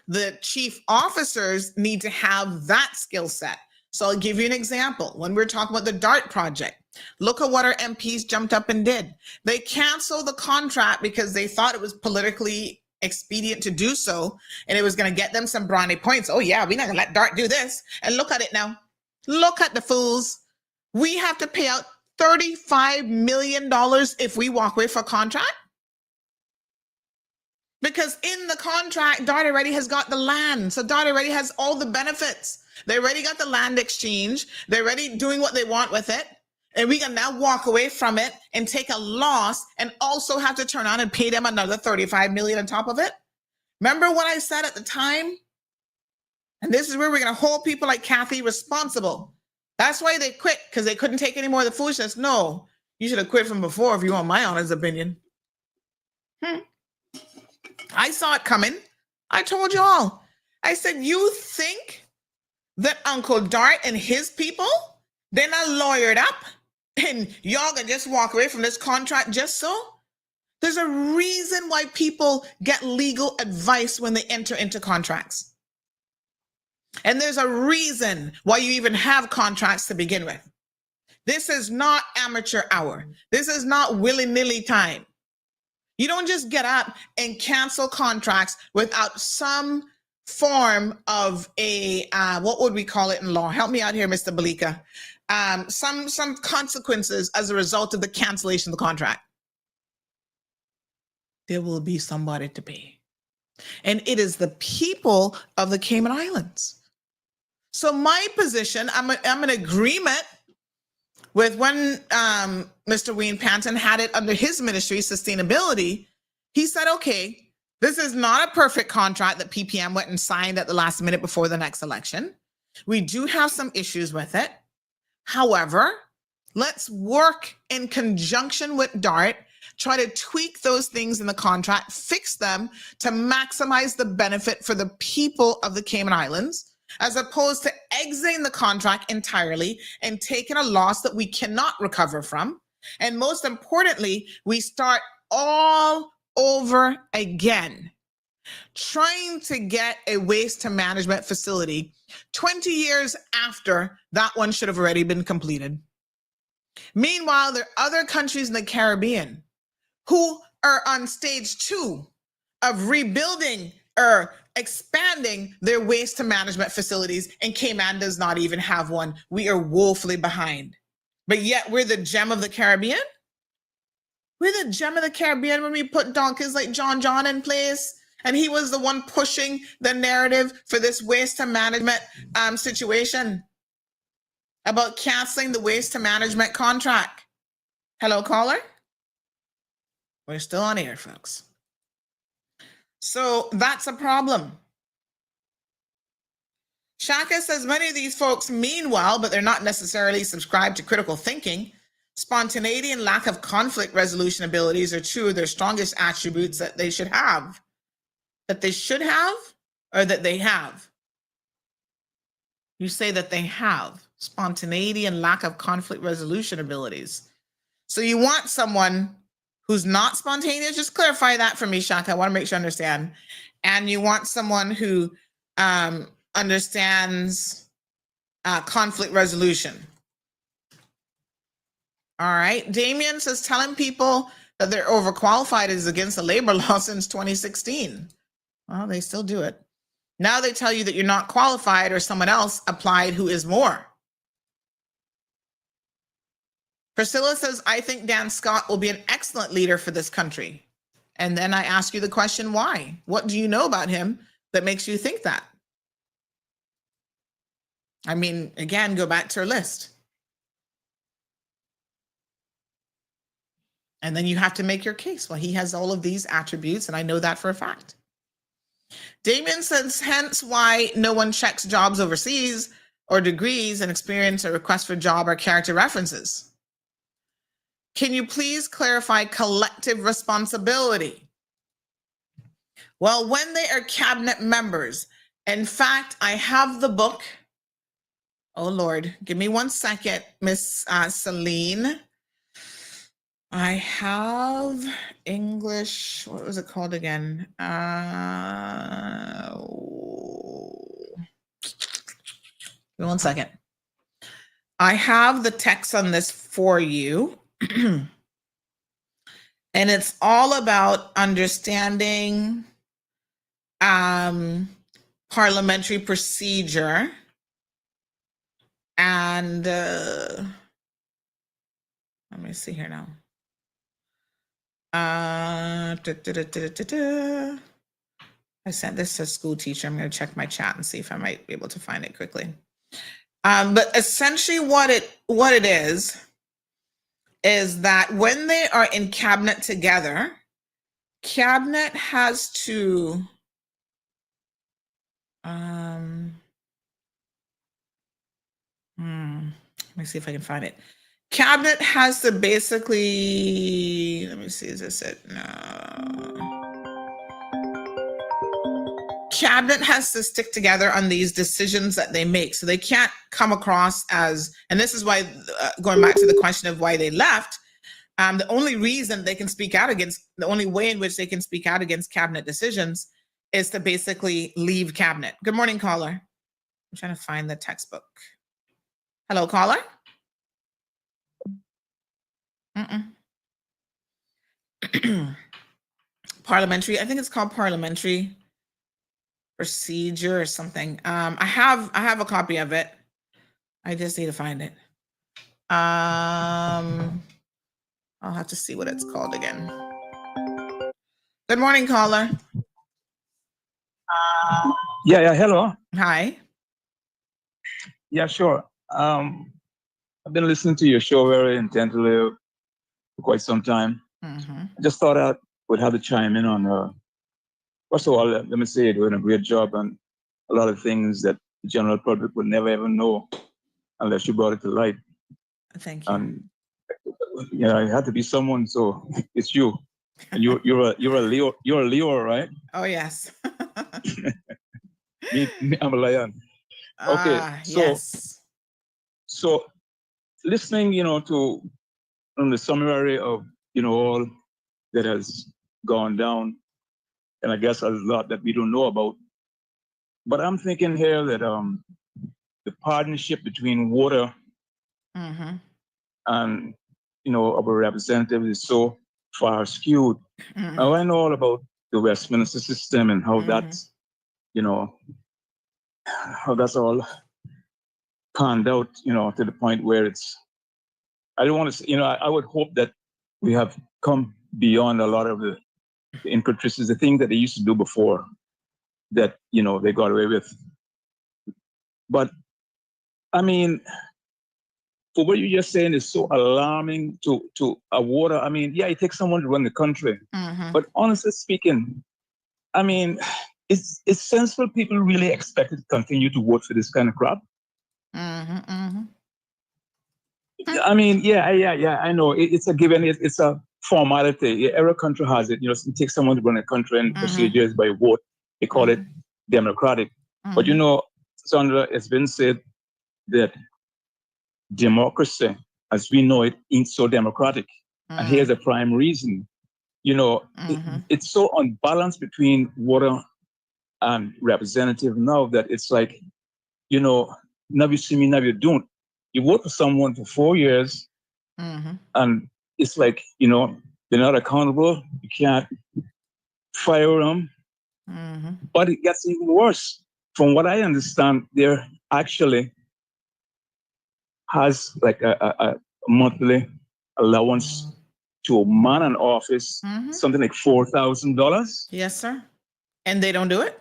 the chief officers need to have that skill set. So I'll give you an example. When we're talking about the DART project, look at what our MPs jumped up and did. They canceled the contract because they thought it was politically expedient to do so, and it was going to get them some brownie points. Oh yeah, we're not going to let DART do this. And look at it now. Look at the fools. We have to pay out $35 million if we walk away for a contract. Because in the contract, DART already has got the land. So DART already has all the benefits. They already got the land exchange. They're already doing what they want with it. And we can now walk away from it and take a loss and also have to turn on and pay them another $35 million on top of it. Remember what I said at the time? And this is where we're going to hold people like Kathy responsible. That's why they quit, because they couldn't take any more of the foolishness. No, you should have quit from before if you want my honest opinion. I saw it coming. I told y'all. I said, you think that Uncle Dart and his people, they're not lawyered up and y'all can just walk away from this contract just so? There's a reason why people get legal advice when they enter into contracts. And there's a reason why you even have contracts to begin with. This is not amateur hour. This is not willy-nilly time. You don't just get up and cancel contracts without some form of a, what would we call it in law? Help me out here, Mr. Balika. Some consequences as a result of the cancellation of the contract. There will be somebody to pay. And it is the people of the Cayman Islands. So my position, I'm in agreement with when Mr. Wayne Panton had it under his ministry, sustainability. He said, okay, this is not a perfect contract that PPM went and signed at the last minute before the next election. We do have some issues with it. However, let's work in conjunction with DART, try to tweak those things in the contract, fix them to maximize the benefit for the people of the Cayman Islands, as opposed to exiting the contract entirely and taking a loss that we cannot recover from. And most importantly, we start all over again, trying to get a waste to management facility 20 years after that one should have already been completed. Meanwhile, there are other countries in the Caribbean who are on stage 2 of rebuilding or expanding their waste to management facilities, and Cayman does not even have one. We are woefully behind. But yet we're the gem of the Caribbean? We're the gem of the Caribbean when we put donkeys like John in place, and he was the one pushing the narrative for this waste to management situation about canceling the waste to management contract. Hello, caller? We're still on air, folks. So that's a problem. Shaka says many of these folks mean well, but they're not necessarily subscribed to critical thinking. Spontaneity and lack of conflict resolution abilities are two of their strongest attributes that they should have. That they should have, or that they have? You say that they have spontaneity and lack of conflict resolution abilities. So you want someone who's not spontaneous? Just clarify that for me, Shaka. I want to make sure I understand. And you want someone who understands conflict resolution. All right. Damien says telling people that they're overqualified is against the labor law since 2016. Well, they still do it. Now they tell you that you're not qualified or someone else applied who is more. Priscilla says, I think Dan Scott will be an excellent leader for this country. And then I ask you the question, why? What do you know about him that makes you think that? I mean, again, go back to her list. And then you have to make your case. Well, he has all of these attributes, and I know that for a fact. Damien says, hence why no one checks jobs overseas or degrees and experience or request for job or character references. Can you please clarify collective responsibility? Well, when they are cabinet members, in fact, I have the book. Oh, Lord, give me 1 second, Miss Celine. I have English. What was it called again? Give me 1 second. I have the text on this for you. And it's all about understanding parliamentary procedure and let me see here now. I sent this to a school teacher. I'm going to check my chat and see if I might be able to find it quickly. But essentially what it is that when they are in cabinet together, cabinet has to let me see if I can find it. Cabinet has to basically, let me see, is this it? No. Cabinet has to stick together on these decisions that they make. So they can't come across as, and this is why, going back to the question of why they left, the only reason they can speak out against, the only way in which they can speak out against cabinet decisions is to basically leave cabinet. Good morning, caller. I'm trying to find the textbook. Hello, caller. Parliamentary, I think it's called parliamentary procedure or something. I have a copy of it. I just need to find it. I'll have to see what it's called again. Good morning, caller. Yeah, hello. Hi. Yeah, sure. I've been listening to your show very intently for quite some time. I just thought I would have to chime in on, first of all, let me say you're doing a great job on a lot of things that the general public would never ever know unless you brought it to light. Thank you. And it had to be someone, so it's you. And you're a Leo, right? Oh yes. me, I'm a lion. Okay, yes. So listening, to the summary of all that has gone down, and I guess there's a lot that we don't know about. But I'm thinking here that the partnership between water and our representatives is so far skewed. Now I know all about the Westminster system and how that's how that's all panned out, to the point where it's, I don't want to, I would hope that we have come beyond a lot of the intricacies, the things that they used to do before that, they got away with. But I mean, for what you're just saying is so alarming to a water. I mean, yeah, it takes someone to run the country. But honestly speaking, I mean, it's sensible people really expected to continue to vote for this kind of crap. I mean, yeah, I know. It's a given. It's a formality. Every country has it. It takes someone to run a country, and procedure is by vote. They call it democratic. But Sandra, it's been said that democracy, as we know it, ain't so democratic. And here's the prime reason. It's so unbalanced between water and representative now that it's like, now you see me, now you don't. You vote for someone for 4 years, and it's like, they're not accountable. You can't fire them. But it gets even worse. From what I understand, there actually has like a monthly allowance to a man in office, something like $4,000. Yes, sir. And they don't do it?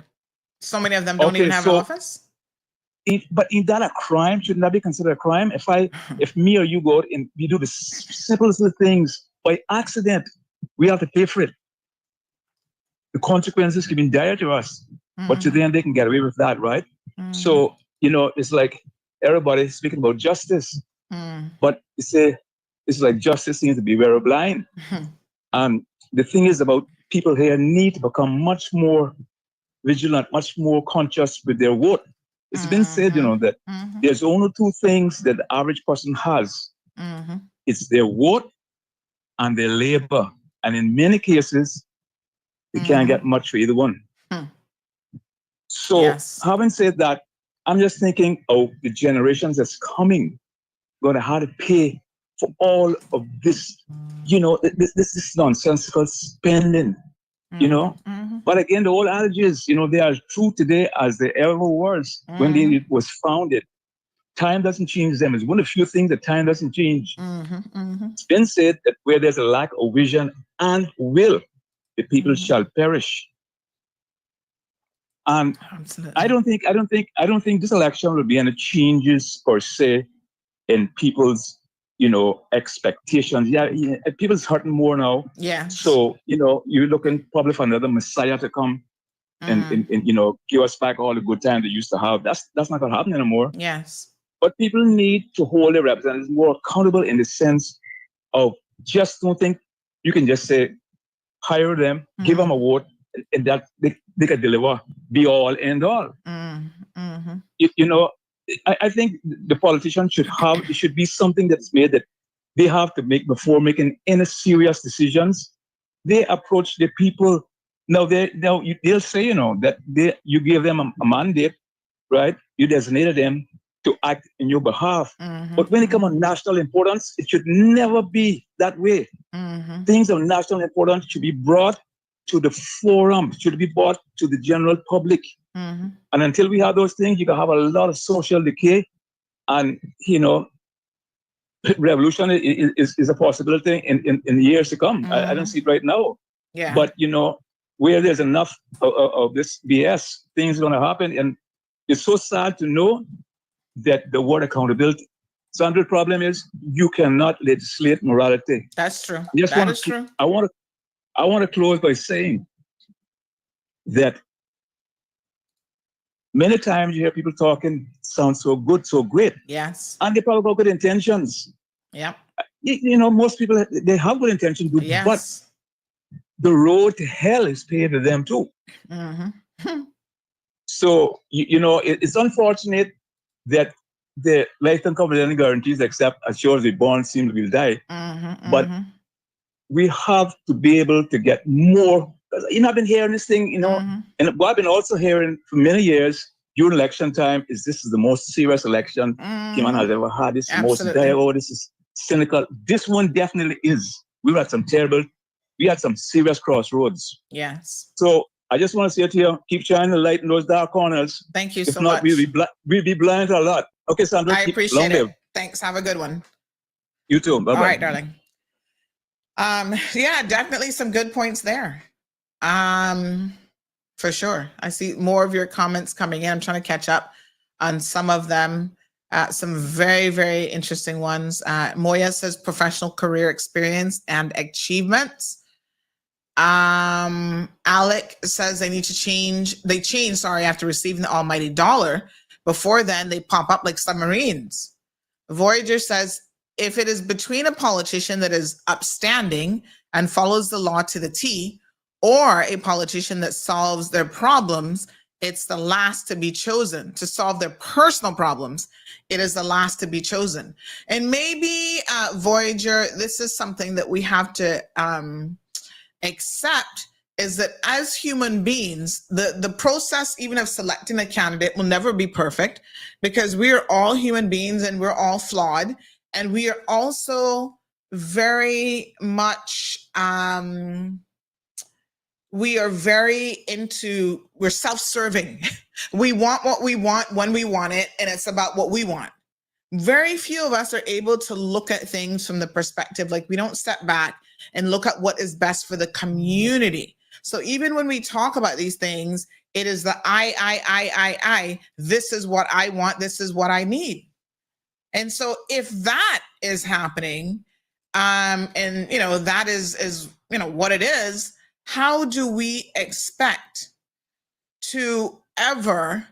So many of them don't even have an office? But is that a crime? Shouldn't that be considered a crime? If me or you go out and we do the simplest of things by accident, we have to pay for it. The consequences can be dire to us, but to them they can get away with that, right? So it's like everybody speaking about justice. But you say, it's like justice seems to be very blind. And the thing is about people here need to become much more vigilant, much more conscious with their vote. It's been said, that there's only two things that the average person has. It's their vote and their labor. And in many cases, they can't get much for either one. So having said that, I'm just thinking, the generations that's coming going to have to pay for all of this, this nonsensical spending, But again, the old adages, they are true today as they ever was when they was founded. Time doesn't change them. It's one of the few things that time doesn't change. It's been said that where there's a lack of vision and will, the people shall perish. And I don't think this election will be any changes per se in people's, expectations. Yeah, people's hurting more now. Yeah. So, you're looking probably for another messiah to come and give us back all the good times they used to have. That's not going to happen anymore. Yes. But people need to hold their representatives more accountable in the sense of just don't think you can just say, hire them, give them a vote, and that they can deliver, be all, end all. I think the politicians it should be something that's made that they have to make before making any serious decisions. They approach the people. Now they'll say, that you give them a mandate, right? You designated them to act in your behalf. But when it comes on national importance, it should never be that way. Things of national importance should be brought to the forum, should be brought to the general public. And until we have those things, you can have a lot of social decay, and revolution is a possibility in years to come. I don't see it right now. Yeah. But where there's enough of this BS, things are going to happen, and it's so sad to know that the word accountability. So the problem is you cannot legislate morality. That's true. That is true. I want to close by saying that many times you hear people talking, sounds so good, so great. Yes. And they probably got good intentions. Yep. Most people, they have good intentions, but the road to hell is paved to them too. So, it's unfortunate that the life and confidential guarantees, except as sure as we're born, seem to be die. But we have to be able to get more. I've been hearing this thing, and what I've been also hearing for many years during election time is this is the most serious election Cayman has ever had. This is the most dire. This is cynical. This one definitely is. We had some serious crossroads. Yes. So I just want to say to you, keep shining the light in those dark corners. Thank you so much. If not, we'll be blind to a lot. Okay, Sandra. I appreciate it. Thanks. Have a good one. You too. Bye-bye. All right, darling. Yeah, definitely some good points there. For sure. I see more of your comments coming in. I'm trying to catch up on some of them. Some very, very interesting ones. Moya says professional career experience and achievements. Alec says they change after receiving the almighty dollar. Before then, they pop up like submarines. Voyager says, if it is between a politician that is upstanding and follows the law to the T, or a politician that solves their problems, it's the last to be chosen. To solve their personal problems, it is the last to be chosen. And maybe, Voyager, this is something that we have to accept, is that as human beings, the process even of selecting a candidate will never be perfect, because we are all human beings and we're all flawed. And we are also very much, we're self-serving. We want what we want when we want it, and it's about what we want. Very few of us are able to look at things from the perspective, like we don't step back and look at what is best for the community. So even when we talk about these things, it is the I, this is what I want, this is what I need. And so if that is happening, and that is what it is, how do we expect to ever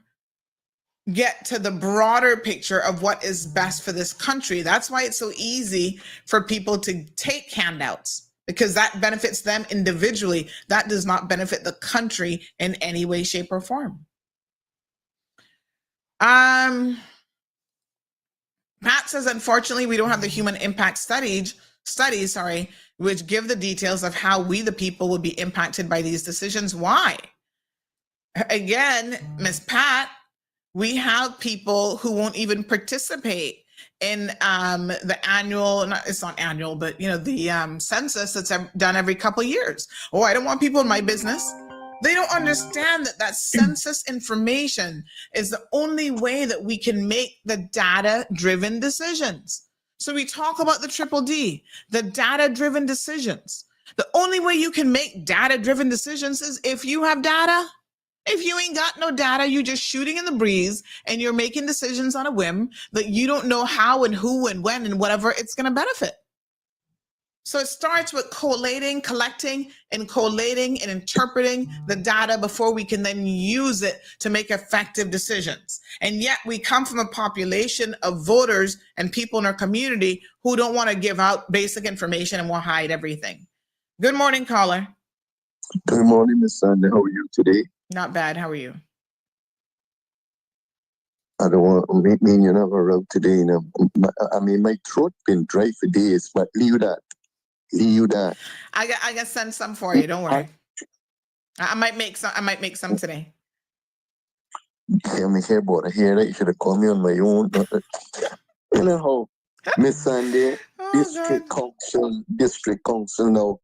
get to the broader picture of what is best for this country. That's why it's so easy for people to take handouts, because that benefits them individually. That does not benefit the country in any way, shape, or form. Pat says, unfortunately, we don't have the human impact studies, which give the details of how we, the people, will be impacted by these decisions. Why? Again, Miss Pat, we have people who won't even participate in the annual, it's not annual, but the census that's done every couple of years. Oh, I don't want people in my business. They don't understand that census information is the only way that we can make the data-driven decisions. So we talk about the triple D, the data-driven decisions. The only way you can make data-driven decisions is if you have data. If you ain't got no data, you're just shooting in the breeze and you're making decisions on a whim that you don't know how and who and when and whatever it's going to benefit. So it starts with collecting and collating and interpreting the data before we can then use it to make effective decisions. And yet we come from a population of voters and people in our community who don't want to give out basic information and will hide everything. Good morning, caller. Good morning, Miss Sandy. How are you today? Not bad. How are you? I don't want to mean you never wrote today. My throat been dry for days, but leave that. I got send some for you. Don't worry. I might make some today. Yeah, me here, but here you should have called me on my own. You know how, Miss Sandy, district council now.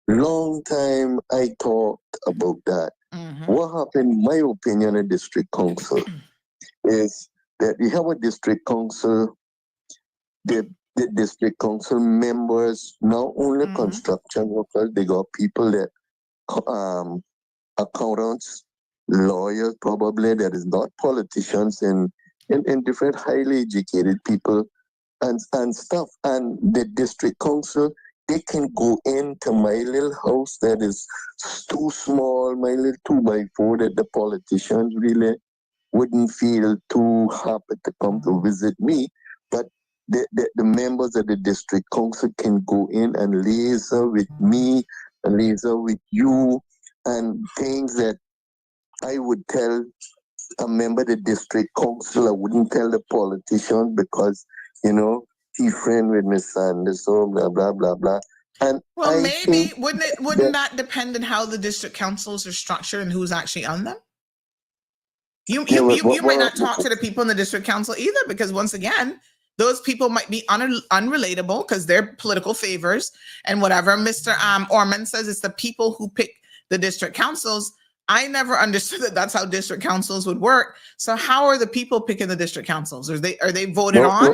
Long time I talked about that. Mm-hmm. What happened, in my opinion, a district council is that you have a district council. The district council members, not only construction workers, they got people that accountants, lawyers, probably that is not politicians, and different highly educated people and stuff. And the district council, they can go into my little house that is too small, my little 2x4 that the politicians really wouldn't feel too happy to come to visit me. But the members of the district council can go in and liaison with me and liaison with you, and things that I would tell a member of the district council, I wouldn't tell the politician because, he friend with Miss Sanders, so blah, blah, blah, blah. And well, maybe wouldn't that depend on how the district councils are structured and who's actually on them? You might not talk to the people in the district council either, because once again, those people might be unrelatable because they're political favors and whatever. Mr. Orman says it's the people who pick the district councils. I never understood that that's how district councils would work. So how are the people picking the district councils? Are they voted on?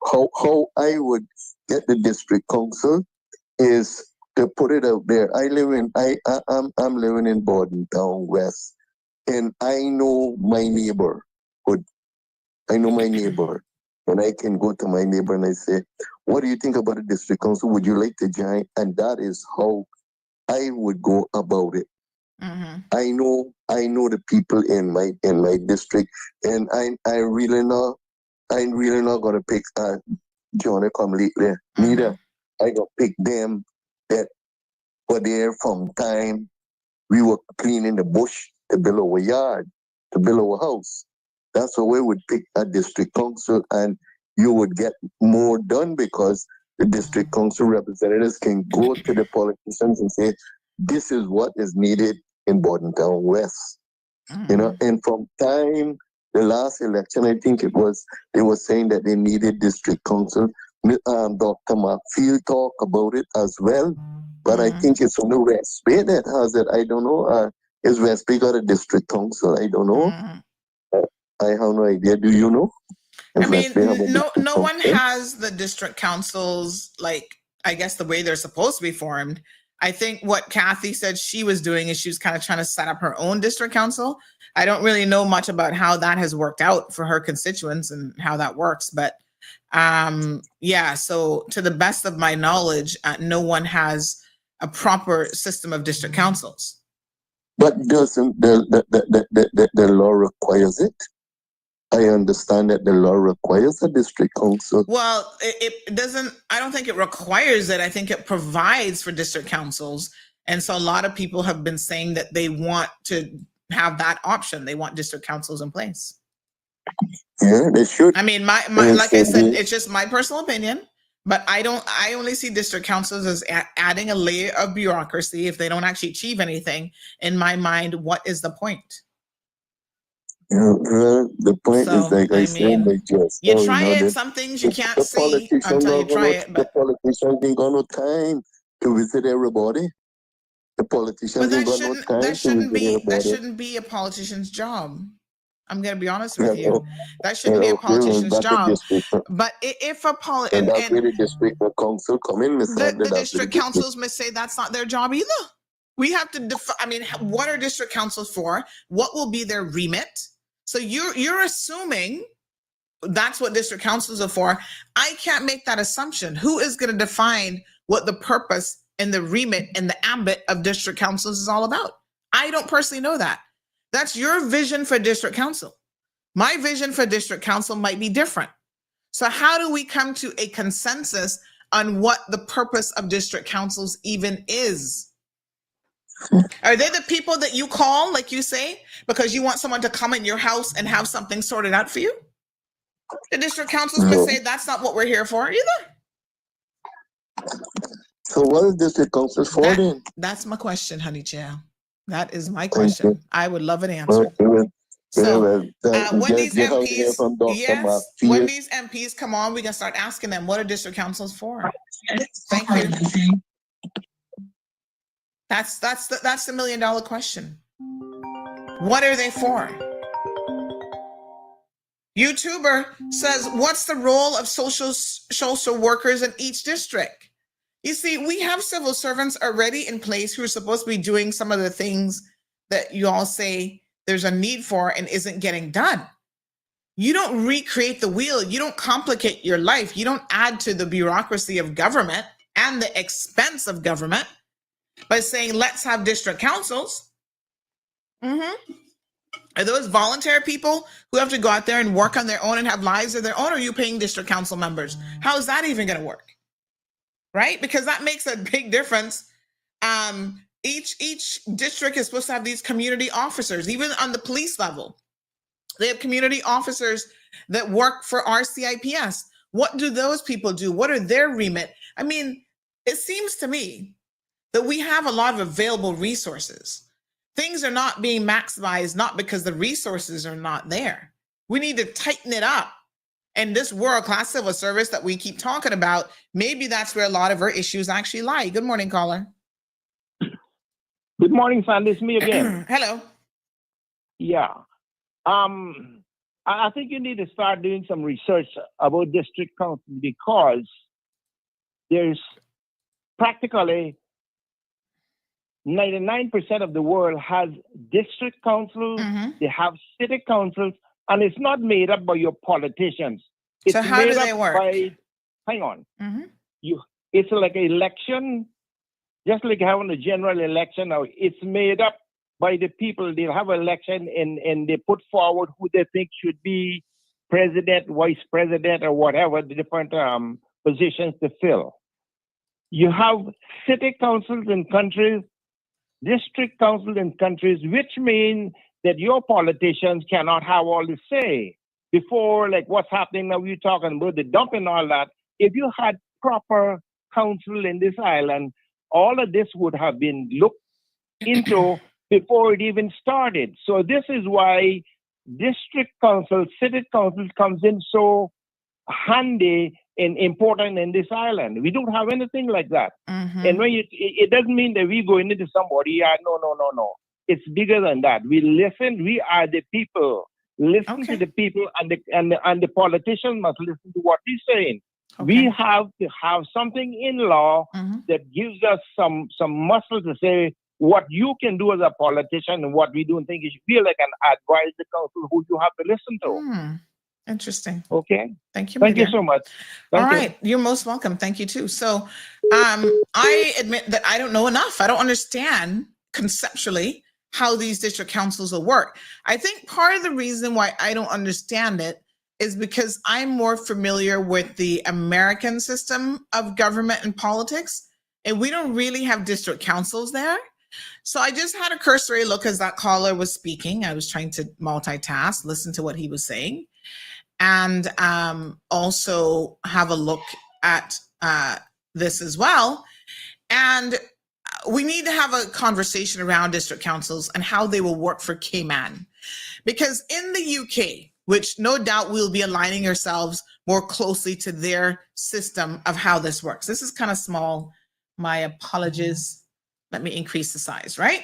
How I would get the district council is to put it out there. I'm living in Bordentown West, and I know my neighborhood. I know my neighbor, and I can go to my neighbor and I say, "What do you think about the district council? Would you like to join?" And that is how I would go about it. Mm-hmm. I know the people in my district, and I'm really not gonna pick Johnny come lately. Mm-hmm. Neither. I gonna pick them that were there from time we were cleaning the bush to build our yard, to build our house. That's how we would pick a district council, and you would get more done because the district council representatives can go to the politicians and say, this is what is needed in Bordentown West. Mm-hmm. And from time, the last election, I think it was, they were saying that they needed district council. Dr. Markfield talked about it as well, but I think it's only West Bay that has it. I don't know. Is West Bay got a district council? I don't know. I have no idea. Do you know? I mean, no one has the district councils, like, I guess the way they're supposed to be formed. I think what Kathy said she was doing is she was kind of trying to set up her own district council. I don't really know much about how that has worked out for her constituents and how that works. But so to the best of my knowledge, no one has a proper system of district councils. But doesn't the law requires it? I understand that the law requires a district council. Well, it doesn't, I don't think it requires it. I think it provides for district councils. And so a lot of people have been saying that they want to have that option. They want district councils in place. Yeah, they should. I mean, my like I said, it's just my personal opinion, but I only see district councils as adding a layer of bureaucracy. If they don't actually achieve anything, in my mind, what is the point? Yeah, well, the point is, like I said, they just you try it. Some things you can't see until you try it. But the politicians ain't got no time to visit everybody. The politicians ain't got no time to visit everybody. That shouldn't be a politician's job. I'm going to be honest with you. That shouldn't be a politician's job. But if a and that's where the district council come in, the district councils may say that's not their job either. We have to define. I mean, what are district councils for? What will be their remit? So you're assuming that's what district councils are for. I can't make that assumption. Who is going to define what the purpose and the remit and the ambit of district councils is all about? I don't personally know that. That's your vision for district council. My vision for district council might be different. So how do we come to a consensus on what the purpose of district councils even is? Are they the people that you call, like you say, because you want someone to come in your house and have something sorted out for you? The district councils may say that's not what we're here for either. So what is district council for then? That's my question, honey child. That is my question. I would love an answer. So when these MPs come on, we can start asking them, what are district councils for? Thank you. That's the $1 million question. What are they for? YouTuber says, what's the role of social workers in each district? You see, we have civil servants already in place who are supposed to be doing some of the things that you all say there's a need for and isn't getting done. You don't recreate the wheel. You don't complicate your life. You don't add to the bureaucracy of government and the expense of government by saying, let's have district councils. Are those voluntary people who have to go out there and work on their own and have lives of their own? Or are you paying district council members? How is that even going to work? Right? Because that makes a big difference. Each district is supposed to have these community officers, even on the police level. They have community officers that work for RCIPS. What do those people do? What are their remit? I mean, it seems to me that we have a lot of available resources. Things are not being maximized, not because the resources are not there. We need to tighten it up. And this world-class civil service that we keep talking about, maybe that's where a lot of our issues actually lie. Good morning, caller. Good morning, Sandy. It's me again. Hello. Yeah. I think you need to start doing some research about district council because there's practically 99% of the world has district councils, they have city councils, and it's not made up by your politicians. It's so how do they work? Hang on. It's like an election, just like having a general election now. It's made up by the people. They have an election and they put forward who they think should be president, vice president, or whatever, the different positions to fill. You have city councils in countries, district councils in countries, which mean that your politicians cannot have all the say. Before, like what's happening now, we're talking about the dump and all that. If you had proper council in this island, all of this would have been looked into before it even started. So this is why district council, city council comes in so handy and important in this island. We don't have anything like that. And when it doesn't mean that we go into somebody, no. It's bigger than that. We listen, we are the people. Listen to the people, and the politicians must listen to what we're saying. We have to have something in law that gives us some muscle to say what you can do as a politician and what we don't think you should feel like an advise the council who you have to listen to. Interesting. Okay. Thank you. Thank you so much. All right. You're most welcome. Thank you too. So I admit that I don't know enough. I don't understand conceptually how these district councils will work. I think part of the reason why I don't understand it is because I'm more familiar with the American system of government and politics, and we don't really have district councils there. So I just had a cursory look as that caller was speaking. I was trying to multitask, listen to what he was saying, and also have a look at this as well. And we need to have a conversation around district councils and how they will work for Cayman. Because in the UK, which no doubt we'll be aligning ourselves more closely to their system of how this works. This is kind of small. My apologies. Let me increase the size, right?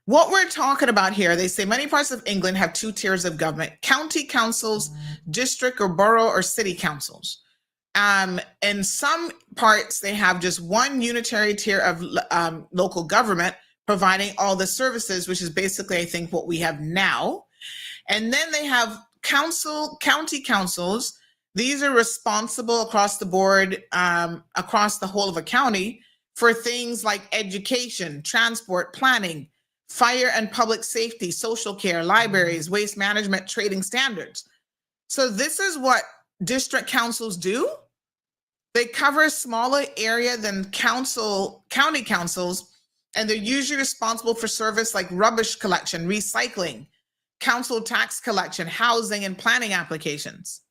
What we're talking about here, they say many parts of England have two tiers of government: county councils, district or borough or city councils. In some parts, they have just one unitary tier of local government providing all the services, which is basically, I think, what we have now. And then they have county councils. These are responsible across the board, across the whole of a county, for things like education, transport, planning, fire and public safety, social care, libraries, waste management, trading standards. So this is what district councils do. They cover a smaller area than county councils, and they're usually responsible for service like rubbish collection, recycling, council tax collection, housing, and planning applications.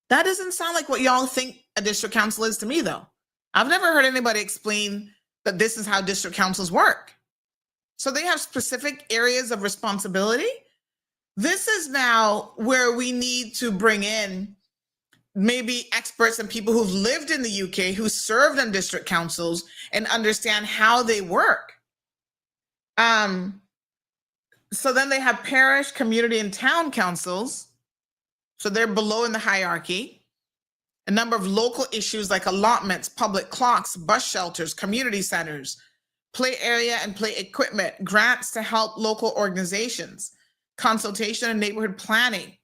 That doesn't sound like what y'all think a district council is to me, though. I've never heard anybody explain that this is how district councils work. So they have specific areas of responsibility. This is now where we need to bring in maybe experts and people who've lived in the UK, who served on district councils, and understand how they work. So then they have parish, community, and town councils. So they're below in the hierarchy. A number of local issues like allotments, public clocks, bus shelters, community centers, play area and play equipment, grants to help local organizations, consultation and neighborhood planning.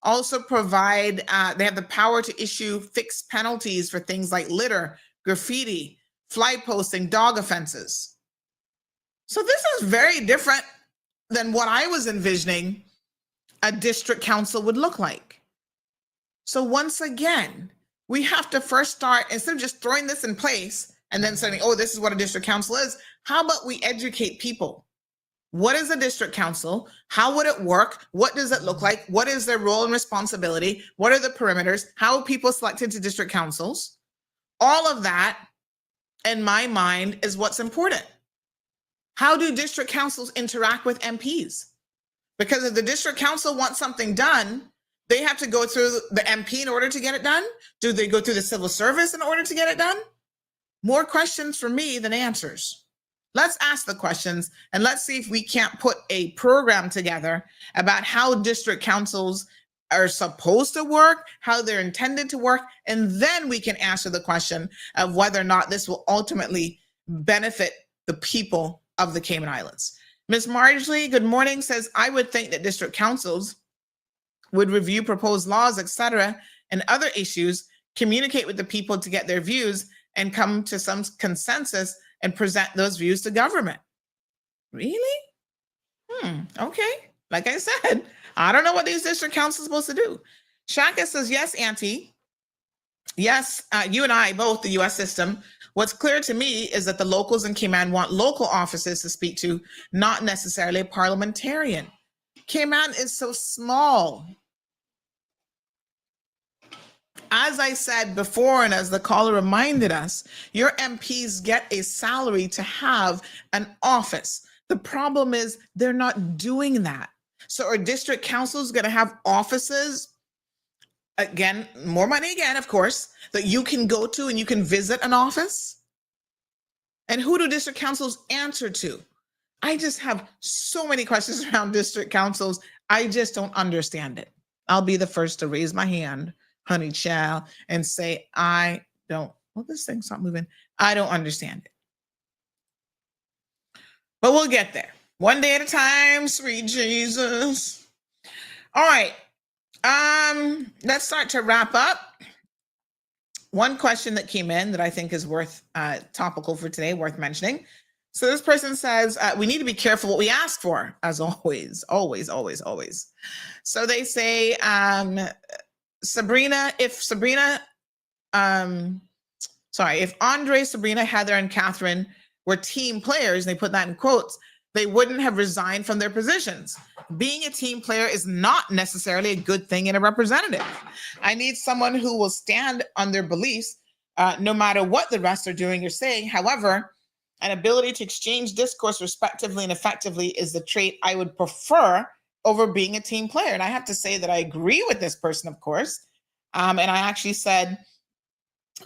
Also provide, they have the power to issue fixed penalties for things like litter, graffiti, fly posting, dog offenses. So this is very different than what I was envisioning a district council would look like. So once again, we have to first start, instead of just throwing this in place and then saying, oh, this is what a district council is, how about we educate people? What is a district council? How would it work? What does it look like? What is their role and responsibility? What are the perimeters? How are people selected to district councils? All of that, in my mind, is what's important. How do district councils interact with MPs? Because if the district council wants something done, they have to go through the MP in order to get it done. Do they go through the civil service in order to get it done? More questions for me than answers. Let's ask the questions and let's see if we can't put a program together about how district councils are supposed to work, how they're intended to work, and then we can answer the question of whether or not this will ultimately benefit the people of the Cayman Islands. Ms. Marjorie, good morning, says, I would think that district councils would review proposed laws, etc., and other issues, communicate with the people to get their views, and come to some consensus and present those views to government. Really? Okay. Like I said, I don't know what these district councils are supposed to do. Shaka says, yes, Auntie. Yes, you and I, both the U.S. system. What's clear to me is that the locals in Cayman want local offices to speak to, not necessarily a parliamentarian. Cayman is so small. As I said before, and as the caller reminded us, your MPs get a salary to have an office. The problem is they're not doing that. So are district councils going to have offices? Again, more money again, of course, that you can go to and you can visit an office? And who do district councils answer to? I just have so many questions around district councils. I just don't understand it. I'll be the first to raise my hand, honey child, and say, I don't, well, this thing's not moving. I don't understand it. But we'll get there. One day at a time, sweet Jesus. All right. Let's start to wrap up. One question that came in that I think is worth topical for today, worth mentioning. So this person says, we need to be careful what we ask for, as always, always, always, always. So they say, if Andre, Sabrina, Heather, and Catherine were team players, and they put that in quotes, they wouldn't have resigned from their positions. Being a team player is not necessarily a good thing in a representative. I need someone who will stand on their beliefs, no matter what the rest are doing or saying. However, an ability to exchange discourse respectively and effectively is the trait I would prefer over being a team player. And I have to say that I agree with this person, of course. And I actually said,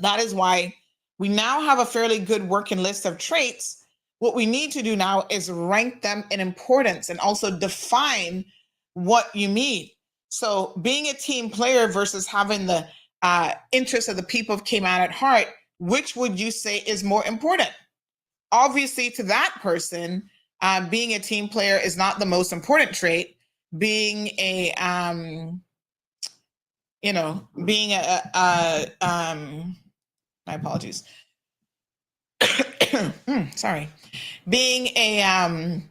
that is why we now have a fairly good working list of traits. What we need to do now is rank them in importance and also define what you mean. So being a team player versus having the interests of the people came out at heart, which would you say is more important? Obviously, to that person, being a team player is not the most important trait. Being a, my apologies. Sorry. Being a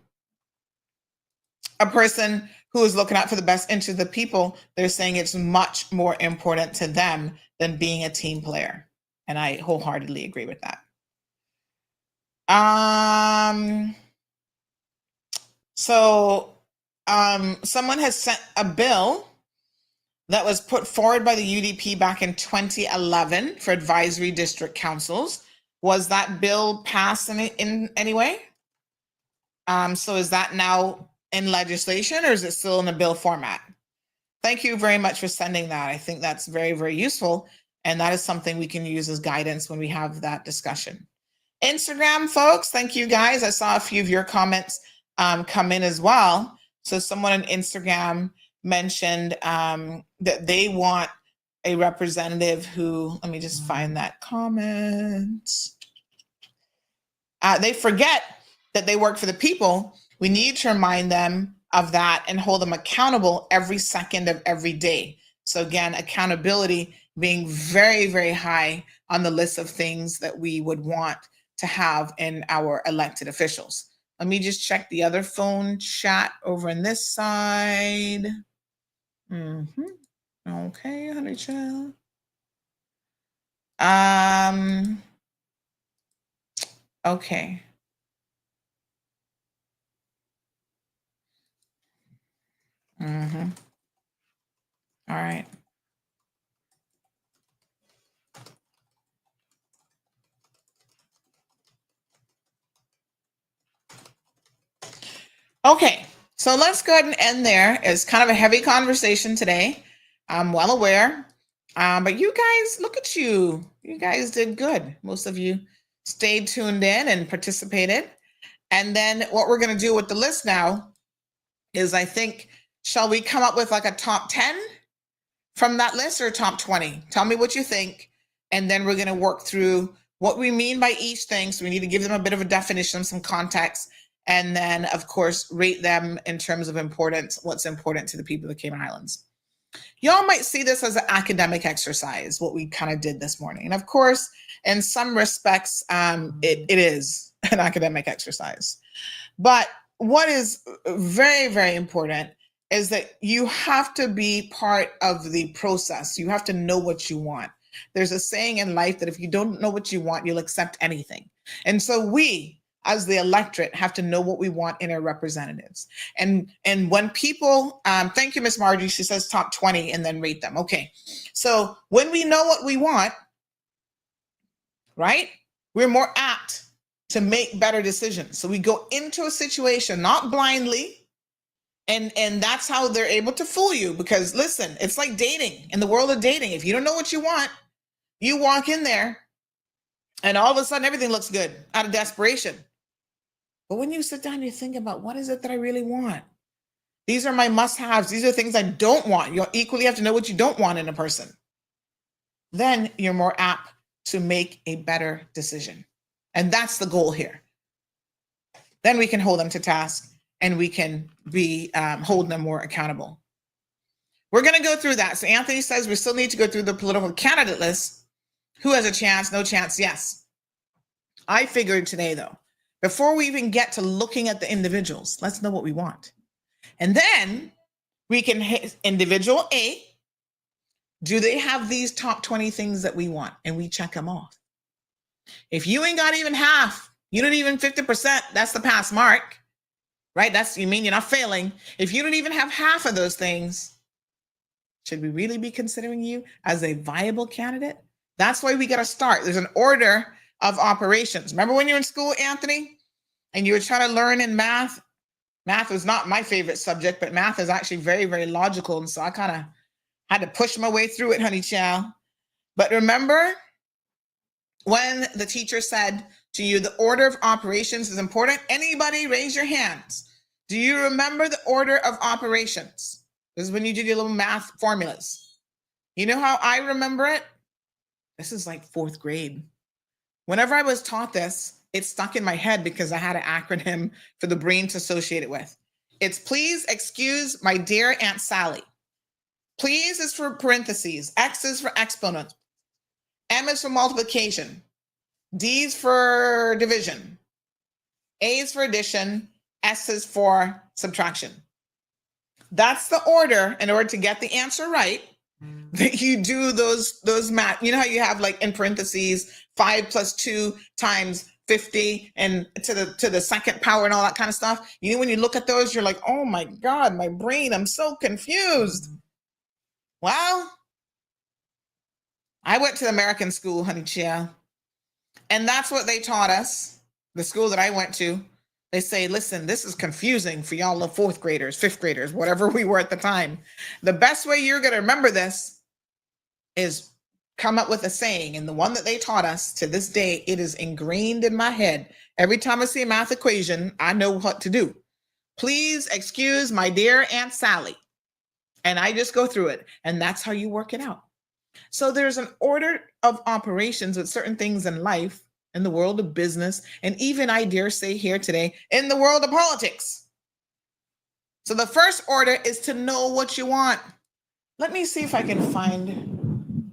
person who is looking out for the best interest of the people, they're saying it's much more important to them than being a team player. And I wholeheartedly agree with that. Someone has sent a bill that was put forward by the UDP back in 2011 for advisory district councils. Was that bill passed in any way? So is that now in legislation, or is it still in a bill format? Thank you very much for sending that. I think that's very, very useful. And that is something we can use as guidance when we have that discussion. Instagram folks, thank you guys. I saw a few of your comments come in as well. So someone on Instagram mentioned that they want a representative who, let me just find that comment. They forget that they work for the people. We need to remind them of that and hold them accountable every second of every day. So again, accountability being very, very high on the list of things that we would want to have in our elected officials. Let me just check the other phone chat over on this side. Okay, honey child. Okay. All right. Okay, so let's go ahead and end there. It's kind of a heavy conversation today. I'm well aware. But you guys, look at you. You guys did good. Most of you stayed tuned in and participated. And then what we're going to do with the list now is, I think, shall we come up with like a top 10 from that list or top 20? Tell me what you think. And then we're going to work through what we mean by each thing. So we need to give them a bit of a definition, some context. And then, of course, rate them in terms of importance, what's important to the people of the Cayman Islands. Y'all might see this as an academic exercise, what we kind of did this morning. And of course, in some respects, it is an academic exercise. But what is very, very important is that you have to be part of the process. You have to know what you want. There's a saying in life that if you don't know what you want, you'll accept anything. And so we, as the electorate, have to know what we want in our representatives. And when people, thank you, Miss Margie, she says top 20 and then rate them. Okay, so when we know what we want, right, we're more apt to make better decisions. So we go into a situation, not blindly, and that's how they're able to fool you. Because listen, it's like dating, in the world of dating. If you don't know what you want, you walk in there and all of a sudden everything looks good out of desperation. But when you sit down and you think about, what is it that I really want? These are my must-haves. These are things I don't want. You equally have to know what you don't want in a person. Then you're more apt to make a better decision. And that's the goal here. Then we can hold them to task and we can be holding them more accountable. We're going to go through that. So Anthony says we still need to go through the political candidate list. Who has a chance? No chance? Yes. I figured today, though, Before we even get to looking at the individuals, let's know what we want. And then we can hit individual A. Do they have these top 20 things that we want? And we check them off. If you ain't got even half, you don't even 50%, that's the pass mark, right? You mean you're not failing. If you don't even have half of those things, should we really be considering you as a viable candidate? That's why we got to start. There's an order of operations. Remember when you were in school, Anthony, and you were trying to learn in math? Math was not my favorite subject, but math is actually very, very logical. And so I kind of had to push my way through it, honey child. But remember when the teacher said to you, the order of operations is important? Anybody raise your hands. Do you remember the order of operations? This is when you did your little math formulas. You know how I remember it? This is like 4th grade. Whenever I was taught this, it stuck in my head because I had an acronym for the brain to associate it with. It's please excuse my dear Aunt Sally. Please is for parentheses. X is for exponent. M is for multiplication. D is for division. A is for addition. S is for subtraction. That's the order in order to get the answer right. That you do those math. You know how you have like in parentheses 5 plus 2 times 50 and to the second power and all that kind of stuff. You know, when you look at those, you're like, oh my God, my brain, I'm so confused. Well, I went to the American school, honey child, and that's what they taught us. The school that I went to, they say, listen, this is confusing for y'all little 4th graders, 5th graders, whatever we were at the time. The best way you're going to remember this is come up with a saying. And the one that they taught us to this day, it is ingrained in my head. Every time I see a math equation, I know what to do. Please excuse my dear Aunt Sally. And I just go through it. And that's how you work it out. So there's an order of operations with certain things in life, in the world of business, and even, I dare say here today, in the world of politics. So the first order is to know what you want. Let me see if I can find,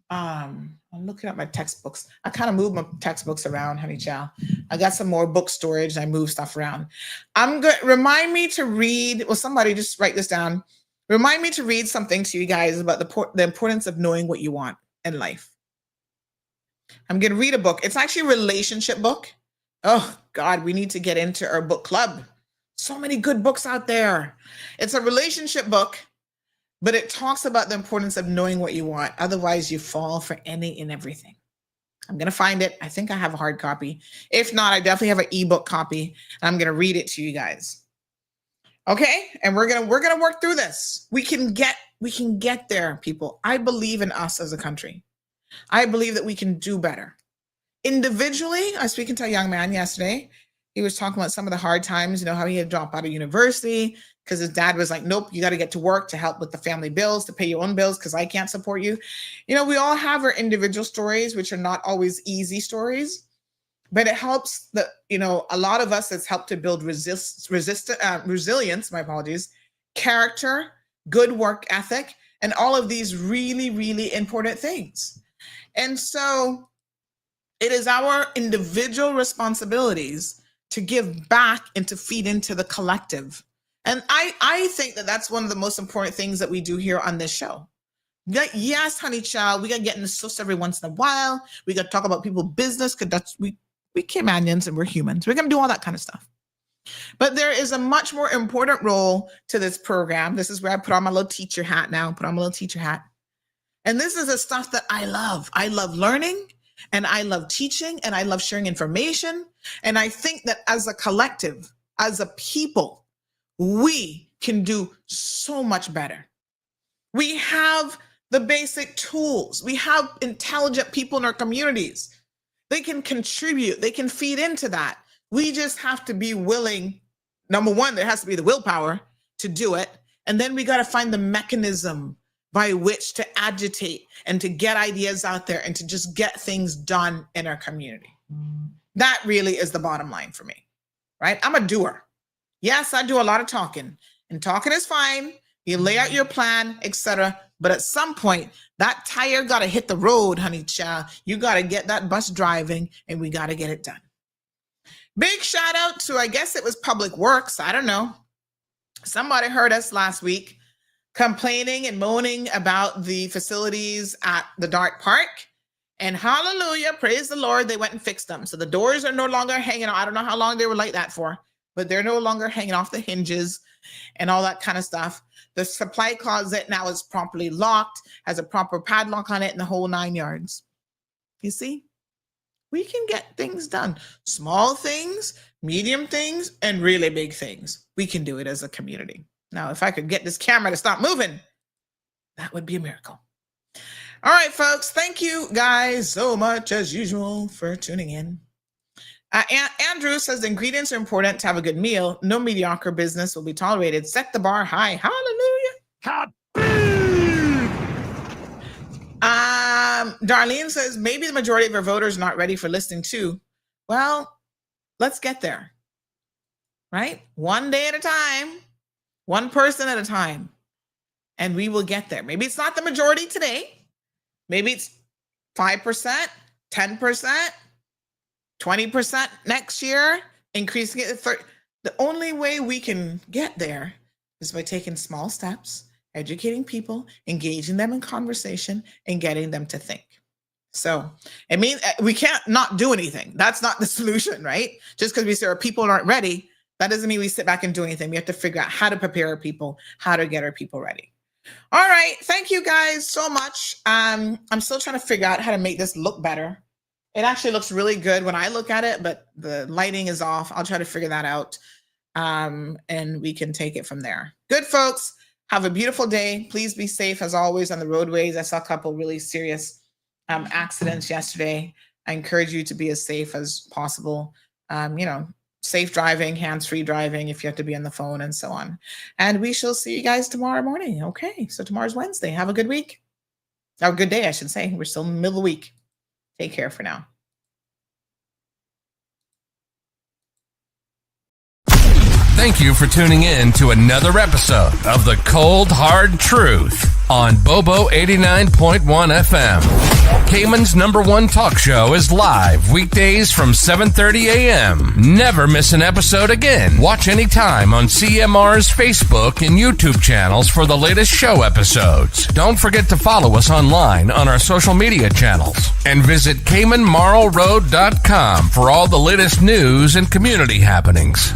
I'm looking at my textbooks. I kind of move my textbooks around, honey child. I got some more book storage. I move stuff around. Remind me to read, well, somebody just write this down. Remind me to read something to you guys about the importance of knowing what you want in life. I'm going to read a book. It's actually a relationship book. Oh, God, we need to get into our book club. So many good books out there. It's a relationship book, but it talks about the importance of knowing what you want. Otherwise, you fall for any and everything. I'm going to find it. I think I have a hard copy. If not, I definitely have an ebook copy. And I'm going to read it to you guys. Okay, and we're gonna work through this. We can get there, people. I believe in us as a country. I believe that we can do better. Individually, I was speaking to a young man yesterday. He was talking about some of the hard times, you know, how he had dropped out of university because his dad was like, nope, you got to get to work to help with the family bills, to pay your own bills because I can't support you. You know, we all have our individual stories, which are not always easy stories. But it helps that, you know, a lot of us, it's helped to build resilience, my apologies, character, good work ethic, and all of these really, really important things. And so it is our individual responsibilities to give back and to feed into the collective. And I think that that's one of the most important things that we do here on this show. Yes, honey child, we got to get in the sauce every once in a while. We got to talk about people's business because that's we Caymanians and we're humans. We're going to do all that kind of stuff. But there is a much more important role to this program. This is where I put on my little teacher hat now, And this is the stuff that I love. I love learning and I love teaching and I love sharing information. And I think that as a collective, as a people, we can do so much better. We have the basic tools. We have intelligent people in our communities. They can contribute. They can feed into that. We just have to be willing. Number one, there has to be the willpower to do it. And then we got to find the mechanism by which to agitate and to get ideas out there and to just get things done in our community. That really is the bottom line for me, right? I'm a doer. Yes, I do a lot of talking, and talking is fine. You lay out your plan, etc. But at some point, that tire got to hit the road, honey child. You got to get that bus driving, and we got to get it done. Big shout out to, I guess it was Public Works. I don't know. Somebody heard us last week complaining and moaning about the facilities at the Dart Park. And hallelujah, praise the Lord, they went and fixed them. So the doors are no longer hanging on. I don't know how long they were like that for, but they're no longer hanging off the hinges and all that kind of stuff. The supply closet now is properly locked, has a proper padlock on it, and the whole 9 yards. You see? We can get things done. Small things, medium things, and really big things. We can do it as a community. Now, if I could get this camera to stop moving, that would be a miracle. All right, folks. Thank you guys so much, as usual, for tuning in. Andrew says the ingredients are important to have a good meal. No mediocre business will be tolerated. Set the bar high. Hallelujah. Darlene says maybe the majority of our voters are not ready for listening to. Well, let's get there. Right? One day at a time, one person at a time, and we will get there. Maybe it's not the majority today. Maybe it's 5%, 10%, 20% next year, increasing it to 30%. The only way we can get there is by taking small steps, educating people, engaging them in conversation, and getting them to think. So, I mean, we can't not do anything. That's not the solution, right? Just because we say our people aren't ready, that doesn't mean we sit back and do anything. We have to figure out how to prepare our people, how to get our people ready. All right. Thank you guys so much. I'm still trying to figure out how to make this look better. It actually looks really good when I look at it, but the lighting is off. I'll try to figure that out. And we can take it from there. Good, folks. Have a beautiful day. Please be safe as always on the roadways. I saw a couple really serious accidents yesterday. I encourage you to be as safe as possible. Safe driving, hands-free driving if you have to be on the phone and so on. And we shall see you guys tomorrow morning. Okay, so tomorrow's Wednesday. Have a good week. Or a good day, I should say. We're still in the middle of the week. Take care for now. Thank you for tuning in to another episode of The Cold Hard Truth on Bobo 89.1 FM. Cayman's #1 talk show is live weekdays from 7:30 a.m. Never miss an episode again. Watch anytime on CMR's Facebook and YouTube channels for the latest show episodes. Don't forget to follow us online on our social media channels. And visit CaymanMarlRoad.com for all the latest news and community happenings.